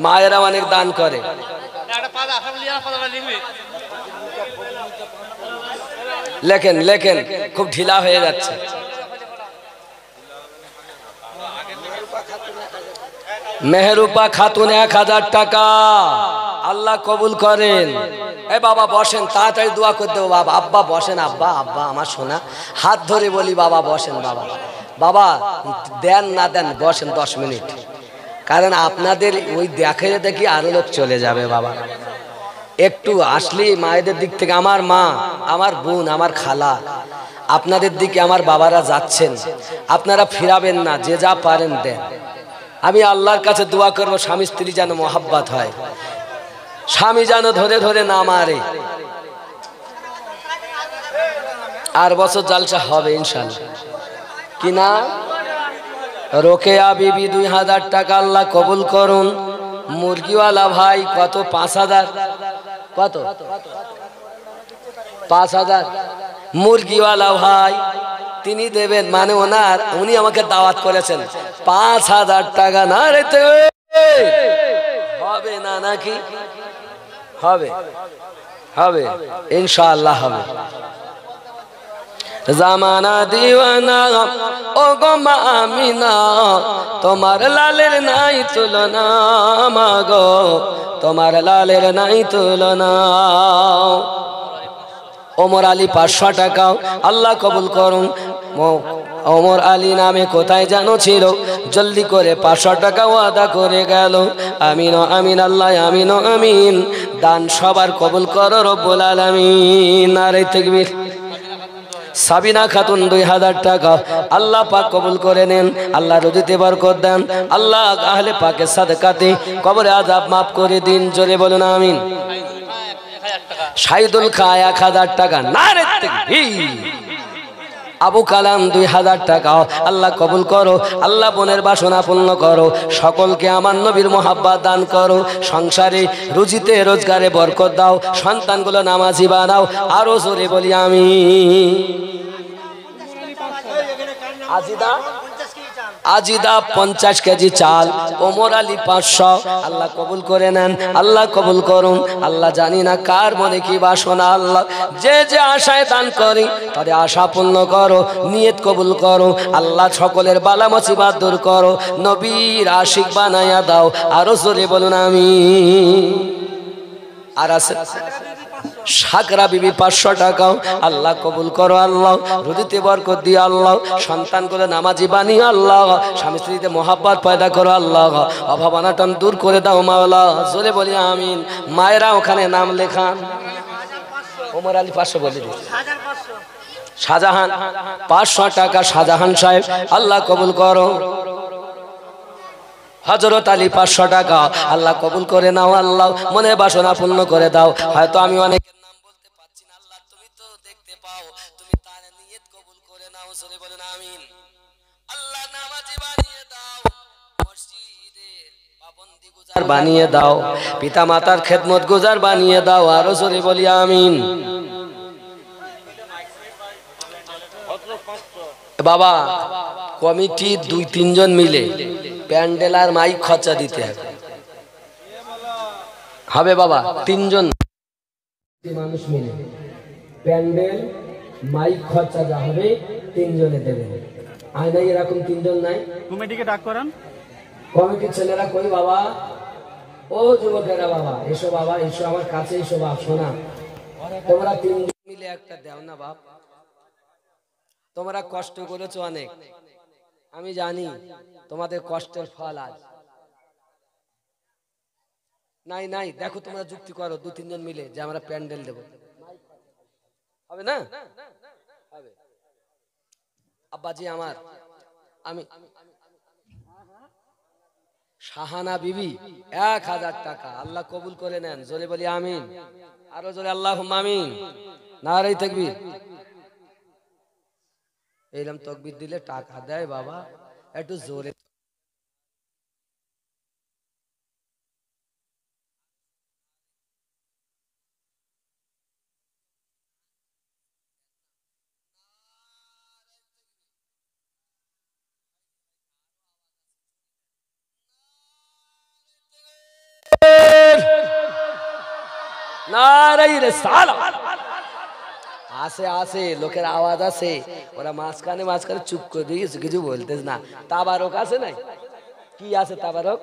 মায়েরা অনেক দান করে। লেখেন, লেখেন, খুব ঢিলা হয়ে যাচ্ছে। মেহরুপা খাতুন 1000 টাকা। আল্লাহ কবুল করেন। এ বাবা বসেন, তাড়াতাড়ি দোয়া করে দেবো বাবা। আব্বা বসেন, আব্বা, আব্বা আমার সোনা, হাত ধরে বলি বাবা বসেন। বাবা, বাবা দেন না দেন, বসেন 10 মিনিট। কারণ আপনাদের ওই দেখে দেখি আরো লোক চলে যাবে বাবা। একটু আসলে মায়েদের দিক থেকে, আমার মা, আমার বোন, আমার খালা, আপনাদের দিকে আমার বাবারা যাচ্ছেন, আপনারা ফিরাবেন না। যে যা পারেন দেন। আমি আল্লাহর কাছে দোয়া করবো স্বামী স্ত্রী যেন মোহাব্বত হয়, স্বামী যেন ধরে ধরে না মারে। আর বছর জালসা হবে ইনশাল্লাহ। কি না? রোকেয়া বিবি 2000 টাকা। আল্লাহ কবুল করুন। মুরগিওয়ালা ভাই কত? 5000। কত? 5000। মুরগিওয়ালা ভাই তিনি দেবেন, মানে ওনার, উনি আমাকে দাওয়াত করেছেন 5000 টাকা। না রে হবে না নাকি? হবে, হবে ইনশাআল্লাহ হবে। জামানা দিওয়ানা ও গো মা আমিনা, তোমার লালের নাই তুলনা মাগো, তোমার লালের নাই তুলনা। ওমর আলী 500 টাকা। আল্লাহ কবুল করুন। ওমর আলী নামে কোথায় জানো ছিল, জলদি করে 500 টাকা ওয়াদা করে গেল। আমিন আমিন, আল্লাহ আমিন আমিন। দান সবার কবুল করো রব্বুল আলামিন। নারে তাকবীর। সাবিনা খাতুন 2000 টাকা। আল্লাহ পাক কবুল করে নেন। আল্লাহ রুজিতে বরকত দেন। আল্লাহ আহলে পাকের সাদকাতে কবরে আযাব মাফ করে দিন। জোরে বলুন আমিন। শাহিদুল খা 1000 টাকা। নারে তাকবীর। আবু কালাম 2000 টাকা আল্লাহ কবুল করো। আল্লাহ বোনের বাসনা পূর্ণ করো। সকলকে আমার নবীর মোহাব্বত দান করো। সংসারে রুজিতে রোজগারে বরকত দাও। সন্তানগুলো নামাজি বানাও। আরো জোরে বলি আমি। আজিদা 50 কেজি চাল, ওমর আলী 500। আল্লাহ কবুল করে নেন, আল্লাহ কবুল করুন। আল্লাহ জানি না কার মনে কি বাসনা, আল্লাহ যে যে আশায় দান করে তাদের আশা পূর্ণ করো, নিয়ত কবুল করো। আল্লাহ সকলের বালা মুসিবত দূর করো, নবীর আশিক বানায়া দাও। আরো জোরে বলুন আমি। আর আছে সাকরা বিবি 500 টাকা আল্লাহ কবুল করো। আল্লাহ রুজিতে বরকত দিয়ে আল্লাহ সন্তানগুলো নামাজি বানিয়ে আল্লাহ স্বামী স্ত্রীতে মহাব্বত পয়দা করো। আল্লাহ অভাব অনাটন দূর করে দাও মাওলা। জোরে বলি আমিন। মায়েরা ওখানে নাম লেখান। ওমর আলী 500 বলে দিন। শাহজাহান 500 টাকা শাহজাহান সাহেব আল্লাহ কবুল করো। হযরত আলী 500 টাকা আল্লাহ কবুল করে নাও। আল্লাহ মনে বাসনা পূর্ণ করে দাও। হয়তো আমি অনেকের নাম বলতে পারছি না, আল্লাহ তুমি তো দেখতে পাও, তুমি তার নিয়ত কবুল করে নাও। জোরে বলেন আমিন। আল্লাহ নামাজি বানিয়ে দাও, মসজিদের পাবন্দি গুজার বানিয়ে দাও, পিতা মাতার খেদমত গুজার বানিয়ে দাও। আরো জোরে বলি আমিন। বাবা কমিটি 2-3 জন মিলে প্যান্ডেল আর মাইক খরচা দিতে হবে বাবা। 3 জন মানুষ মিলে প্যান্ডেল মাইক খরচা যা হবে 3 জনে দেবে। আর নাই এরকম 3 জন নাই? কমিটিকে ডাক করেন। কমিটির ছেলেরা কই বাবা? ও যুবকেরা বাবা এসো, বাবা এসো আমার কাছে এসো। বাপ শোনা, তোমরা 3 জন মিলে একটা দাও না বাপ। তোমরা কষ্ট করেছো অনেক, আমি জানি তোমাদের কষ্টের ফল আজ নাই নাই। দেখো তোমরা যুক্তি করো 2-3 জন মিলে যে আমরা প্যান্ডেল দেব, হবে না? হবে। আব্বাজি আমার, আমি শাহানা বিবি 1000 টাকা আল্লাহ কবুল করে নেন। জোরে বলি আমিন। আরো জোরে আল্লাহুম্মা আমিন। নারে তাকবীর। এরকম তাকবীর দিলে টাকা দেয় বাবা, একটু জোরে। নারায়ে রিসালাত। আসে আসে লোকের আওয়াজ আছে, ওরা মাঝখানে মাঝখানে চুপ করে দিয়েছে, কিছু বলতেছ না। তাবারক আছে নাই? কি আছে তাবারক?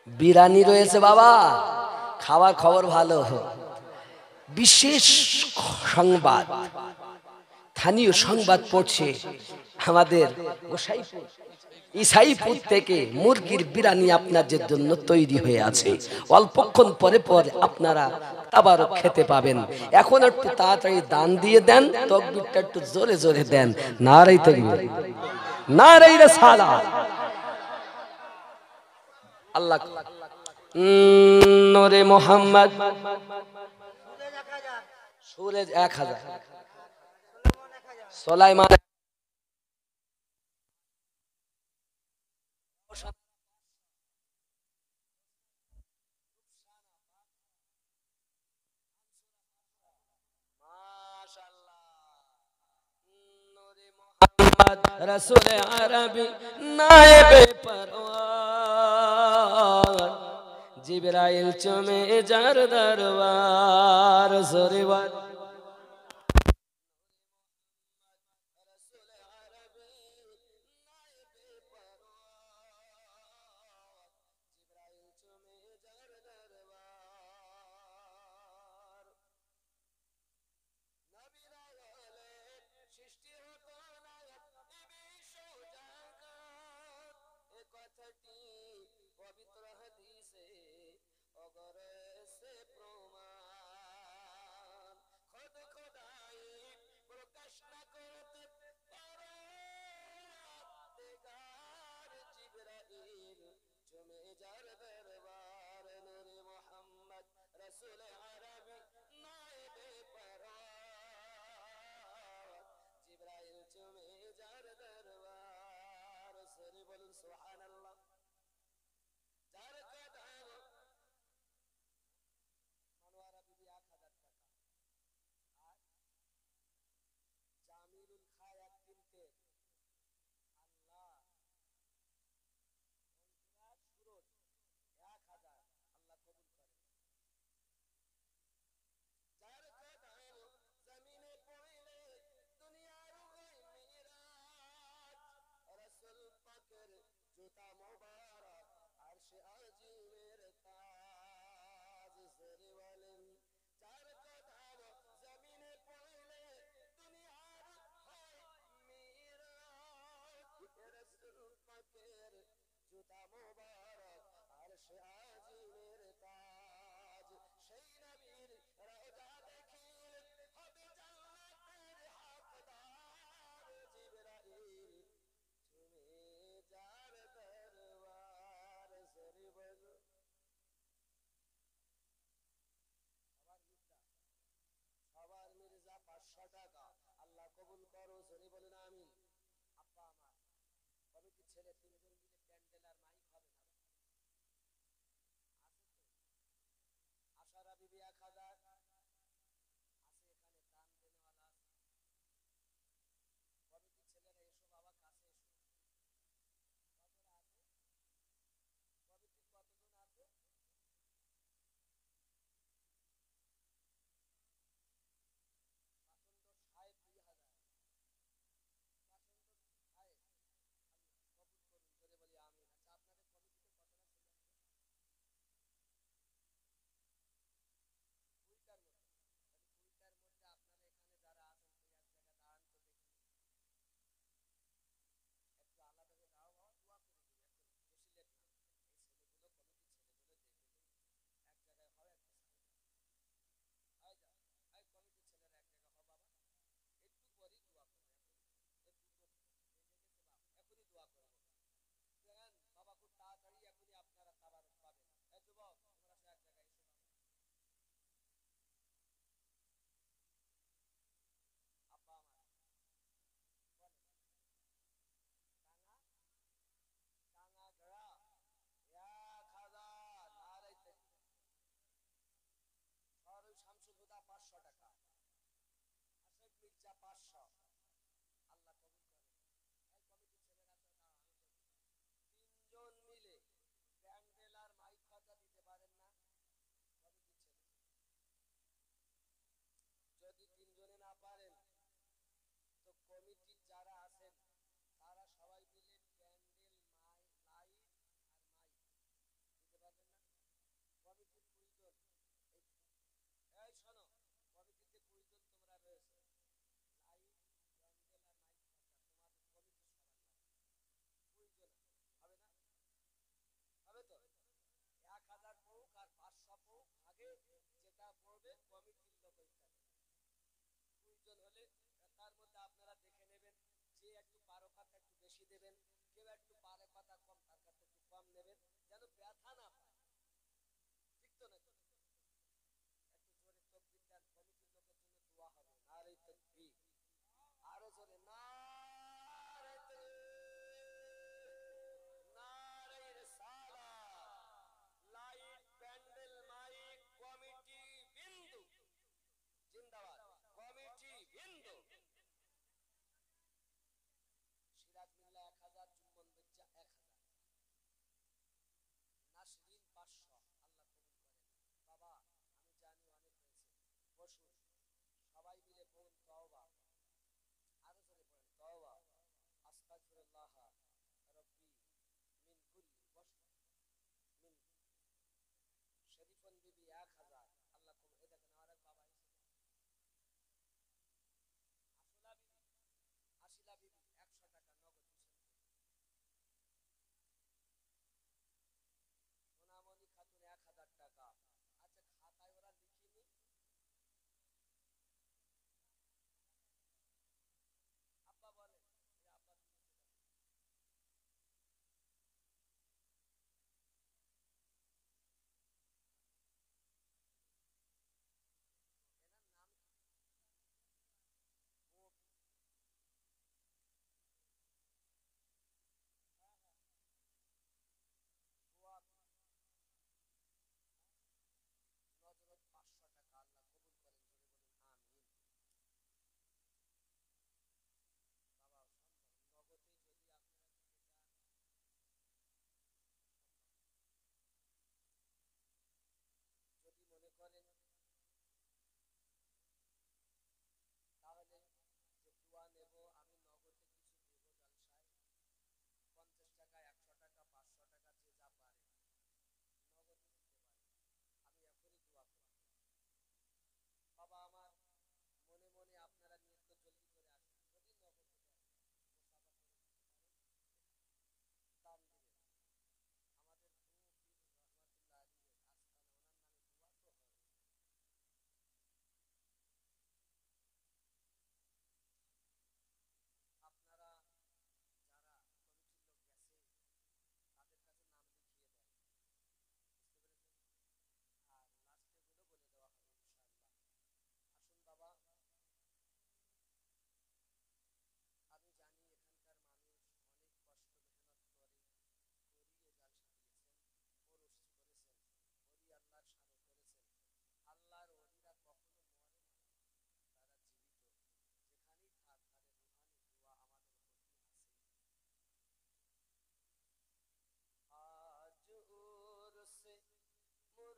বিরিয়ানি রয়েছে বাবা, খাওয়ার খবর ভালো। বিশেষ সংবাদ, স্থানীয় সংবাদ পড়ছে আমাদের গোসাইপুর ইসাইপুর থেকে মুরগির বিরিয়ানি আপনাদের জন্য তৈরি হয়ে আছে। অল্পক্ষণ পরে পরে আপনারা তাবারক খেতে পাবেন। এখন একটু তাড়াতাড়ি দান দিয়ে দেন, তাকবীরটা একটু জোরে জোরে দেন। নারে তাকবীর, নারে রিসালাত। আল্লাহ নূরে মুহাম্মদ সূরজ 1000 সুলাইমান रसूल अरबी नायबे परवार जिब्राइल चुमे जार दरबार। जोरेवार সুবহানাল্লাহ। যার কদম মনোয়ারা বিবি 1000 টাকা, আর জামিলুল খায় 1 কিনতে আল্লাহ সুরজ 1000 আল্লাহ কবুল করে। যার কদম জমিনে পড়লে দুনিয়ার হয় মিরাজ, রাসূল পাকের জুতা মোবারক আরশে আজিমের তাজ। জোরে বলেন যার কদম জমিনে পড়লে দুনিয়ার হয় মিরাজ, রাসূল পাকের জুতা মোবারক আরশে আজিমের তাজ। সেই নবীর রওজা দেখিলে হবে জান্নাতের হকদার, জিবরাইল তুমি যার দরবার। সরি বলো সবার মির্জা, সবার মির্জা 500 টাকা আল্লাহ কবুল করো। সরি বলেন আমিন। আব্বা আমার কমিটির ছেলে 3 জন মিলে প্যান্ডেল আর মাইক হবে না আছে তো? আশারা বিবি 1000 আছে, এখানে দান দেনেওয়ালা আছে। কমিটির ছেলেরা এসো বাবা, কাছে এসো। কতরা আছে কমিটির? কতজন আছে? পাচন্ড সাহেব 2000, পাচন্ড সাহেব আল্লাহ কবুল করুন। জোরে বলি আমিন। আচ্ছা আপনাদের কমিটিতে কতটা ছেলে আছে? 20টার মধ্যে। তাহলে 20টার মধ্যে আপনারা এখানে যারা আছেন সেই এক জায়গায় দাঁড়ান তো দেখি, একটু আলাদা হয়ে দাও, দোয়া করে দিই এখন, বেশি লেট না। এই ছেলেগুলো কমিটির ছেলেগুলো দেখে দিই এক জায়গায় হয়, একটা সাইড হয় যা। এই কমিটির ছেলেরা এক জায়গায় হয় বাবা, একটু পরেই দোয়া করবে। এখন একটু বেজে গেছে বাপ, এখনই দোয়া করবো। দেখেন বাবা খুব তাড়াতাড়ি এখনই আপনারা তাবারক পাবেন। এই যুবক তোমরা সব এক জায়গায় এসো বাবা। আব্বা আমার বলেন টাঙ্গা টাঙ্গা গড়া 1000 নারাইতে। সরই শামসুল হুদা 500 টাকা, আশেক মির্জা 500 আল্লাহ কবুল করে। এই কমিটির ছেলেরা তো দাঁড়াও, আমি বলি 3 জন মিলে প্যান্ডেল আর মাইক খরচা দিতে পারেন না কমিটির ছেলে? যদি 3 জনে না পারেন তো কমিটির যারা আছেন তারা সবাই মিলে প্যান্ডেল লাইট আর মাইক দিতে পারবেন না? কমিটির 20 জন, এই শোনো কমিটিতে 20 জন তোমরা রয়েছে, লাইট প্যান্ডেল আর মাইক খরচা তোমাদের কমিটির সবার লাগবে। 20 জন হবে না? হবে তো? 1000 পৌক আর 500 পৌক আগে যেটা পড়বে কমিটির লোক ওইটা 20 জন হলে তার মধ্যে আপনারা দেখে নেবেন, যে একটু পারো কথা একটু বেশি দেবেন, কেউ একটু পারে কথা কম তার কাছে একটু কম নেবেন, যেন ব্যথা না পায়। ঠিক তো না? একটু জোরে তাকবীর দেন, কমিটির লোকের জন্য দোয়া হবে। নারে তাকবীর, আরো জোরে নারে তাকবীর, নারে রিসালাত। লাইট প্যান্ডেল মাইক কমিটি বিন্দু জিন্দাবাদ, কমিটি বিন্দু। সিরাজ মিল্লা 1000, জুম্মন মির্জা 1000, নাসরিন 500 আল্লাহ কবুল করেন। বাবা আমি জানি অনেক হয়েছে, বসুন সবাই মিলে পড়ুন তওবা, আরো জোরে পড়েন তওবা, আস্তাগফিরুল্লাহ রাব্বি মিন কুল্লি মিন। শরীফন বিবি 1000 আল্লাহ কবুল। এই দেখেন আমার এক বাবা এসে, আসলা বিবি, আশিলা বিবি 100 টাকা নগদ দিয়েছেন। সোনামণি খাতুন 1000 টাকা। আচ্ছা খাতায় ওরা লিখিনি,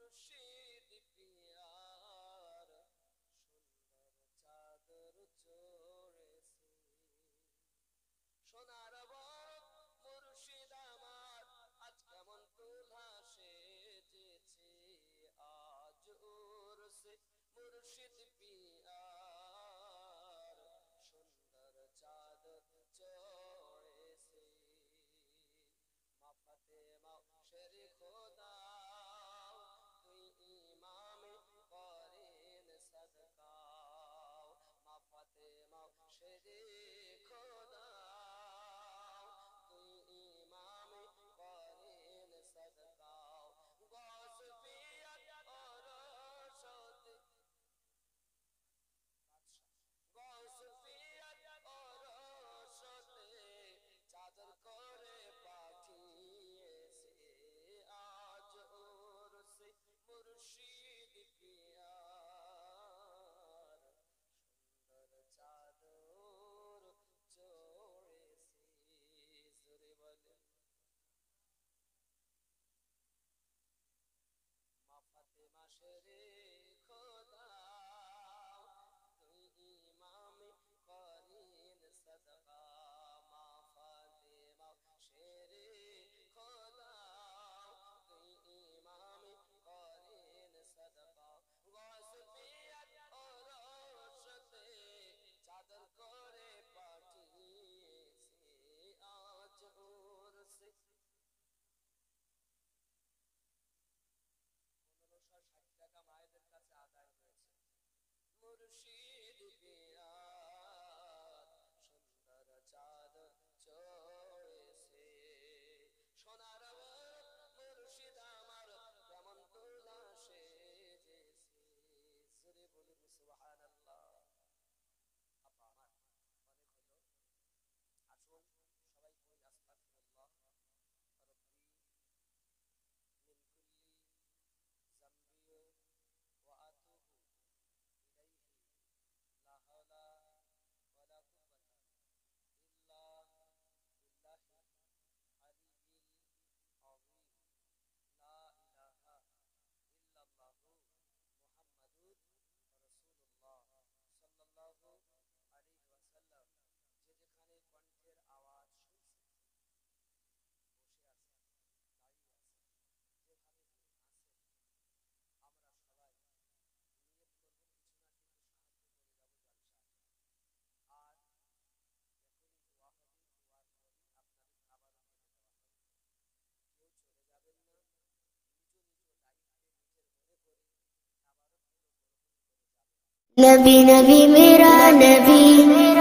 মুর্শিদ পিয়ার সুন্দর চাদর চড়েছে সোনার বর মুর্শিদ আমার আজ কেমন দুলহা সেজেছে আজ উরসে মুর্শিদ পিয়ার সুন্দর চাদর চড়েছে মা ফাতেমা শেরে খোদা তুই ইমামে করেন সদকাও মা ফাতেমা শেরে খোদা তুই ইমামে করেন সদকাও গস পিয়াত অরশদ গস পিয়াত অরশদে চাদর করে পাঠিয়েছে আজ উরসে মুর্শিদ পিয়ার সুন্দর চাদর চড়েছে জোরে বলে মা ফাতেমা শেরে খোদা তুই ইমামে করেন সদকা মা ফাতেমা শেরে খোদা তুই ইমামে করেন সদকা গস পিয়াত অরশতে চাদর করে পাঠিয়েছে আজ উরসে 1560 টাকা মায়েদের কাছে আদায় হয়েছে মুর্শিদ পিয়ার সুন্দর চাদর চড়েছে সোনার মুর্শিদ আমার কেমন দুলহা সেজেছে জোরে বলুন সুবহানাল্লাহ আপা আমার অনেক হলো আসুন সবাই কই আস্তাগফিরুল্লাহ রব্বি মিন কুল্লি জামবি ওয়া আতুবু ইলাইহি লা হাওলা ওয়ালা কুওয়াতা ইল্লা বিল্লাহি আলিয়্যিল আযীম লা ইলাহা ইল্লাল্লাহু মুহাম্মাদুর রাসূলুল্লাহ সাল্লাল্লাহু আলাইহি ওয়াসাল্লাম যে যেখানে কণ্ঠের আওয়াজ শুনছে বসে আছে দাঁড়িয়ে আছে যেভাবে আছে আমরা সবাই নিয়ত করব কিছু না কিছু সাহায্য করে যাব জলসায় আর এখনই দোয়া হবে দোয়ার পরই আপনাদের আবারও খেতে দেওয়া হবে কেউ চলে যাবেন না নিজ নিজ দায়িত্বে নিজের মনে করে আবারও গ্রহণ করে যাবেন नबी नबी मेरा नबी